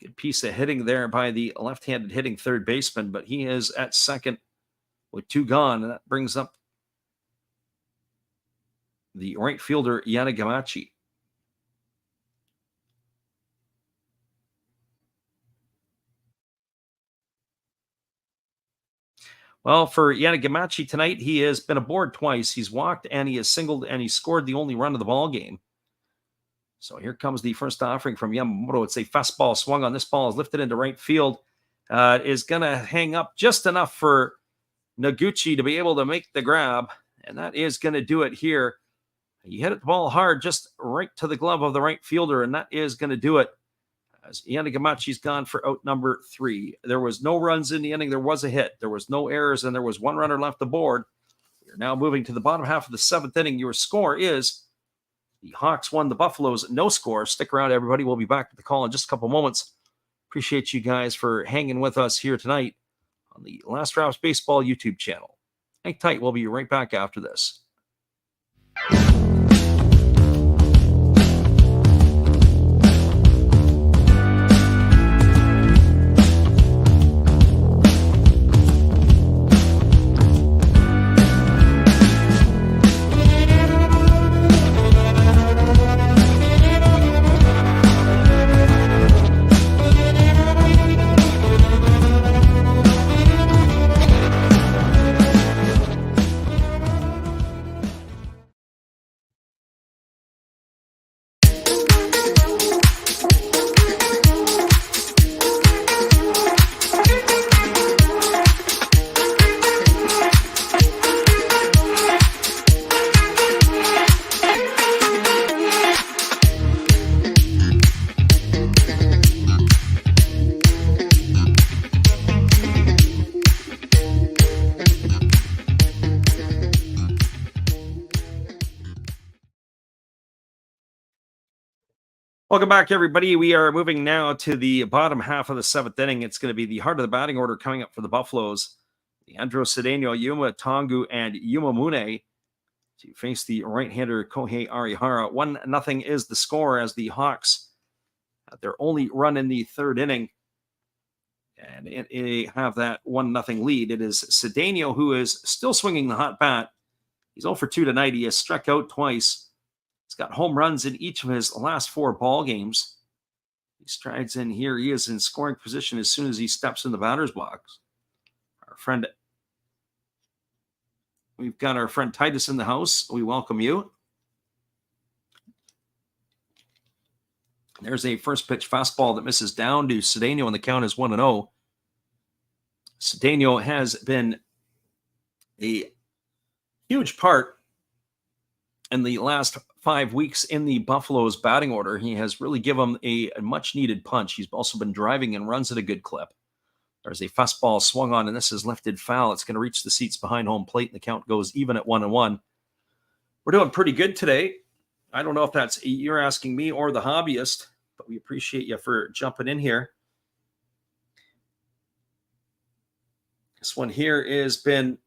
Good piece of hitting there by the left-handed hitting third baseman, but he is at second with 2 gone, and that brings up the right fielder, Yanagamachi. Well, for Yanagamachi tonight, he has been aboard twice. He's walked, and he has singled, and he scored the only run of the ball game. So here comes the first offering from Yamamoto. It's a fastball swung on. This ball is lifted into right field. Is going to hang up just enough for Noguchi to be able to make the grab, and that is going to do it here. He hit the ball hard, just right to the glove of the right fielder, and that is going to do it. As Yanagamachi's gone for out number 3. There was no runs in the inning. There was a hit. There was no errors, and there was 1 runner left aboard. We're now moving to the bottom half of the 7th inning. Your score is the Hawks won the Buffaloes, no score. Stick around, everybody. We'll be back with the call in just a couple moments. Appreciate you guys for hanging with us here tonight on the Last Drops Baseball YouTube channel. Hang tight. We'll be right back after this. Welcome back, everybody. We are moving now to the bottom half of the seventh inning. It's going to be the heart of the batting order coming up for the Buffaloes. Leandro Cedeno, Yuma Tongu, and Yuma Mune to face the right-hander Kohei Arihara. 1-0 is the score as the Hawks had their only run in the third inning and have that 1-0 lead. It is Cedeno who is still swinging the hot bat. He's 0 for 2 tonight. He has struck out twice. He's got home runs in each of his last 4 ball games. He strides in here. He is in scoring position as soon as he steps in the batter's box. We've got our friend Titus in the house. We welcome you. There's a first pitch fastball that misses down to Cedeno, and the count is 1-0. Cedeno has been a huge part in the last 5 weeks in the Buffalo's batting order. He has really given them a much-needed punch. He's also been driving and runs at a good clip. There's a fastball swung on, and this is lifted foul. It's going to reach the seats behind home plate, and the count goes even at 1-1. We're doing pretty good today. I don't know if that's you're asking me or the hobbyist, but we appreciate you for jumping in here. This one here has been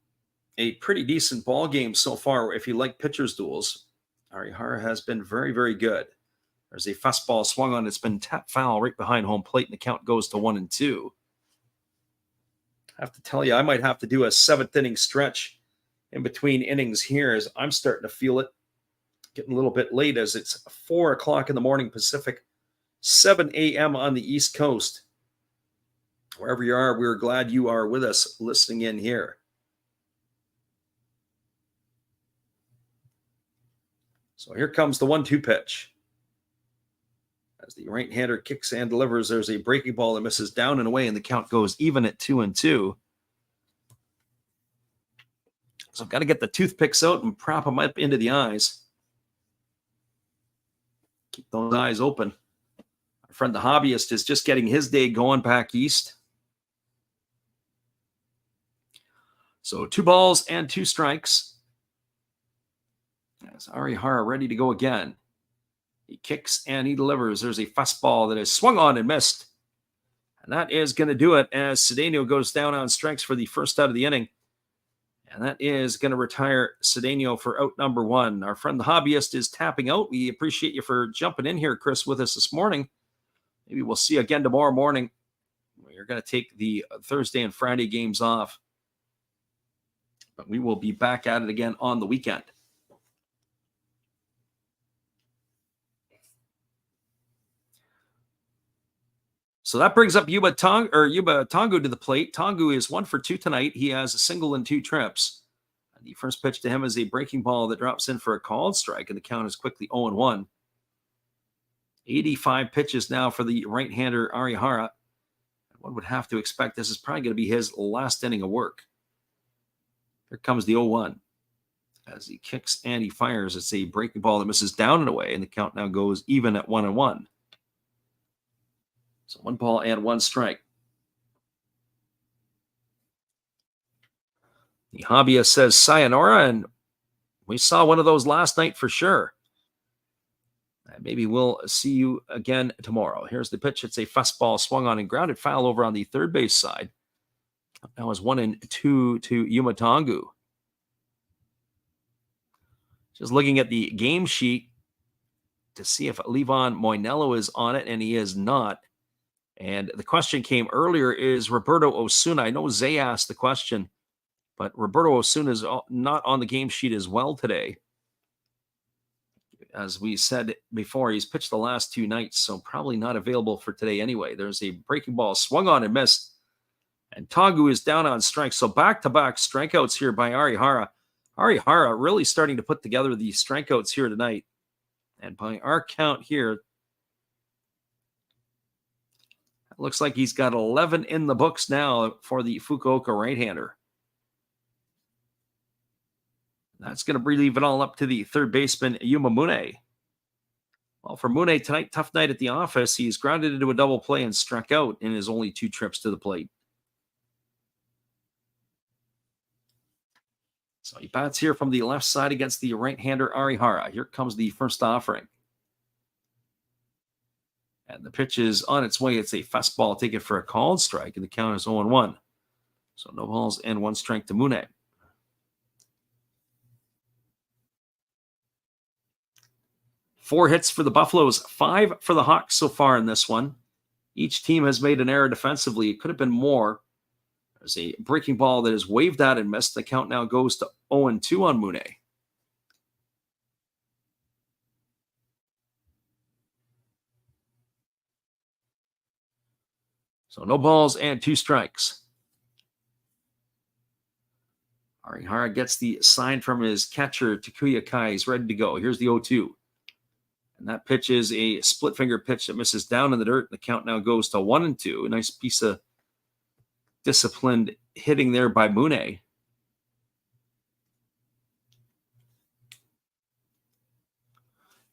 a pretty decent ball game so far. If you like pitchers duels, Arihara has been very, very good. There's a fastball swung on. It's been tapped foul right behind home plate, and the count goes to 1-2. I have to tell you, I might have to do a 7th inning stretch in between innings here as I'm starting to feel it. Getting a little bit late as it's 4 o'clock in the morning Pacific, 7 a.m. on the East Coast. Wherever you are, we're glad you are with us listening in here. So here comes the 1-2 pitch. As the right-hander kicks and delivers, there's a breaking ball that misses down and away, and the count goes even at 2-2. So I've got to get the toothpicks out and prop them up into the eyes. Keep those eyes open. Our friend the hobbyist is just getting his day going back east. So 2 balls and 2 strikes. As Arihara ready to go again. He kicks and he delivers. There's a fastball that is swung on and missed. And that is going to do it as Cedeno goes down on strikes for the first out of the inning. And that is going to retire Cedeno for out number 1. Our friend the hobbyist is tapping out. We appreciate you for jumping in here, Chris, with us this morning. Maybe we'll see you again tomorrow morning. We're going to take the Thursday and Friday games off. But we will be back at it again on the weekend. So that brings up Yuma Tongu to the plate. Tongu is 1 for 2 tonight. He has a single and 2 trips. And the first pitch to him is a breaking ball that drops in for a called strike, and the count is quickly 0-1. 85 pitches now for the right-hander Arihara. One would have to expect this is probably going to be his last inning of work. Here comes the 0-1. As he kicks and he fires, it's a breaking ball that misses down and away, and the count now goes even at 1-1. So 1 ball and 1 strike. The hobbyist says sayonara, and we saw one of those last night for sure. And maybe we'll see you again tomorrow. Here's the pitch. It's a fastball swung on and grounded foul over on the third base side. That was 1-2 to Yuma Tongu. Just looking at the game sheet to see if Levon Moinello is on it, and he is not. And the question came earlier, is Roberto Osuna? I know Zay asked the question, but Roberto Osuna is not on the game sheet as well today. As we said before, he's pitched the last 2 nights, so probably not available for today anyway. There's a breaking ball swung on and missed. And Tongu is down on strikes. So back-to-back strikeouts here by Arihara. Arihara really starting to put together the strikeouts here tonight. And by our count here, it looks like he's got 11 in the books now for the Fukuoka right-hander. That's going to leave it all up to the third baseman, Yuma Mune. Well, for Mune tonight, tough night at the office. He's grounded into a double play and struck out in his only 2 trips to the plate. So he bats here from the left side against the right-hander Arihara. Here comes the first offering. And the pitch is on its way. It's a fastball taken for a called strike, and the count is 0-1. So no balls and 1 strike to Mune. 4 hits for the Buffaloes, 5 for the Hawks so far in this one. Each team has made an error defensively. It could have been more. There's a breaking ball that is waved at and missed. The count now goes to 0-2 on Mune. So no balls and 2 strikes. Arihara gets the sign from his catcher, Takuya Kai. He's ready to go. Here's the 0-2. And that pitch is a split finger pitch that misses down in the dirt. The count now goes to 1-2. A nice piece of disciplined hitting there by Mune.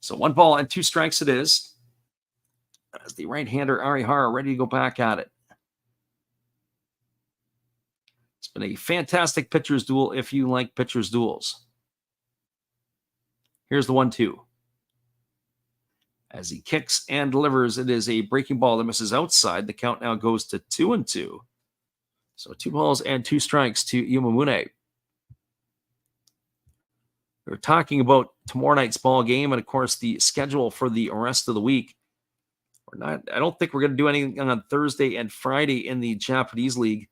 So 1 ball and 2 strikes it is. As the right-hander Arihara ready to go back at it. It's been a fantastic pitcher's duel if you like pitcher's duels. Here's the 1-2. As he kicks and delivers, it is a breaking ball that misses outside. The count now goes to 2-2. So 2 balls and 2 strikes to Yuma Mune. We're talking about tomorrow night's ball game and, of course, the schedule for the rest of the week. I don't think we're going to do anything on Thursday and Friday in the Japanese League.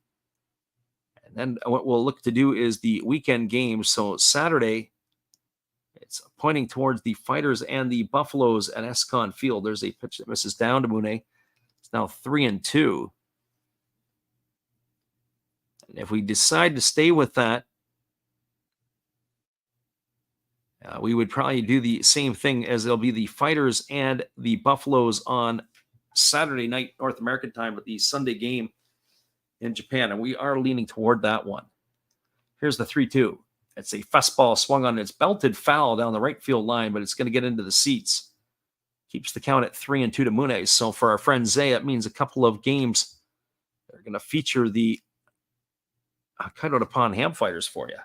And then what we'll look to do is the weekend games. So Saturday, it's pointing towards the Fighters and the Buffaloes at Escon Field. There's a pitch that misses down to Mune. It's now 3-2. And if we decide to stay with that, we would probably do the same thing, as there'll be the Fighters and the Buffaloes on Saturday night North American time, but the Sunday game in Japan. And we are leaning toward that one. Here's the 3-2. It's a fastball swung on. It's belted foul down the right field line, but it's going to get into the seats. Keeps the count at 3-2 to Mune. So for our friend Zay, it means a couple of games that are going to feature the Kaido Nippon Ham Fighters for you.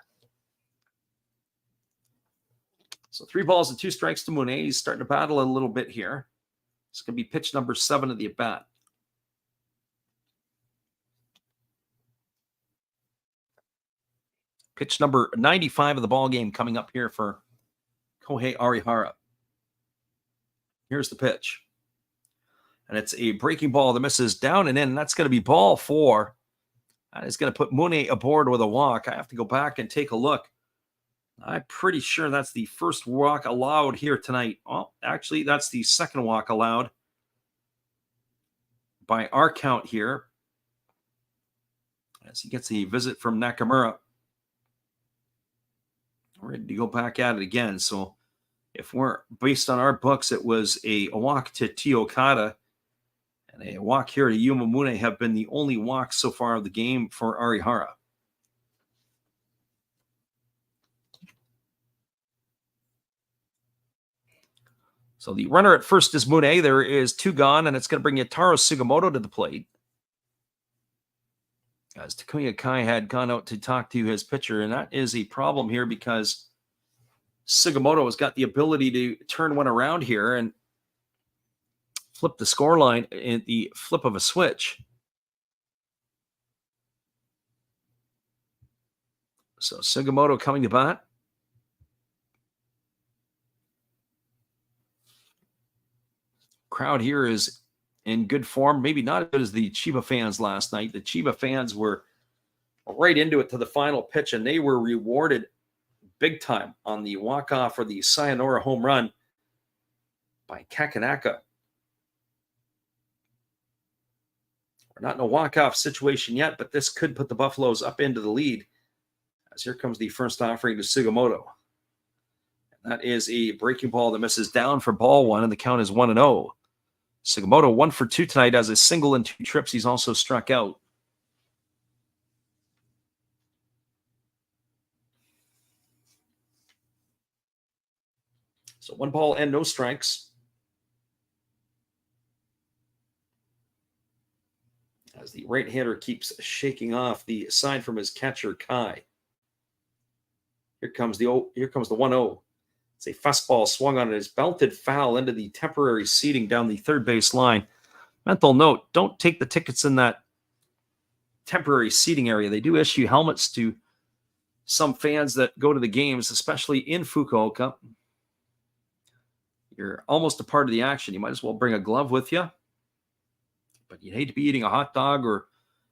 So 3 balls and 2 strikes to Mune. He's starting to battle a little bit here. It's going to be pitch number 7 of the at-bat. Pitch number 95 of the ball game coming up here for Kohei Arihara. Here's the pitch. And it's a breaking ball that misses down and in. And that's going to be ball 4. That is going to put Mune aboard with a walk. I have to go back and take a look. I'm pretty sure that's the first walk allowed here tonight. Well, actually, that's the second walk allowed by our count here, as he gets a visit from Nakamura. Ready to go back at it again. So if we're based on our books, it was a walk to Tiyokata and a walk here to Yuma Mune have been the only walks so far of the game for Arihara. So the runner at first is Mune. There is 2 gone, and it's going to bring Yataro Sugimoto to the plate. As Takuya Kai had gone out to talk to his pitcher, and that is a problem here because Sugimoto has got the ability to turn one around here and flip the scoreline in the flip of a switch. So Sugimoto coming to bat. Crowd here is in good form. Maybe not as good as the Chiba fans last night. The Chiba fans were right into it to the final pitch, and they were rewarded big time on the walk-off or the sayonara home run by Kakanaka. We're not in a walk-off situation yet, but this could put the Buffaloes up into the lead, as here comes the first offering to Sugimoto. And that is a breaking ball that misses down for ball 1, and the count is 1-0. Sugimoto 1 for 2 tonight, has a single and 2 trips. He's also struck out. So 1 ball and no strikes. As the right-hander keeps shaking off the sign from his catcher, Kai. Here comes the 1-0. It's a fastball swung on it. It's belted foul into the temporary seating down the third base line. Mental note, don't take the tickets in that temporary seating area. They do issue helmets to some fans that go to the games, especially in Fukuoka. You're almost a part of the action. You might as well bring a glove with you. But you hate to be eating a hot dog or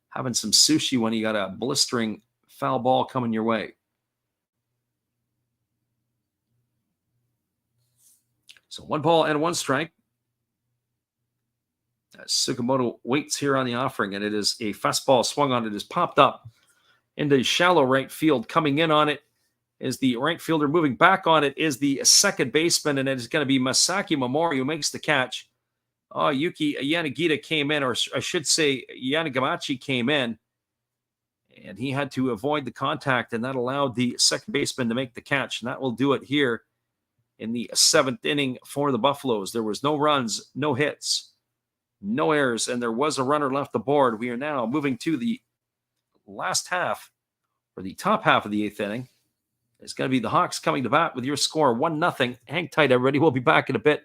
having some sushi when you got a blistering foul ball coming your way. So 1 ball and 1 strike. Sugimoto waits here on the offering, and it is a fastball swung on. It is popped up into shallow right field. Coming in on it is the right fielder. Moving back on it is the second baseman, and it is going to be Masaki Momori who makes the catch. Oh, Yuki Yanagita came in, or I should say Yanagamachi came in, and he had to avoid the contact, and that allowed the second baseman to make the catch, and that will do it here in the 7th inning for the Buffaloes. There was no runs, no hits, no errors, and there was a runner left aboard. We are now moving to the last half, or the top half of the 8th inning. It's going to be the Hawks coming to bat with your score 1-0. Hang tight, everybody. We'll be back in a bit.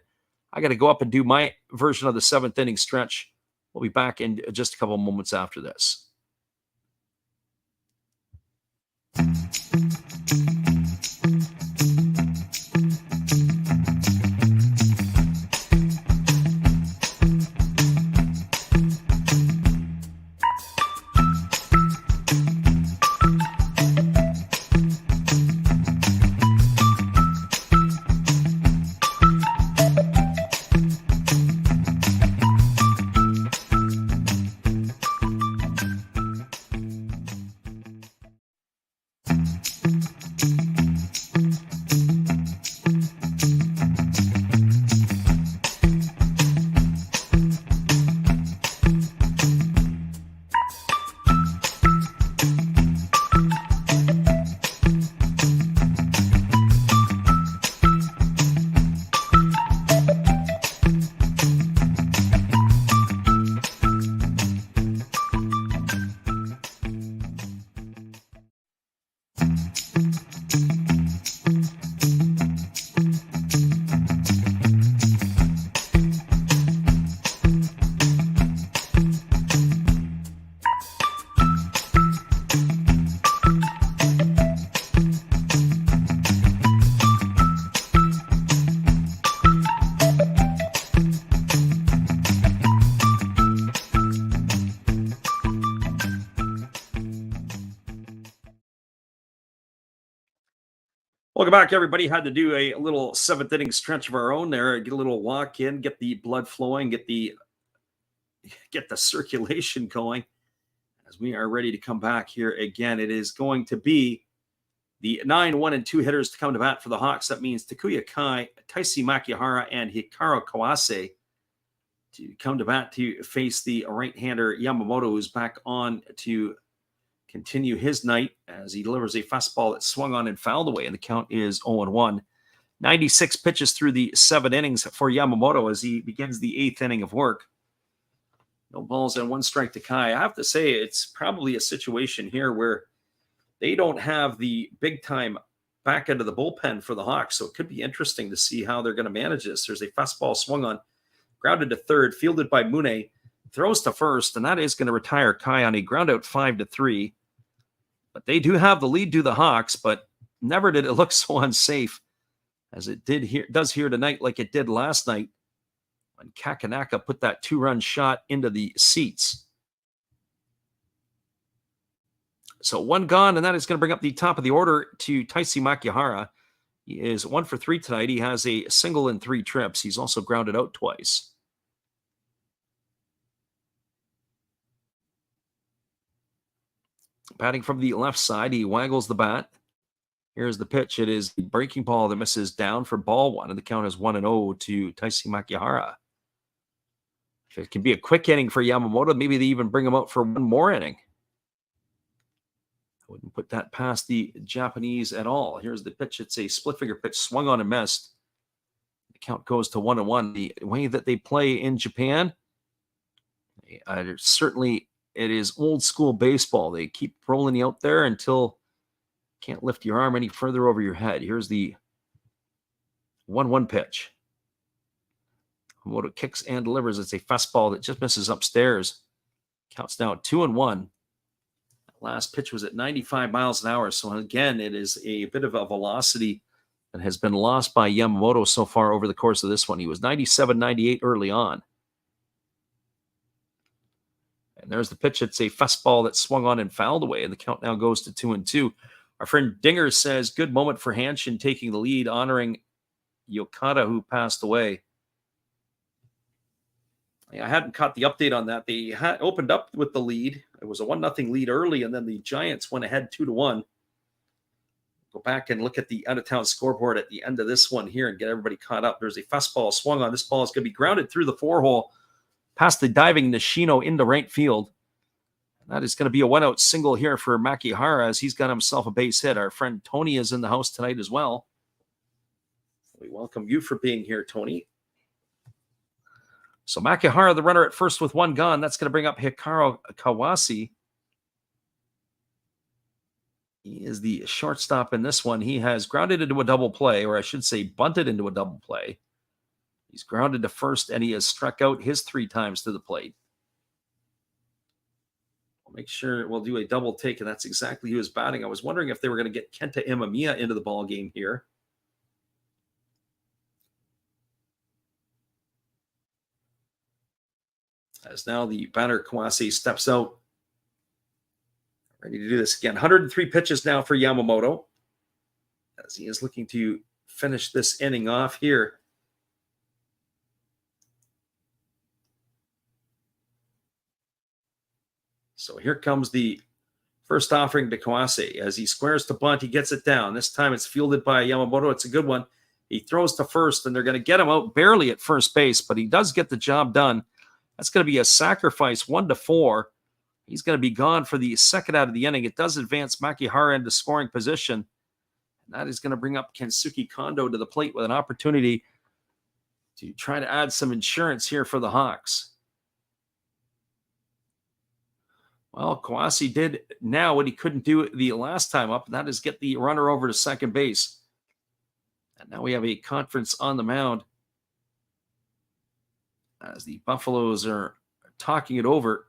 I got to go up and do my version of the 7th inning stretch. We'll be back in just a couple moments after this. Welcome back, everybody. Had to do a little 7th inning stretch of our own there. Get a little walk in, get the blood flowing, get the circulation going as we are ready to come back here again. It is going to be the 9, 1, and 2 hitters to come to bat for the Hawks. That means Takuya Kai, Taisi Makihara, and Hikaru Kawase to come to bat to face the right-hander Yamamoto, who's back on to continue his night as he delivers a fastball that swung on and fouled away, and the count is 0-1. 96 pitches through the 7 innings for Yamamoto as he begins the 8th inning of work. No balls and 1 strike to Kai. I have to say, it's probably a situation here where they don't have the big-time back end of the bullpen for the Hawks, so it could be interesting to see how they're going to manage this. There's a fastball swung on, grounded to third, fielded by Mune, throws to first, and that is going to retire Kai on a ground out 5-3. But they do have the lead to the Hawks, but never did it look so unsafe as it does here tonight, like it did last night when Kakanaka put that 2-run shot into the seats. So 1 gone, and that is going to bring up the top of the order to Taisi Makihara. He is 1 for 3 tonight. He has a single in 3 trips. He's also grounded out twice. Batting from the left side, he waggles the bat. Here's the pitch. It is the breaking ball that misses down for ball 1, and the count is 1-0 to Taisi Makihara. If it can be a quick inning for Yamamoto, maybe they even bring him out for 1 more inning. I wouldn't put that past the Japanese at all. Here's the pitch. It's a split finger pitch, swung on and missed. The count goes to 1-1. The way that they play in Japan, certainly it is old school baseball. They keep rolling you out there until you can't lift your arm any further over your head. Here's the 1-1 pitch. Yamamoto kicks and delivers. It's a fastball that just misses upstairs. Counts now 2-1. Last pitch was at 95 miles an hour. So again, it is a bit of a velocity that has been lost by Yamamoto so far over the course of this one. He was 97, 98 early on. And there's the pitch. It's a fastball that swung on and fouled away. And the count now goes to 2-2. Our friend Dinger says, good moment for Hanshin taking the lead, honoring Yokata, who passed away. I hadn't caught the update on that. They had opened up with the lead. It was a 1-0 lead early, and then the Giants went ahead 2-1. Go back and look at the out-of-town scoreboard at the end of this one here and get everybody caught up. There's a fastball swung on. This ball is going to be grounded through the 4-hole past the diving Nishino into right field. And that is going to be a 1-out single here for Makihara as he's got himself a base hit. Our friend Tony is in the house tonight as well. We welcome you for being here, Tony. So Makihara, the runner at first with one gone. That's going to bring up Hikaru Kawase. He is the shortstop in this one. He has grounded into a double play, or I should say bunted into a double play. He's grounded to first, and he has struck out his 3 times to the plate. I'll make sure we'll do a double take, and that's exactly who was batting. I was wondering if they were going to get Kenta Imamiya into the ball game here. As now the batter Kawase steps out. Ready to do this again. 103 pitches now for Yamamoto as he is looking to finish this inning off here. So here comes the first offering to Kawase. As he squares to bunt, he gets it down. This time it's fielded by Yamamoto. It's a good one. He throws to first, and they're going to get him out barely at first base, but he does get the job done. That's going to be a sacrifice, 1-4. He's going to be gone for the second out of the inning. It does advance Makihara into scoring position. And that is going to bring up Kensuke Kondo to the plate with an opportunity to try to add some insurance here for the Hawks. Well, Kawase did now what he couldn't do the last time up, and that is get the runner over to second base. And now we have a conference on the mound as the Buffaloes are talking it over.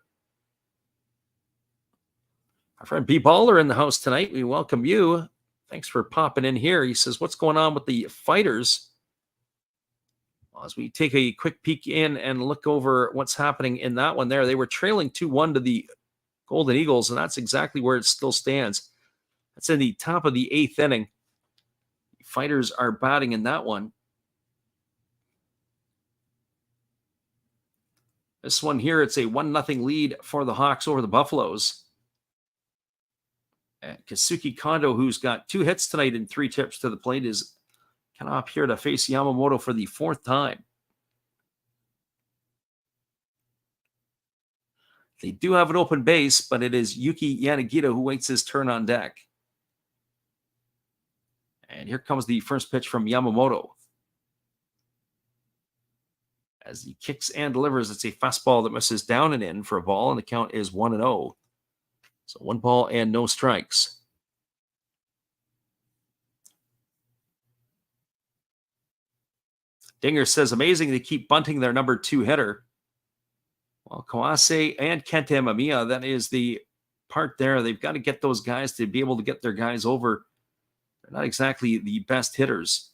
Our friend B. Baller in the house tonight. We welcome you. Thanks for popping in here. He says, what's going on with the Fighters? Well, as we take a quick peek in and look over what's happening in that one there, they were trailing 2-1 to the Golden Eagles, and that's exactly where it still stands. That's in the top of the 8th inning. The Fighters are batting in that one. This one here, it's a 1-0 lead for the Hawks over the Buffaloes. And Kensuke Kondo, who's got 2 hits tonight and 3 trips to the plate, is kind of up here to face Yamamoto for the 4th time. They do have an open base, but it is Yuki Yanagita who waits his turn on deck. And here comes the first pitch from Yamamoto. As he kicks and delivers, it's a fastball that misses down and in for a ball, and the count is 1-0. So 1 ball and no strikes. Dinger says, amazing they keep bunting their number 2 hitter. Well, Kawase and Kenta Imamiya, that is the part there. They've got to get those guys to be able to get their guys over. They're not exactly the best hitters.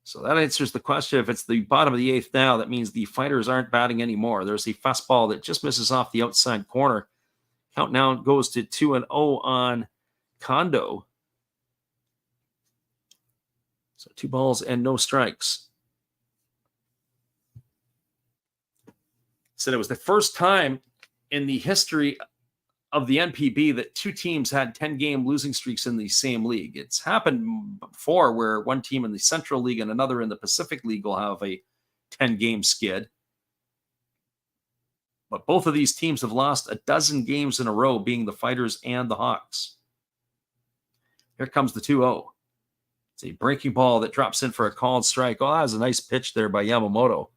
So that answers the question. If it's the bottom of the 8th now, that means the Fighters aren't batting anymore. There's a fastball that just misses off the outside corner. Count now goes to 2-0 on Kondo. So 2 balls and no strikes. Said it was the first time in the history of the NPB that 2 teams had 10-game losing streaks in the same league. It's happened before where one team in the Central League and another in the Pacific League will have a 10-game skid. But both of these teams have lost a dozen games in a row, being the Fighters and the Hawks. Here comes the 2-0. It's a breaking ball that drops in for a called strike. Oh, that was a nice pitch there by Yamamoto.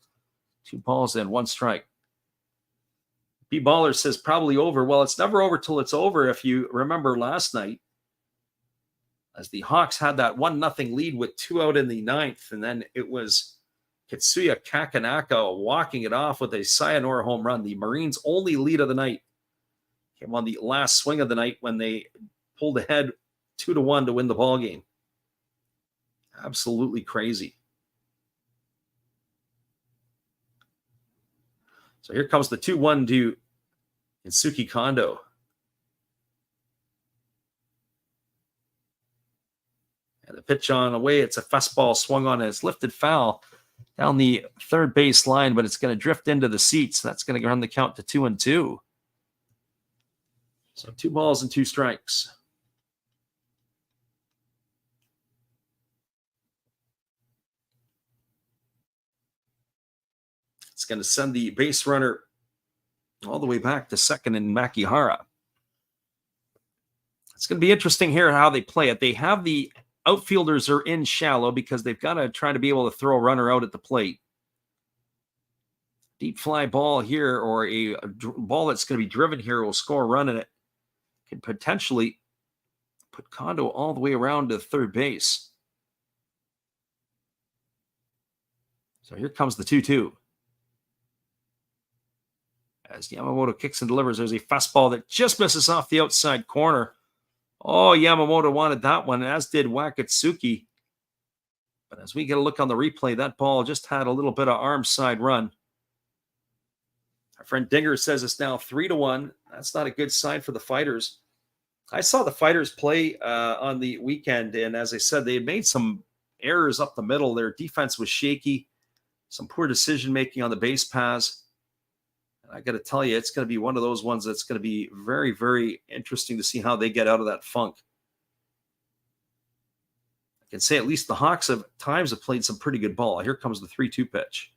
2 balls and 1 strike. B-Baller says probably over. Well, it's never over till it's over. If you remember last night, as the Hawks had that 1-0 lead with 2 out in the 9th, and then it was Kitsuya Kakanaka walking it off with a sayonara home run. The Marines' only lead of the night came on the last swing of the night when they pulled ahead 2-1 to win the ball game. Absolutely crazy. So here comes the 2-1 to Itsuki Kondo. And the pitch on away, it's a fastball swung on, and it's lifted foul down the third base line, but it's going to drift into the seats. That's going to run the count to 2-2. So 2 balls and 2 strikes. It's going to send the base runner all the way back to second in Makihara. It's going to be interesting here how they play it. They have the outfielders are in shallow because they've got to try to be able to throw a runner out at the plate. Deep fly ball here, or a ball that's going to be driven here, will score a run, and it can potentially put Kondo all the way around to third base. So here comes the 2-2. As Yamamoto kicks and delivers, there's a fastball that just misses off the outside corner. Oh, Yamamoto wanted that one, as did Wakatsuki. But as we get a look on the replay, that ball just had a little bit of arm side run. Our friend Dinger says it's now 3-1. That's not a good sign for the Fighters. I saw the Fighters play on the weekend, and as I said, they had made some errors up the middle. Their defense was shaky, some poor decision-making on the base paths. I got to tell you, it's going to be one of those ones that's going to be very, very interesting to see how they get out of that funk. I can say at least the Hawks have played some pretty good ball. Here comes the 3-2 pitch.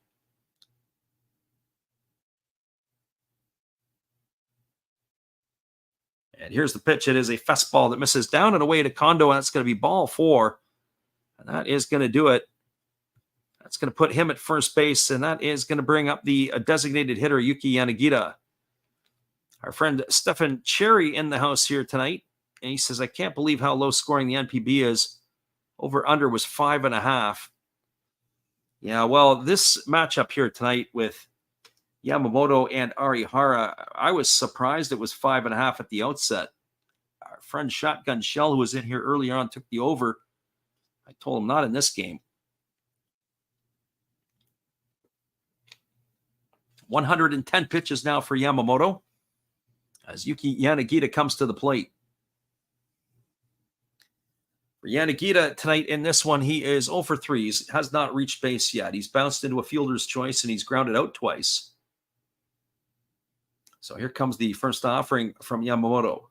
And here's the pitch. It is a fastball that misses down and away to Kondo, and that's going to be ball 4. And that is going to do it. That's going to put him at first base, and that is going to bring up the designated hitter, Yuki Yanagita. Our friend Stefan Cherry in the house here tonight, and he says, I can't believe how low scoring the NPB is. Over-under was 5.5. Yeah, well, this matchup here tonight with Yamamoto and Arihara, I was surprised it was 5.5 at the outset. Our friend Shotgun Shell, who was in here earlier on, took the over. I told him not in this game. 110 pitches now for Yamamoto as Yuki Yanagita comes to the plate. For Yanagita tonight in this one, he is 0 for 3. He has not reached base yet. He's bounced into a fielder's choice, and he's grounded out twice. So here comes the first offering from Yamamoto.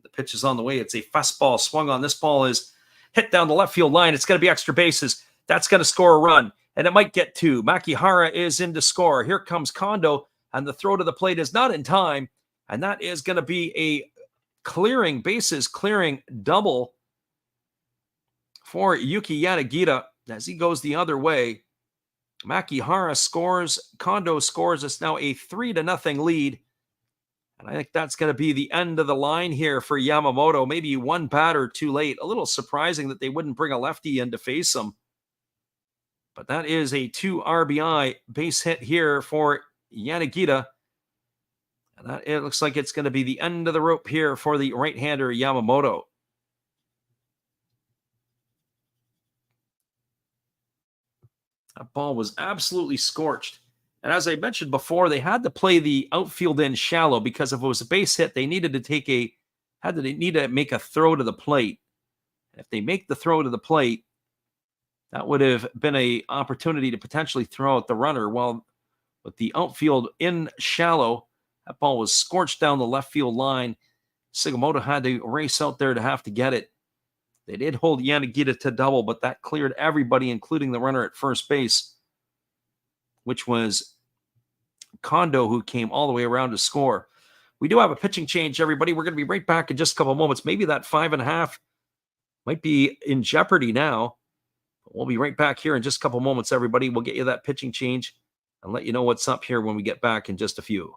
The pitch is on the way. It's a fastball swung on. This ball is hit down the left field line. It's going to be extra bases. That's going to score a run. And it might get 2. Makihara is in to score. Here comes Kondo, and the throw to the plate is not in time. And that is going to be a bases clearing double for Yuki Yanagita as he goes the other way. Makihara scores. Kondo scores. It's now a 3-0 lead. And I think that's going to be the end of the line here for Yamamoto. Maybe one batter too late. A little surprising that they wouldn't bring a lefty in to face him. But that is a 2 RBI base hit here for Yanagita. And that, it looks like it's going to be the end of the rope here for the right-hander Yamamoto. That ball was absolutely scorched. And as I mentioned before, they had to play the outfield in shallow because if it was a base hit, they needed to make a throw to the plate. And if they make the throw to the plate, that would have been an opportunity to potentially throw out the runner. Well, with the outfield in shallow, that ball was scorched down the left field line. Sugimoto had to race out there to have to get it. They did hold Yanagita to double, but that cleared everybody, including the runner at first base, which was Kondo, who came all the way around to score. We do have a pitching change, everybody. We're going to be right back in just a couple of moments. Maybe that 5.5 might be in jeopardy now. We'll be right back here in just a couple of moments, everybody. We'll get you that pitching change and let you know what's up here when we get back in just a few.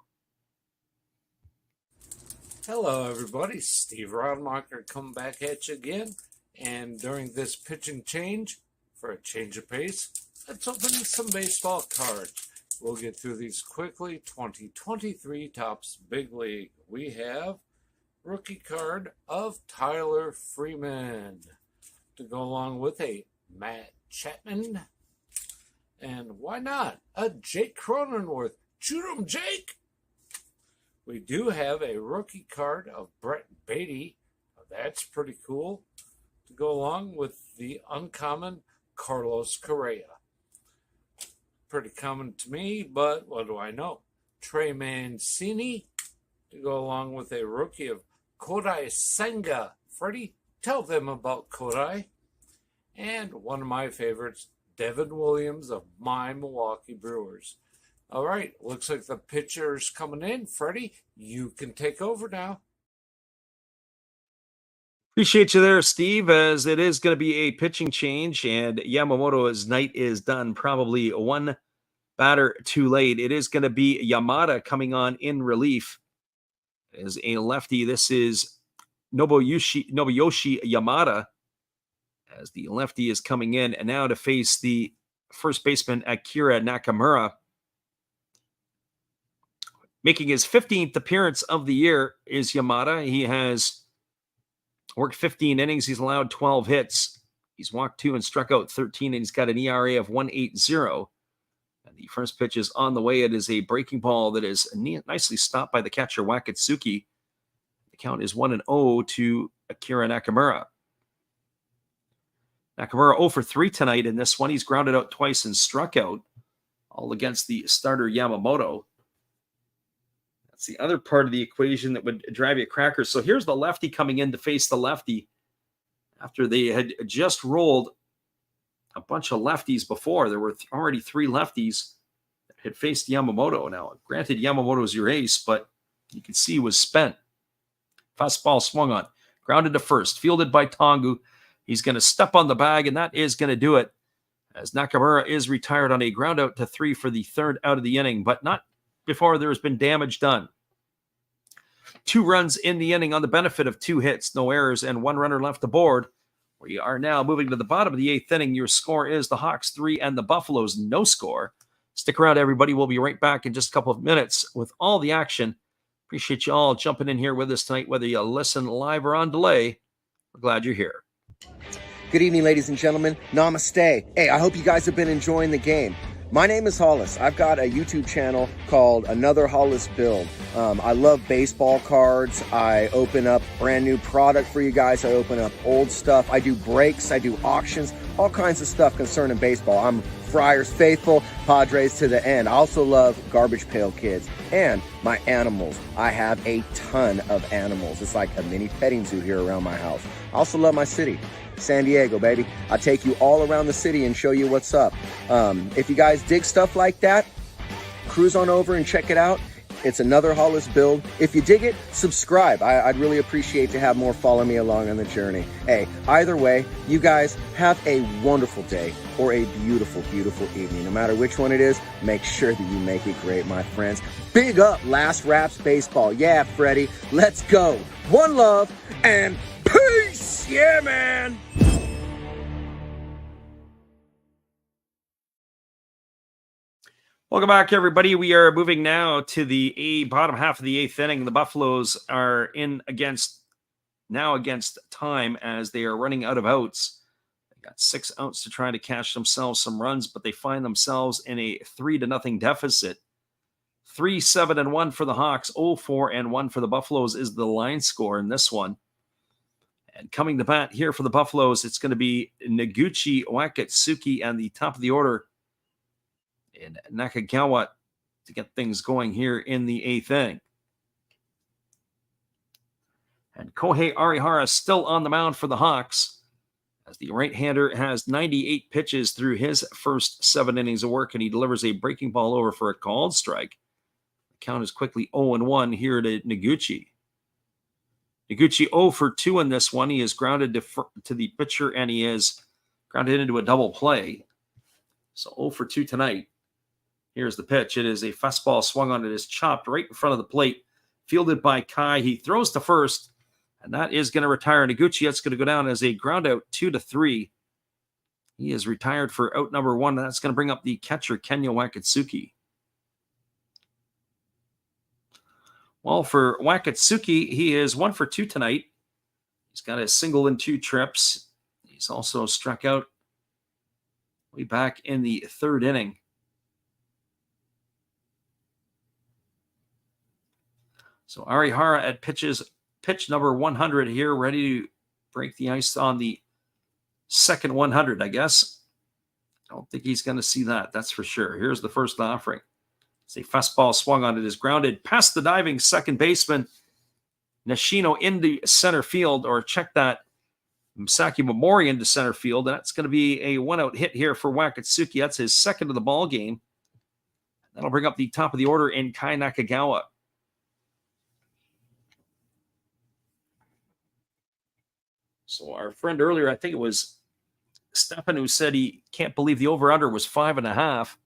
Hello, everybody. Steve Rodmacher coming back at you again. And during this pitching change, for a change of pace, let's open some baseball cards. We'll get through these quickly. 2023 Topps Big League. We have rookie card of Tyler Freeman to go along with a Matt Chapman. And why not a Jake Cronenworth? Shoot 'em, Jake! We do have a rookie card of Brett Beatty. That's pretty cool. To go along with the uncommon Carlos Correa. Pretty common to me, but what do I know? Trey Mancini to go along with a rookie of Kodai Senga. Freddie, tell them about Kodai. And one of my favorites, Devin Williams of my Milwaukee Brewers. All right, looks like the pitcher's coming in. Freddie, you can take over now. Appreciate you there, Steve, as it is going to be a pitching change, and Yamamoto's night is done, probably one batter too late. It is going to be Yamada coming on in relief as a lefty. This is Nobuyoshi Yamada as the lefty is coming in, and now to face the first baseman Akira Nakamura. Making his 15th appearance of the year is Yamada. He has worked 15 innings. He's allowed 12 hits. He's walked 2 and struck out 13, and he's got an ERA of 1.80. And the first pitch is on the way. It is a breaking ball that is nicely stopped by the catcher, Wakatsuki. The count is 1-0 to Akira Nakamura. Nakamura 0 for 3 tonight in this one. He's grounded out twice and struck out, all against the starter Yamamoto. That's the other part of the equation that would drive you crackers. So here's the lefty coming in to face the lefty after they had just rolled a bunch of lefties before. There were already 3 lefties that had faced Yamamoto. Now, granted, Yamamoto's your ace, but you can see he was spent. Fastball swung on, grounded to first, fielded by Tongu. He's going to step on the bag, and that is going to do it, as Nakamura is retired on a ground out to 3 for the 3rd out of the inning, but not before there has been damage done. 2 runs in the inning on the benefit of 2 hits, no errors, and 1 runner left aboard. We are now moving to the bottom of the 8th inning. Your score is the Hawks 3 and the Buffaloes no score. Stick around, everybody. We'll be right back in just a couple of minutes with all the action. Appreciate you all jumping in here with us tonight, whether you listen live or on delay. We're glad you're here. Good evening, ladies and gentlemen. Namaste. Hey, I hope you guys have been enjoying the game. My name is Hollis. I've got a YouTube channel called Another Hollis Build. I love baseball cards. I open up brand new product for you guys. I open up old stuff. I do breaks. I do auctions. All kinds of stuff concerning baseball. I'm Friars faithful, Padres to the end. I also love Garbage Pail Kids and my animals. I have a ton of animals. It's like a mini petting zoo here around my house. I also love my city. San Diego, baby. I'll take you all around the city and show you what's up. If you guys dig stuff like that, cruise on over and check it out. It's Another Hollis Build. If you dig it, subscribe. I'd really appreciate to have more follow me along on the journey. Hey, either way, you guys have a wonderful day or a beautiful, beautiful evening. No matter which one it is, make sure that you make it great, my friends. Big up Last Raps Baseball. Yeah, Freddie, let's go. One love and peace. Yeah, man. Welcome back, everybody. We are moving now to the bottom half of the 8th inning. The Buffaloes are in against time as they are running out of outs. They got 6 outs to try to catch themselves some runs, but they find themselves in a 3-0 deficit. 3-7-1 for the Hawks, 0-4-1 for the Buffaloes is the line score in this one. And coming to bat here for the Buffaloes, it's going to be Noguchi Wakatsuki on the top of the order and Nakagawa to get things going here in the 8th inning. And Kohei Arihara still on the mound for the Hawks, as the right-hander has 98 pitches through his first 7 innings of work, and he delivers a breaking ball over for a called strike. The count is quickly 0-1 here to Noguchi. Noguchi 0 for 2 in this one. He is grounded to the pitcher, and he is grounded into a double play. So 0 for 2 tonight. Here's the pitch. It is a fastball swung on. It is chopped right in front of the plate. Fielded by Kai. He throws to first, and that is going to retire Noguchi. That's going to go down as a ground out 2-3. He is retired for out number 1. That's going to bring up the catcher, Kenya Wakatsuki. Well, for Wakatsuki, he is 1 for 2 tonight. He's got a single and 2 trips. He's also struck out way back in the 3rd inning. So Arihara at pitch number 100 here, ready to break the ice on the second 100, I guess. I don't think he's going to see that, that's for sure. Here's the first offering. It's a fastball swung on. It is grounded past the diving second baseman. Nishino into center field, or check that, Masaki Momori into center field. That's going to be a 1-out hit here for Wakatsuki. That's his second of the ball game. That'll bring up the top of the order in Kai Nakagawa. So our friend earlier, I think it was Stefan, who said he can't believe the over-under was 5.5.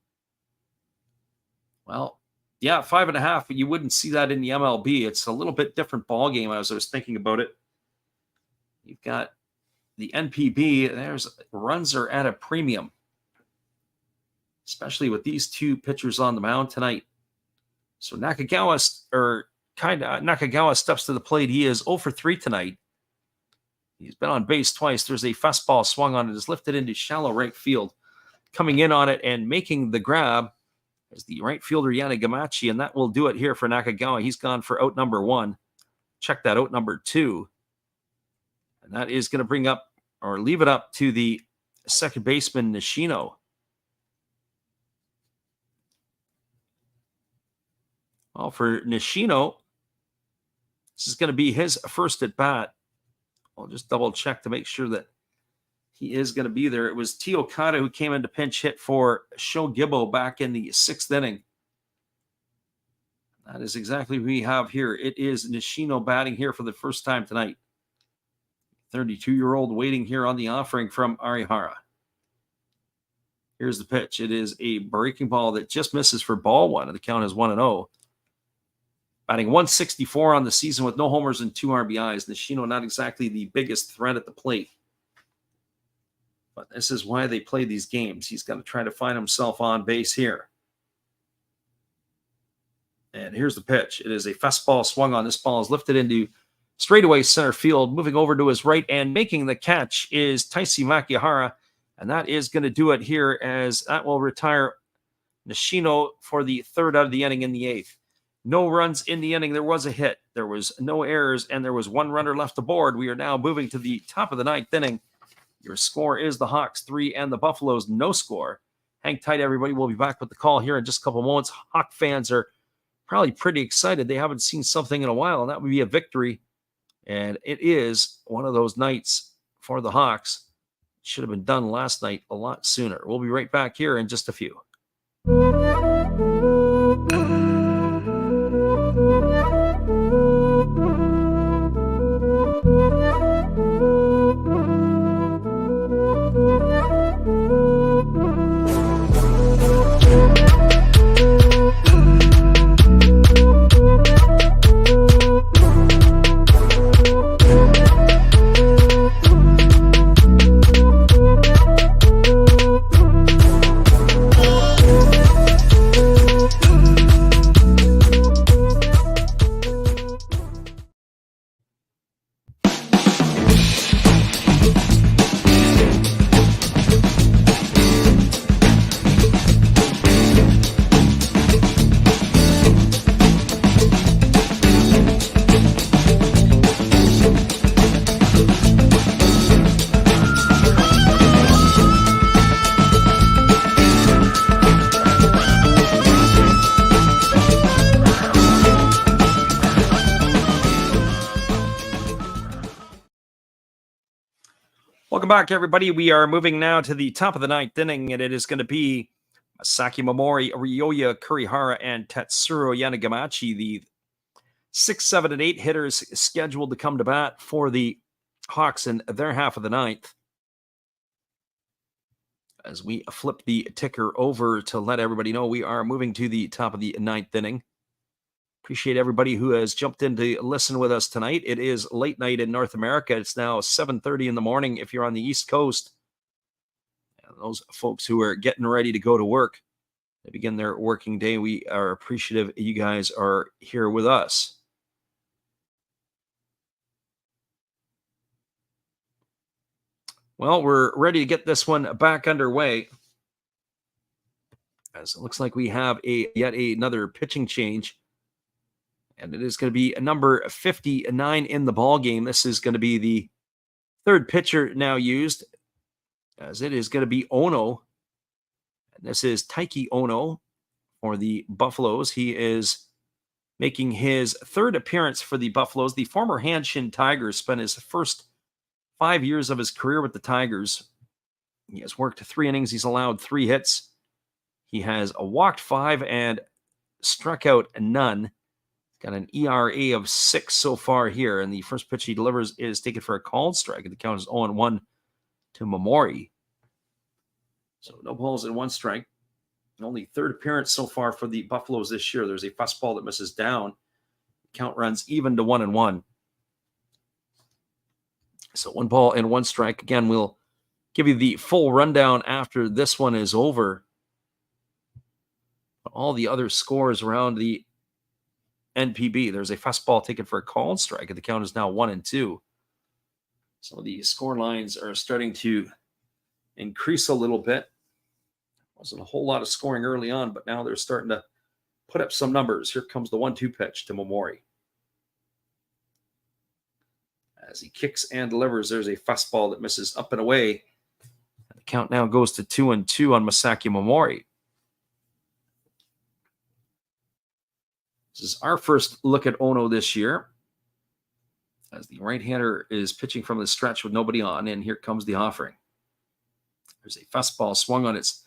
Well, yeah, 5.5, but you wouldn't see that in the MLB. It's a little bit different ball game as I was thinking about it. You've got the NPB. There's runs are at a premium, especially with these 2 pitchers on the mound tonight. So Nakagawa steps to the plate. He is 0 for 3 tonight. He's been on base twice. There's a fastball swung on it. Is lifted into shallow right field. Coming in on it and making the grab is the right fielder, Yanagamachi, and that will do it here for Nakagawa. He's gone for out number 1. Check that, out number 2. And that is going to bring up, or leave it up to the second baseman, Nishino. Well, for Nishino, this is going to be his first at bat. I'll just double check to make sure that he is going to be there. It was T. Okada who came in to pinch hit for Sho Gibbo back in the 6th inning. That is exactly who we have here. It is Nishino batting here for the first time tonight. 32-year-old waiting here on the offering from Arihara. Here's the pitch. It is a breaking ball that just misses for ball 1, and the count is 1-0. Batting 164 on the season with no homers and 2 RBIs. Nishino not exactly the biggest threat at the plate. But this is why they play these games. He's got to try to find himself on base here. And here's the pitch. It is a fastball swung on. This ball is lifted into straightaway center field. Moving over to his right and making the catch is Taisi Makihara. And that is going to do it here, as that will retire Nishino for the 3rd out of the inning in the 8th. No runs in the inning. There was a hit. There was no errors, and there was 1 runner left aboard. We are now moving to the top of the 9th inning. Your score is the Hawks 3 and the Buffaloes no score. Hang tight, everybody. We'll be back with the call here in just a couple moments. Hawk fans are probably pretty excited. They haven't seen something in a while, and that would be a victory. And it is one of those nights for the Hawks. Should have been done last night a lot sooner. We'll be right back here in just a few. Welcome back, everybody. We are moving now to the top of the 9th inning, and it is going to be Masaki Momori, Ryoya Kurihara, and Tatsuro Yanagamachi, the 6, 7, and 8 hitters scheduled to come to bat for the Hawks in their half of the 9th. As we flip the ticker over to let everybody know we are moving to the top of the 9th inning. Appreciate everybody who has jumped in to listen with us tonight. It is late night in North America. It's now 7:30 in the morning if you're on the East Coast. And those folks who are getting ready to go to work, they begin their working day. We are appreciative you guys are here with us. Well, we're ready to get this one back underway. As it looks like we have yet another pitching change. And it is going to be a number 59 in the ball game. This is going to be the third pitcher now used, as it is going to be Ono. And this is Taiki Ono for the Buffaloes. He is making his third appearance for the Buffaloes. The former Hanshin Tigers spent his first 5 years of his career with the Tigers. He has worked 3 innings. He's allowed 3 hits. He has walked 5 and struck out none. Got an ERA of 6 so far here. And the first pitch he delivers is taken for a called strike. And the count is 0-1 to Momori. So no balls and 1 strike. Only third appearance so far for the Buffaloes this year. There's a fastball that misses down. Count runs even to 1-1. So 1 ball and 1 strike. Again, we'll give you the full rundown after this one is over. All the other scores around the NPB. There's a fastball taken for a called strike, and the count is now 1-2. So the score lines are starting to increase a little bit. Wasn't a whole lot of scoring early on, but now they're starting to put up some numbers. Here comes the 1-2 pitch to Momori. As he kicks and delivers, there's a fastball that misses up and away. And the count now goes to 2-2 on Masaki Momori. This is our first look at Ono this year, as the right-hander is pitching from the stretch with nobody on, and here comes the offering. There's a fastball swung on its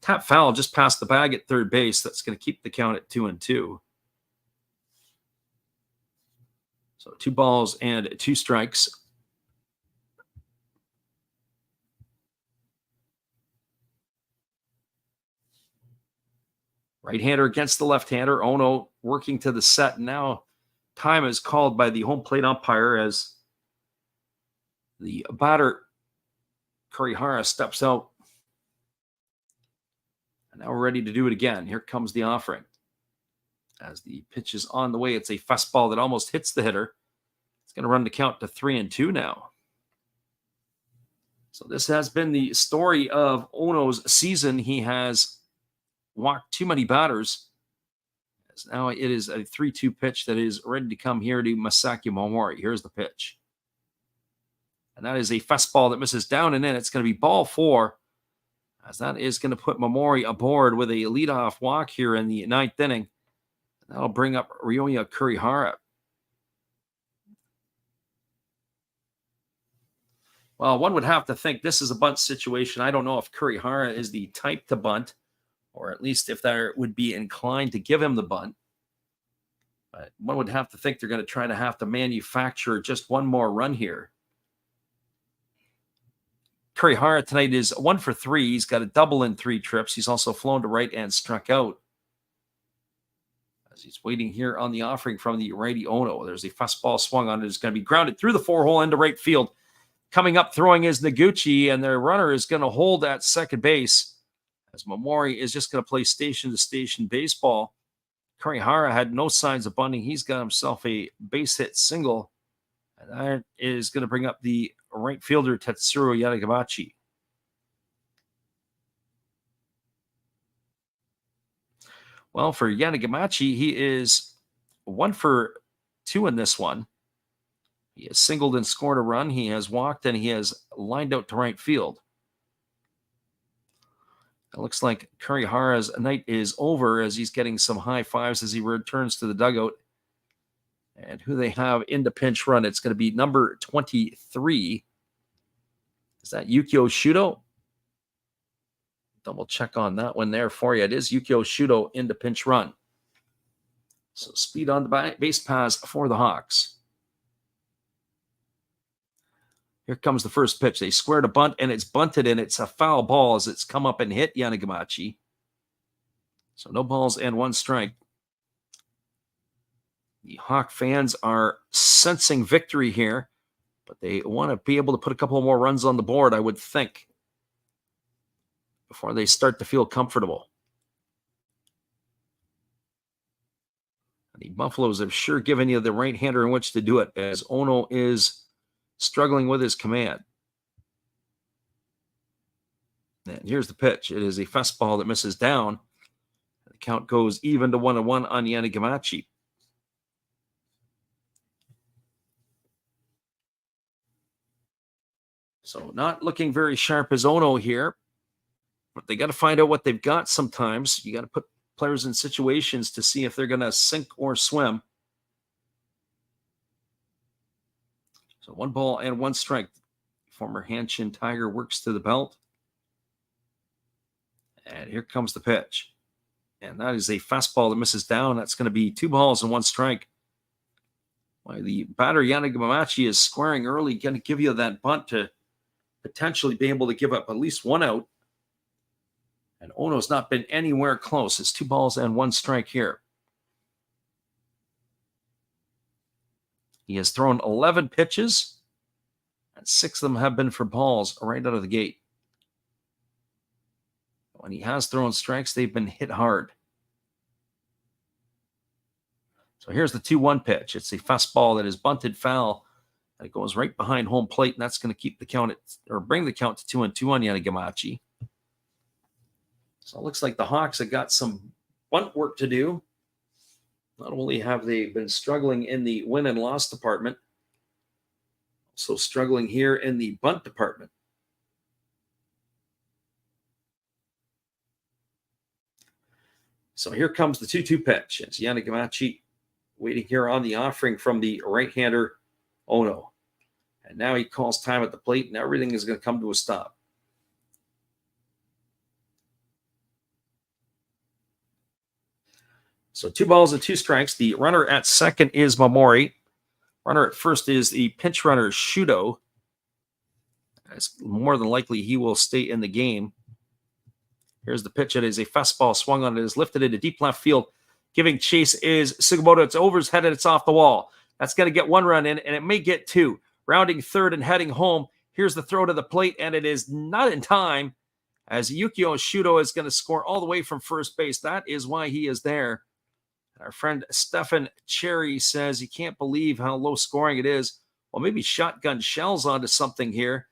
tap foul just past the bag at third base. That's going to keep the count at 2-2. So 2 balls and 2 strikes. Right-hander against the left-hander. Ono working to the set. Now time is called by the home plate umpire as the batter, Kurihara, steps out. And now we're ready to do it again. Here comes the offering. As the pitch is on the way, it's a fastball that almost hits the hitter. It's going to run the count to 3-2 now. So this has been the story of Ono's season. He has walked too many batters. As now it is a 3-2 pitch that is ready to come here to Masaki Momori. Here's the pitch. And that is a fastball that misses down and in. It's going to be ball 4. As that is going to put Momori aboard with a leadoff walk here in the 9th inning. That'll bring up Ryoya Kurihara. Well, one would have to think this is a bunt situation. I don't know if Kurihara is the type to bunt, or at least if they would be inclined to give him the bunt. But one would have to think they're going to have to manufacture just one more run here. Kurihara tonight is 1 for 3. He's got a double in 3 trips. He's also flown to right and struck out. As he's waiting here on the offering from the righty Ono. There's a fastball swung on it. It's going to be grounded through the 4-hole into right field. Coming up throwing is Noguchi, and their runner is going to hold at second base, as Momori is just going to play station-to-station baseball. Kurihara had no signs of bunting. He's got himself a base hit single, and that is going to bring up the right fielder Tetsuro Yadagamachi. Well, for Yadagamachi, he is 1 for 2 in this one. He has singled and scored a run. He has walked, and he has lined out to right field. It looks like Kurihara's night is over as he's getting some high fives as he returns to the dugout. And who they have in the pinch run, it's going to be number 23. Is that Yukio Shudo? Double check on that one there for you. It is Yukio Shudo in the pinch run. So speed on the base pass for the Hawks. Here comes the first pitch. They squared a bunt, and it's bunted, and it's a foul ball as it's come up and hit Yanagamachi. So no balls and 1 strike. The Hawk fans are sensing victory here, but they want to be able to put a couple more runs on the board, I would think, before they start to feel comfortable. The Buffaloes have sure given you the right-hander in which to do it, as Ono is struggling with his command. And here's the pitch. It is a fastball that misses down. The count goes even to 1-1 on Yanagamachi. So not looking very sharp as Ono here, but they got to find out what they've got sometimes. You got to put players in situations to see if they're going to sink or swim. So 1 ball and 1 strike. Former Hanshin Tiger works to the belt. And here comes the pitch. And that is a fastball that misses down. That's going to be 2 balls and 1 strike. Why the batter Yanagamachi is squaring early, going to give you that bunt to potentially be able to give up at least 1 out. And Ono's not been anywhere close. It's 2 balls and 1 strike here. He has thrown 11 pitches, and 6 of them have been for balls right out of the gate. When he has thrown strikes, they've been hit hard. So here's the 2-1 pitch. It's a fastball that is bunted foul, and it goes right behind home plate, and that's going to keep the count or bring the count to 2-2 on Yanagamachi. So it looks like the Hawks have got some bunt work to do. Not only have they been struggling in the win and loss department, also struggling here in the bunt department. So here comes the 2-2 pitch. It's Yanagamachi waiting here on the offering from the right-hander Ono. And now he calls time at the plate, and everything is going to come to a stop. So 2 balls and 2 strikes. The runner at second is Momori. Runner at first is the pinch runner Shudo. It's more than likely he will stay in the game. Here's the pitch. It is a fastball swung on. It is lifted into deep left field. Giving chase is Sugimoto. It's over his head and it's off the wall. That's going to get 1 run in, and it may get 2. Rounding third and heading home. Here's the throw to the plate, and it is not in time as Yukio Shudo is going to score all the way from first base. That is why he is there. Our friend Stefan Cherry says he can't believe how low scoring it is. Well, maybe Shotgun Shell's onto something here,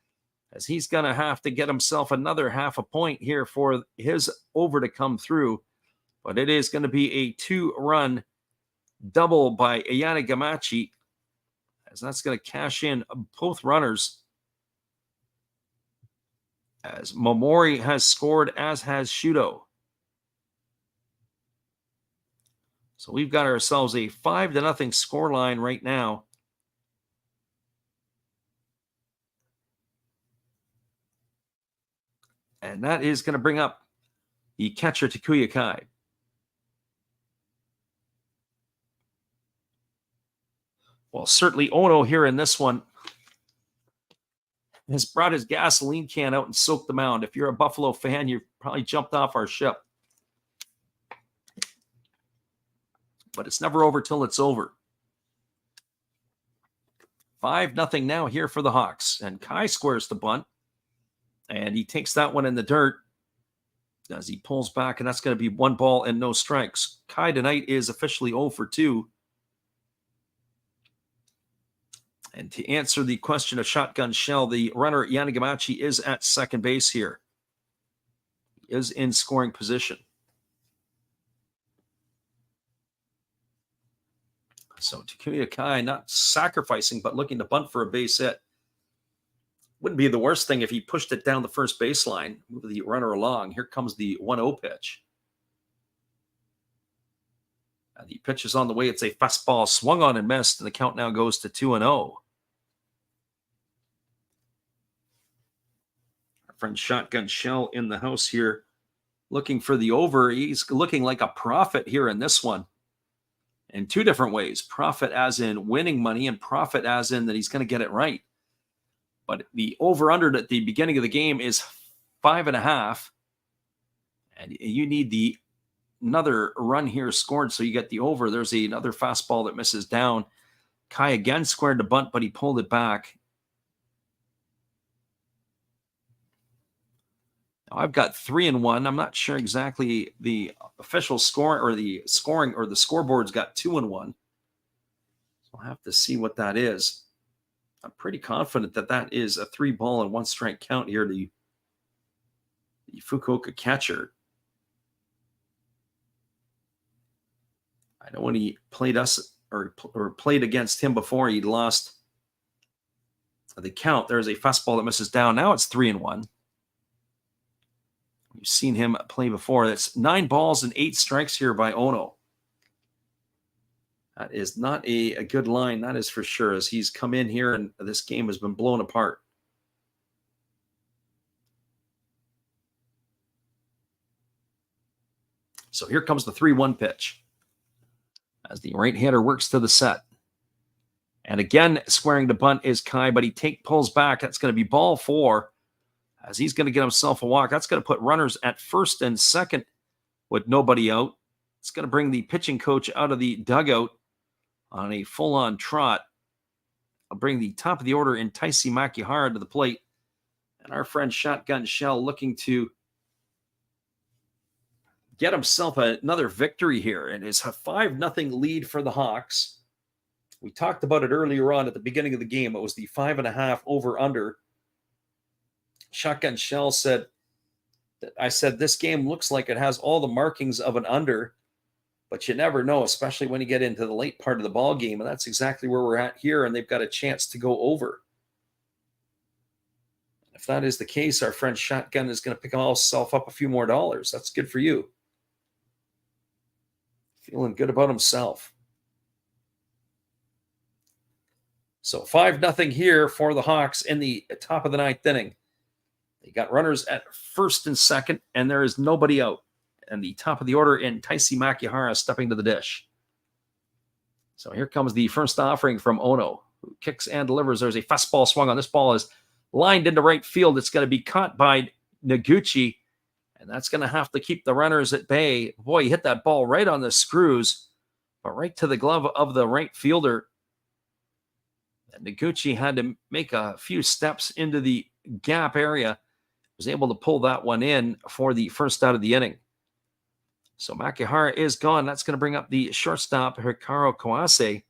as he's going to have to get himself another half a point here for his over to come through. But it is going to be a 2-run double by Yanagamachi, as that's going to cash in both runners. As Momori has scored, as has Shudo. So we've got ourselves a 5-0 score line right now. And that is going to bring up the catcher Takuya Kai. Well, certainly Ono here in this one has brought his gasoline can out and soaked the mound. If you're a Buffalo fan, you've probably jumped off our ship. But it's never over till it's over. 5-0 now here for the Hawks. And Kai squares the bunt. And he takes that one in the dirt as he pulls back. And that's going to be 1 ball and no strikes. Kai tonight is officially 0 for 2. And to answer the question of Shotgun Shell, the runner Yanagamachi is at second base here. He is in scoring position. So Takuya Kai not sacrificing, but looking to bunt for a base hit. Wouldn't be the worst thing if he pushed it down the first baseline, move the runner along. Here comes the 1-0 pitch. And the pitch is on the way. It's a fastball swung on and missed, and the count now goes to 2-0. Our friend Shotgun Shell in the house here looking for the over. He's looking like a profit here in this one. In 2 different ways. Profit as in winning money, and profit as in that he's going to get it right. But the over-under at the beginning of the game is 5.5. And you need another run here scored, so you get the over. There's another fastball that misses down. Kai again squared the bunt, but he pulled it back. Now I've got 3-1. I'm not sure exactly the official score or the scoring or the scoreboard's got 2-1. So I'll have to see what that is. I'm pretty confident that is a 3-ball and 1-strike count here to the Fukuoka catcher. I know when he played us or played against him before, he lost the count. There's a fastball that misses down. Now it's 3-1. You've seen him play before. That's 9 balls and 8 strikes here by Ono. That is not a good line, that is for sure, as he's come in here and this game has been blown apart. So here comes the 3-1 pitch as the right-hander works to the set. And again, squaring the bunt is Kai, but he pulls back. That's going to be ball 4 as he's going to get himself a walk. That's going to put runners at first and second with nobody out. It's going to bring the pitching coach out of the dugout on a full-on trot. I'll bring the top of the order in Taisi Makihara to the plate. And our friend Shotgun Shell looking to get himself another victory here. And it's a 5-0 lead for the Hawks. We talked about it earlier on at the beginning of the game. It was the 5.5 over-under. Shotgun Shell said, I said, this game looks like it has all the markings of an under, but you never know, especially when you get into the late part of the ball game. And that's exactly where we're at here, and they've got a chance to go over. If that is the case, our friend Shotgun is going to pick himself up a few more dollars. That's good for you. Feeling good about himself. So 5-0 here for the Hawks in the top of the 9th inning. They got runners at first and second, and there is nobody out. And the top of the order in Taisi Makihara stepping to the dish. So here comes the first offering from Ono, who kicks and delivers. There's a fastball swung on. This ball is lined into right field. It's going to be caught by Noguchi, and that's going to have to keep the runners at bay. Boy, he hit that ball right on the screws, but right to the glove of the right fielder. And Noguchi had to make a few steps into the gap area. Was able to pull that one in for the first out of the inning. So Makihara is gone. That's going to bring up the shortstop, Hikaru Kawase,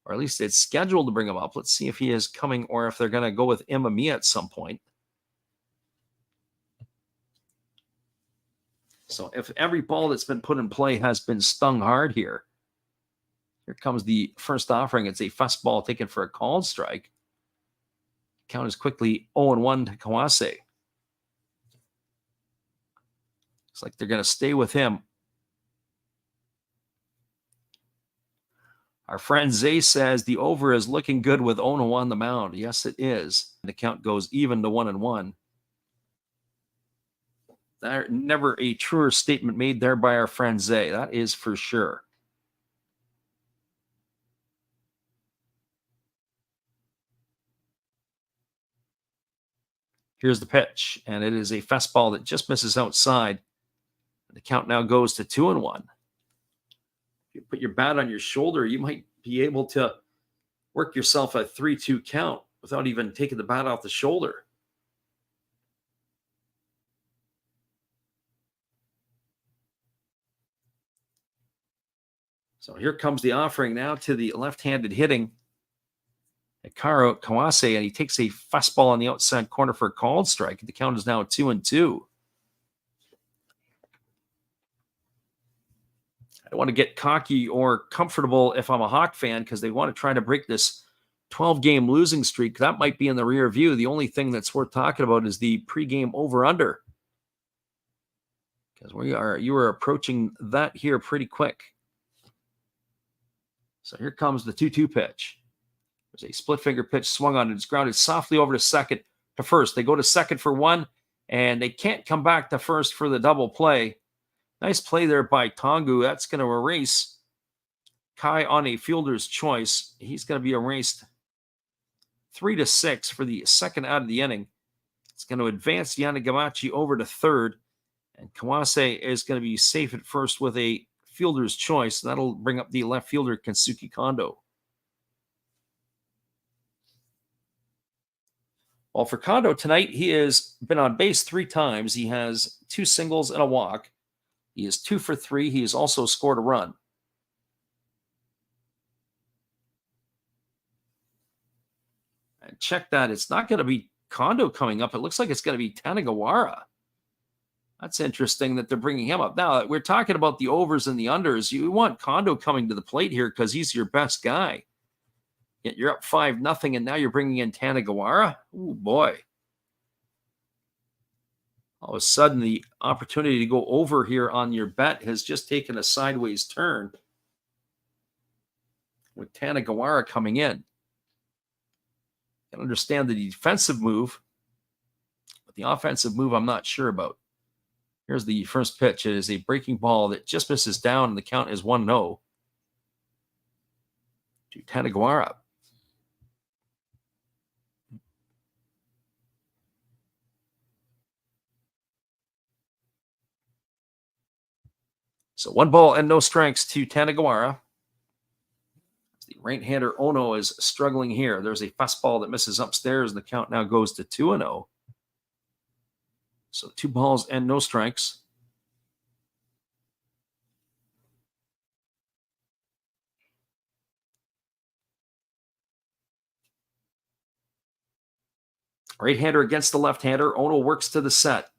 or at least it's scheduled to bring him up. Let's see if he is coming or if they're going to go with Imamiya at some point. So if every ball that's been put in play has been stung hard here, here comes the first offering. It's a fastball taken for a called strike. Count is quickly 0-1 to Kawase. Looks like they're going to stay with him. Our friend Zay says the over is looking good with Ono on the mound. Yes, it is. The count goes even to 1-1. There, never a truer statement made there by our friend Zay. That is for sure. Here's the pitch, and it is a fastball that just misses outside. The count now goes to 2-1. If you put your bat on your shoulder, you might be able to work yourself a 3-2 count without even taking the bat off the shoulder. So here comes the offering now to the left-handed hitting Hikaru Kawase, and he takes a fastball on the outside corner for a called strike. The count is now 2-2. I don't want to get cocky or comfortable if I'm a Hawk fan because they want to try to break this 12-game losing streak. That might be in the rear view. The only thing that's worth talking about is the pregame over-under, because you are approaching that here pretty quick. So here comes the 2-2 pitch. There's a split-finger pitch swung on it. It's grounded softly over to second to first. They go to second for one, and they can't come back to first for the double play. Nice play there by Tongu. That's going to erase Kai on a fielder's choice. He's going to be erased 3-6 for the second out of the inning. It's going to advance Yanagamachi over to third, and Kawase is going to be safe at first with a fielder's choice. That'll bring up the left fielder, Kensuke Kondo. Well, for Kondo tonight, he has been on base 3 times. He has 2 singles and a walk. He is 2 for 3. He has also scored a run. And check that. It's not going to be Kondo coming up. It looks like it's going to be Tanagawara. That's interesting that they're bringing him up. Now, we're talking about the overs and the unders. You want Kondo coming to the plate here because he's your best guy. Yet you're up 5-0, and now you're bringing in Tanagawara? Oh, boy. All of a sudden, the opportunity to go over here on your bet has just taken a sideways turn with Tanagawara coming in. I can understand the defensive move, but the offensive move I'm not sure about. Here's the first pitch. It is a breaking ball that just misses down, and the count is 1-0 to Tanagawara. So 1 ball and no strikes to Tanagawara. The right-hander Ono is struggling here. There's a fastball that misses upstairs, and the count now goes to 2-0. So 2 balls and no strikes. Right-hander against the left-hander. Ono works to the set.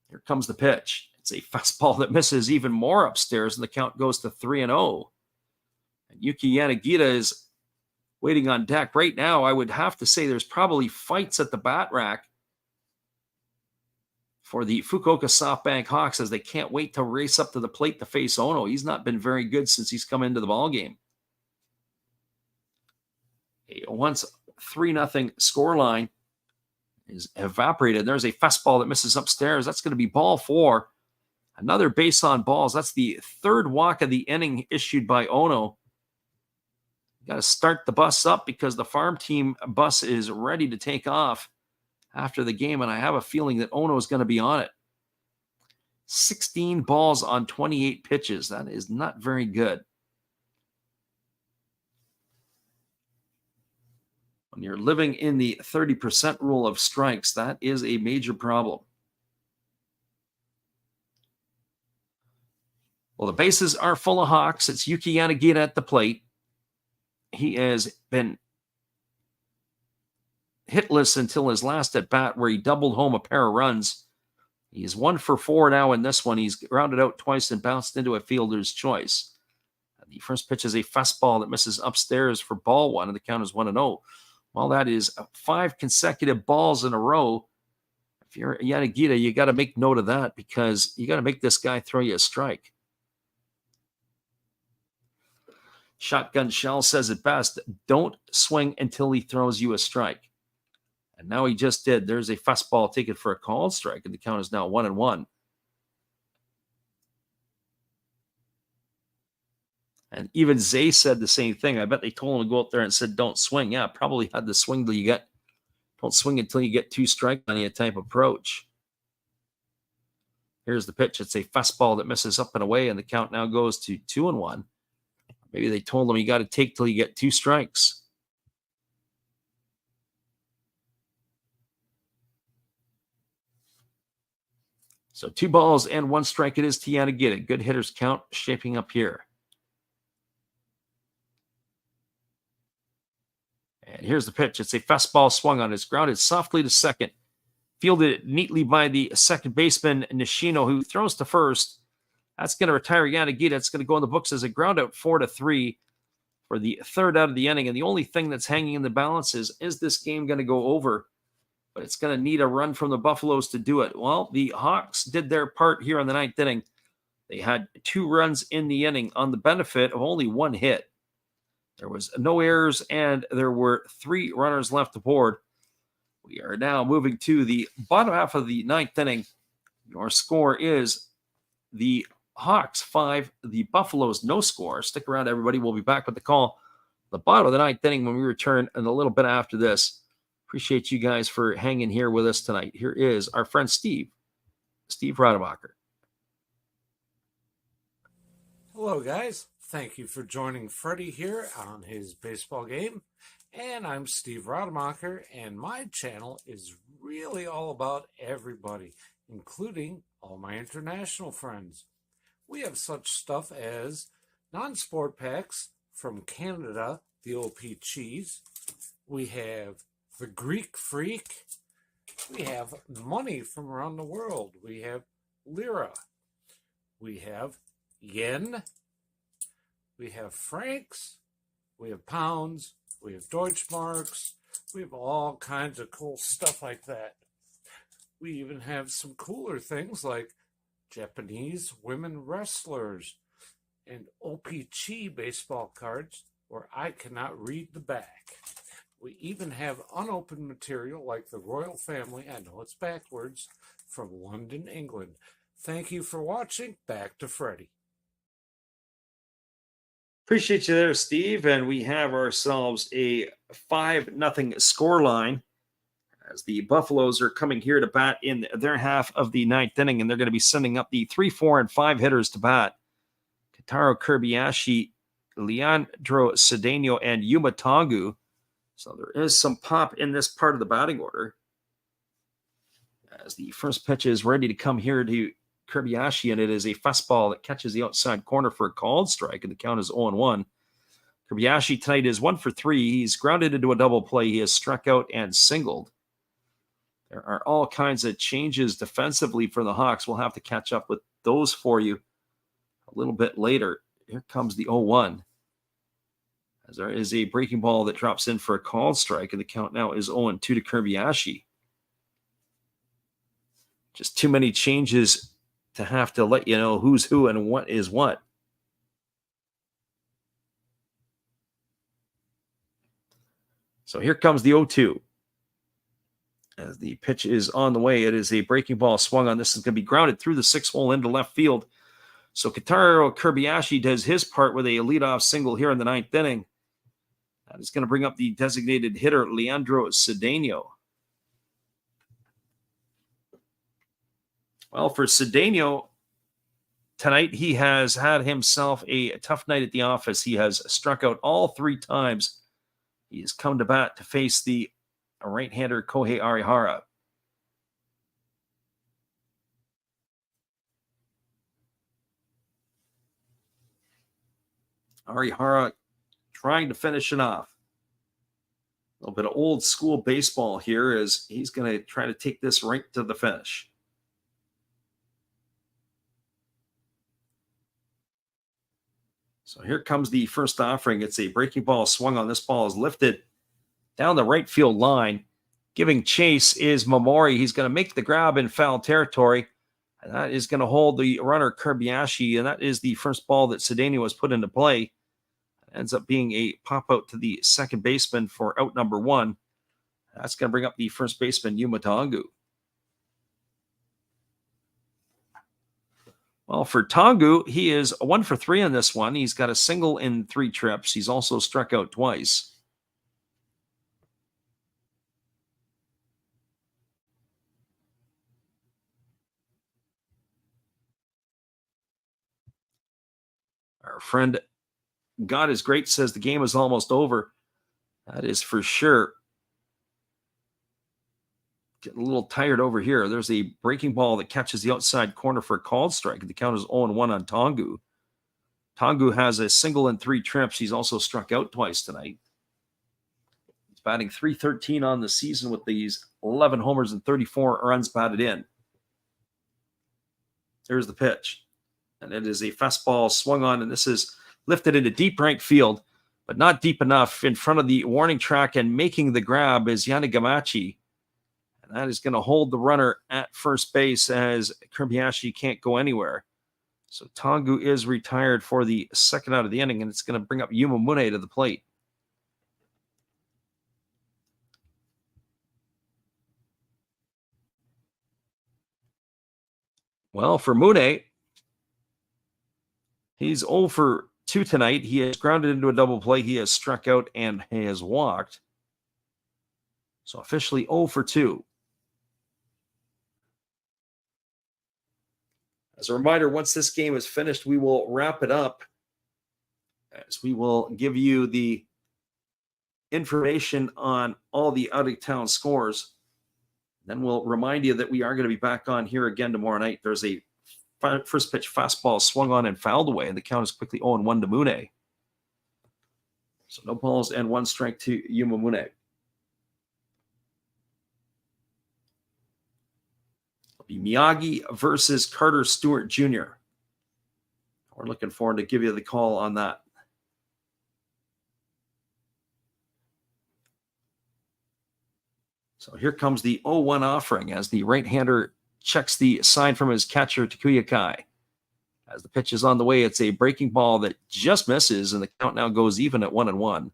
Here comes the pitch. It's a fastball that misses even more upstairs, and the count goes to 3-0. And Yuki Yanagita is waiting on deck. Right now, I would have to say there's probably fights at the bat rack for the Fukuoka SoftBank Hawks as they can't wait to race up to the plate to face Ono. He's not been very good since he's come into the ballgame. Once 3-0 scoreline is evaporated, there's a fastball that misses upstairs. That's going to be ball 4. Another base on balls. That's the 3rd walk of the inning issued by Ono. You got to start the bus up because the farm team bus is ready to take off after the game, and I have a feeling that Ono is going to be on it. 16 balls on 28 pitches. That is not very good. When you're living in the 30% rule of strikes, that is a major problem. Well, the bases are full of Hawks. It's Yuki Yanagita at the plate. He has been hitless until his last at bat where he doubled home a pair of runs. He's 1 for 4 now in this one. He's grounded out twice and bounced into a fielder's choice. The first pitch is a fastball that misses upstairs for ball 1, and the count is 1-0. Well, that is 5 consecutive balls in a row. If you're Yanagita, you got to make note of that because you got to make this guy throw you a strike. Shotgun Shell says it best, don't swing until he throws you a strike. And now he just did. There's a fastball taken for a called strike, and the count is now 1-1. And even Zay said the same thing. I bet they told him to go out there and said, don't swing. Yeah, probably had to swing till you get, don't swing until you get 2 strikes on you type approach. Here's the pitch. It's a fastball that misses up and away, and the count now goes to 2-1. Maybe they told him you got to take till you get 2 strikes. So 2 balls and 1 strike it is to Yanagita. Good hitters count shaping up here. And here's the pitch. It's a fastball swung on. It's grounded softly to second. Fielded neatly by the second baseman, Nishino, who throws to first. That's going to retire Yanagita. It's going to go in the books as a ground out 4-3 for the 3rd out of the inning. And the only thing that's hanging in the balance is this game going to go over? But it's going to need a run from the Buffaloes to do it. Well, the Hawks did their part here in the 9th inning. They had 2 runs in the inning on the benefit of only 1 hit. There was no errors, and there were 3 runners left aboard. We are now moving to the bottom half of the 9th inning. Your score is the Hawks 5, the Buffaloes no score. Stick around, everybody. We'll be back with the call. The the bottom of the ninth inning when we return in a little bit after this. Appreciate you guys for hanging here with us tonight. Here is our friend Steve Rademacher. Hello, guys. Thank you for joining Freddie here on his baseball game. And I'm Steve Rademacher, and my channel is really all about everybody, including all my international friends. We have such stuff as non-sport packs from Canada, the OP cheese. We have the Greek Freak. We have money from around the world. We have lira. We have yen. We have francs. We have pounds. We have Deutschmarks. We have all kinds of cool stuff like that. We even have some cooler things like Japanese women wrestlers and OPC baseball cards where I cannot read the back. We even have unopened material like the royal family, I know it's backwards, from London, England. Thank you for watching. Back to Freddie. Appreciate you there, Steve. And we have ourselves a 5-0 score line as the Buffaloes are coming here to bat in their half of the ninth inning, and they're going to be sending up the 3, 4, and 5 hitters to bat. Kentaro Kirbiashi, Leandro Cedeno, and Yuma Tongu. So there is some pop in this part of the batting order as the first pitch is ready to come here to Kirbiashi, and it is a fastball that catches the outside corner for a called strike, and the count is 0-1. Kirbiashi tonight is 1 for 3. He's grounded into a double play. He has struck out and singled. There are all kinds of changes defensively for the Hawks. We'll have to catch up with those for you a little bit later. Here comes the 0-1. As there is a breaking ball that drops in for a called strike, and the count now is 0-2 to Kirbiashi. Just too many changes to have to let you know who's who and what is what. So here comes the 0-2. As the pitch is on the way, it is a breaking ball swung on. This is going to be grounded through the 6-hole into left field. So Kentaro Kirbiashi does his part with a leadoff single here in the ninth inning. That is going to bring up the designated hitter, Leandro Cedeno. Well, for Cedeno, tonight he has had himself a tough night at the office. He has struck out all 3 times. He has come to bat to face the right-hander Kohei Arihara. Arihara trying to finish it off. A little bit of old school baseball here as he's going to try to take this right to the finish. So here comes the first offering. It's a breaking ball swung on. This ball is lifted down the right field line. Giving chase is Momori. He's going to make the grab in foul territory. And that is going to hold the runner Kirbiashi. And that is the first ball that Cedeno has put into play. It ends up being a pop out to the second baseman for out number 1. That's going to bring up the first baseman, Yuma Tongu. Well, for Tongu, he is 1 for 3 on this one. He's got a single in 3 trips. He's also struck out twice. Our friend God is Great says the game is almost over. That is for sure. Getting a little tired over here. There's a breaking ball that catches the outside corner for a called strike. The count is 0-1 on Tongu. Tongu has a single in 3 trips. He's also struck out twice tonight. He's batting .313 on the season with these 11 homers and 34 runs batted in. There's the pitch. And it is a fastball swung on, and this is lifted into deep right field, but not deep enough in front of the warning track, and making the grab is Yanagamachi. And that is going to hold the runner at first base as Kirbiashi can't go anywhere. So Tongu is retired for the second out of the inning, and it's going to bring up Yuma Mune to the plate. Well, for Mune, he's 0 for 2 tonight. He has grounded into a double play. He has struck out and has walked. So officially 0 for 2. As a reminder, once this game is finished, we will wrap it up as we will give you the information on all the out-of-town scores. Then we'll remind you that we are going to be back on here again tomorrow night. There's a first pitch fastball swung on and fouled away, and the count is quickly 0-1 to Mune. So no balls and 1 strike to Yuma Mune. It'll be Miyagi versus Carter Stewart Jr. We're looking forward to give you the call on that. So here comes the 0-1 offering as the right-hander checks the sign from his catcher, Takuya Kai. As the pitch is on the way, it's a breaking ball that just misses, and the count now goes even at 1-1.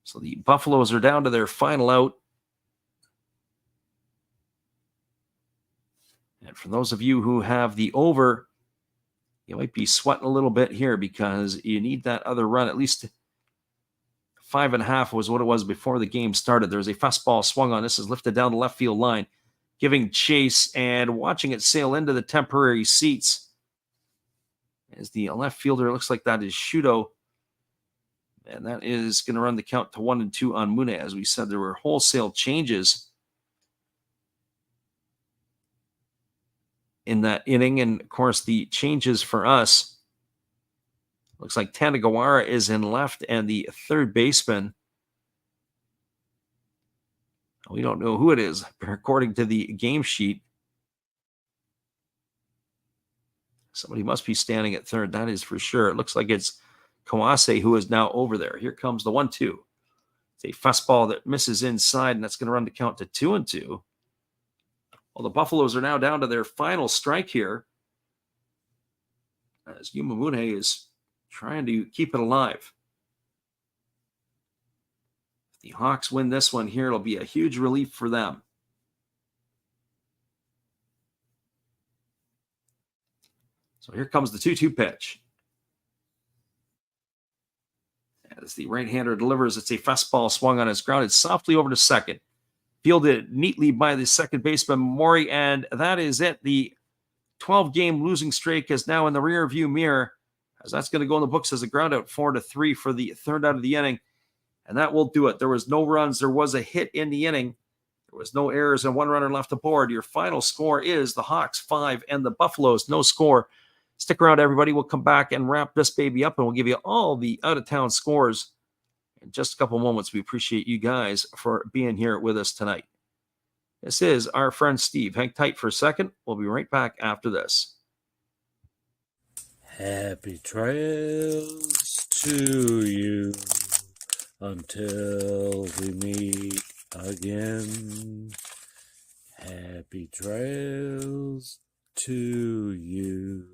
So the Buffaloes are down to their final out. And for those of you who have the over, you might be sweating a little bit here because you need that other run. At least 5.5 was what it was before the game started. There's a fastball swung on. This is lifted down the left field line, giving chase and watching it sail into the temporary seats. As the left fielder, looks like that is Shudo. And that is going to run the count to 1-2 on Mune. As we said, there were wholesale changes in that inning. And of course, the changes for us. Looks like Tanagawara is in left and the third baseman. We don't know who it is, according to the game sheet. Somebody must be standing at third. That is for sure. It looks like it's Kawase who is now over there. Here comes the 1-2. It's a fastball that misses inside, and that's going to run the count to 2-2. Well, the Buffaloes are now down to their final strike here, as Yuma Mune is trying to keep it alive. If the Hawks win this one here, it'll be a huge relief for them. So here comes the 2-2 pitch. As the right-hander delivers, it's a fastball swung on. It's grounded softly over to second. Fielded neatly by the second baseman, Mori, and that is it. The 12-game losing streak is now in the rear-view mirror, as that's going to go in the books as a ground-out 4-3 for the third out of the inning. And that will do it. There was no runs. There was a hit in the inning. There was no errors and 1 runner left aboard. Your final score is the Hawks 5 and the Buffaloes no score. Stick around, everybody. We'll come back and wrap this baby up, and we'll give you all the out-of-town scores in just a couple moments. We appreciate you guys for being here with us tonight. This is our friend Steve. Hang tight for a second. We'll be right back after this. Happy trails to you until we meet again. Happy trails to you.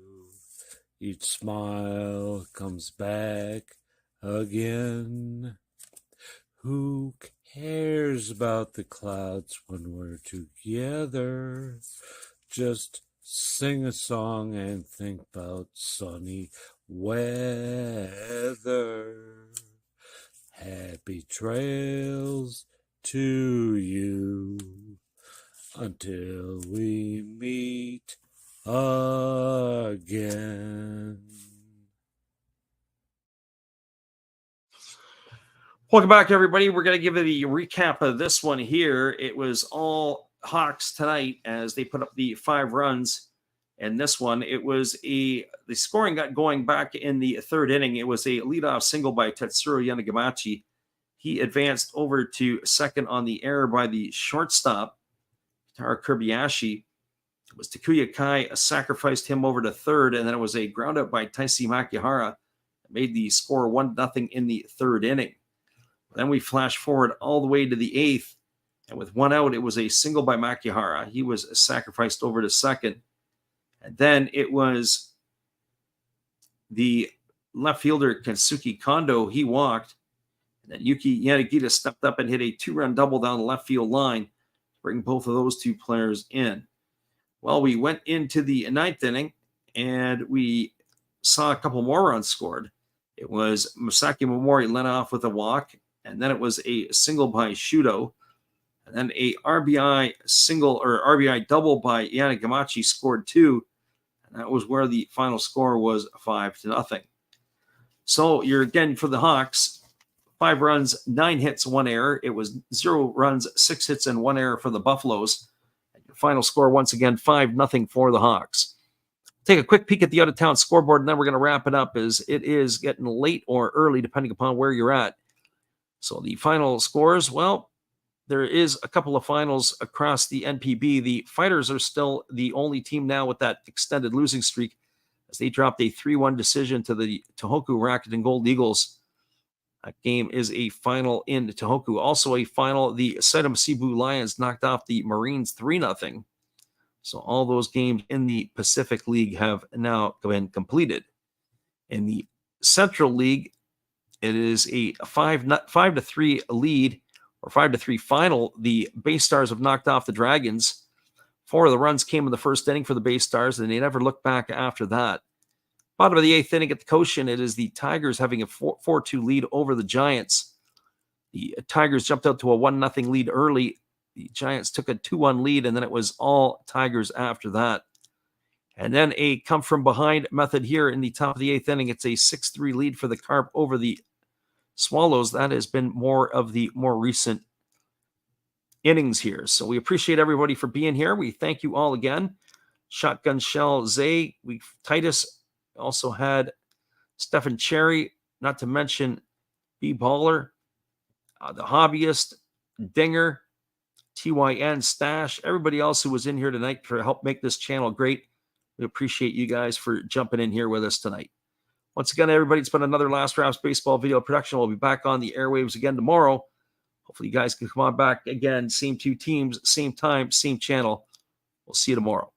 Each smile comes back again. Who cares about the clouds when we're together? Just sing a song and think about sunny weather. Happy trails to you until we meet again. Welcome back, everybody. We're going to give you the recap of this one here. It was all Hawks tonight as they put up the 5 runs. And this one, it was the scoring got going back in the third inning. It was a leadoff single by Tetsuro Yanagamachi. He advanced over to second on the error by the shortstop, Tara Kirbayashi. It was Takuya Kai sacrificed him over to third, and then it was a ground out by Taisi Makihara that made the score 1-0 in the third inning. Then we flash forward all the way to the 8th, and with 1 out, it was a single by Makihara. He was sacrificed over to second. And then it was the left fielder, Kensuke Kondo. He walked. And then Yuki Yanagita stepped up and hit a 2-run double down the left field line, bring both of those 2 players in. Well, we went into the 9th inning, and we saw a couple more runs scored. It was Masaki Momori led off with a walk, and then it was a single by Shudo, and then a RBI single or RBI double by Yannick Gamachi scored 2, and that was where the final score was 5-0. So you're again for the Hawks, 5 runs, 9 hits, 1 error. It was 0 runs, 6 hits, and 1 error for the Buffaloes. And your final score once again 5-0 for the Hawks. Take a quick peek at the out-of-town scoreboard, and then we're going to wrap it up as it is getting late or early, depending upon where you're at. So the final scores, well, there is a couple of finals across the NPB. The Fighters are still the only team now with that extended losing streak as they dropped a 3-1 decision to the Tohoku Rocket and Gold Eagles. That game is a final in Tohoku. Also a final, the Saitama Cebu Lions knocked off the Marines 3-0. So all those games in the Pacific League have now been completed. In the Central League, it is a 5-3 lead, or 5-3 final. The Bay Stars have knocked off the Dragons. 4 of the runs came in the first inning for the Bay Stars, and they never looked back after that. Bottom of the 8th inning at the Cochin, it is the Tigers having a 4-2 lead over the Giants. The Tigers jumped out to a 1-0 lead early. The Giants took a 2-1 lead, and then it was all Tigers after that. And then a come-from-behind method here in the top of the 8th inning. It's a 6-3 lead for the Carp over the Swallows. That has been more of the more recent innings here. So we appreciate everybody for being here. We thank you all again. Shotgun Shell, Zay, Titus, also had Stephen Cherry, not to mention B Baller, the Hobbyist, Dinger, TYN, Stash, everybody else who was in here tonight to help make this channel great. We appreciate you guys for jumping in here with us tonight. Once again, everybody, it's been another Last Raps Baseball video production. We'll be back on the airwaves again tomorrow. Hopefully you guys can come on back again. Same 2 teams, same time, same channel. We'll see you tomorrow.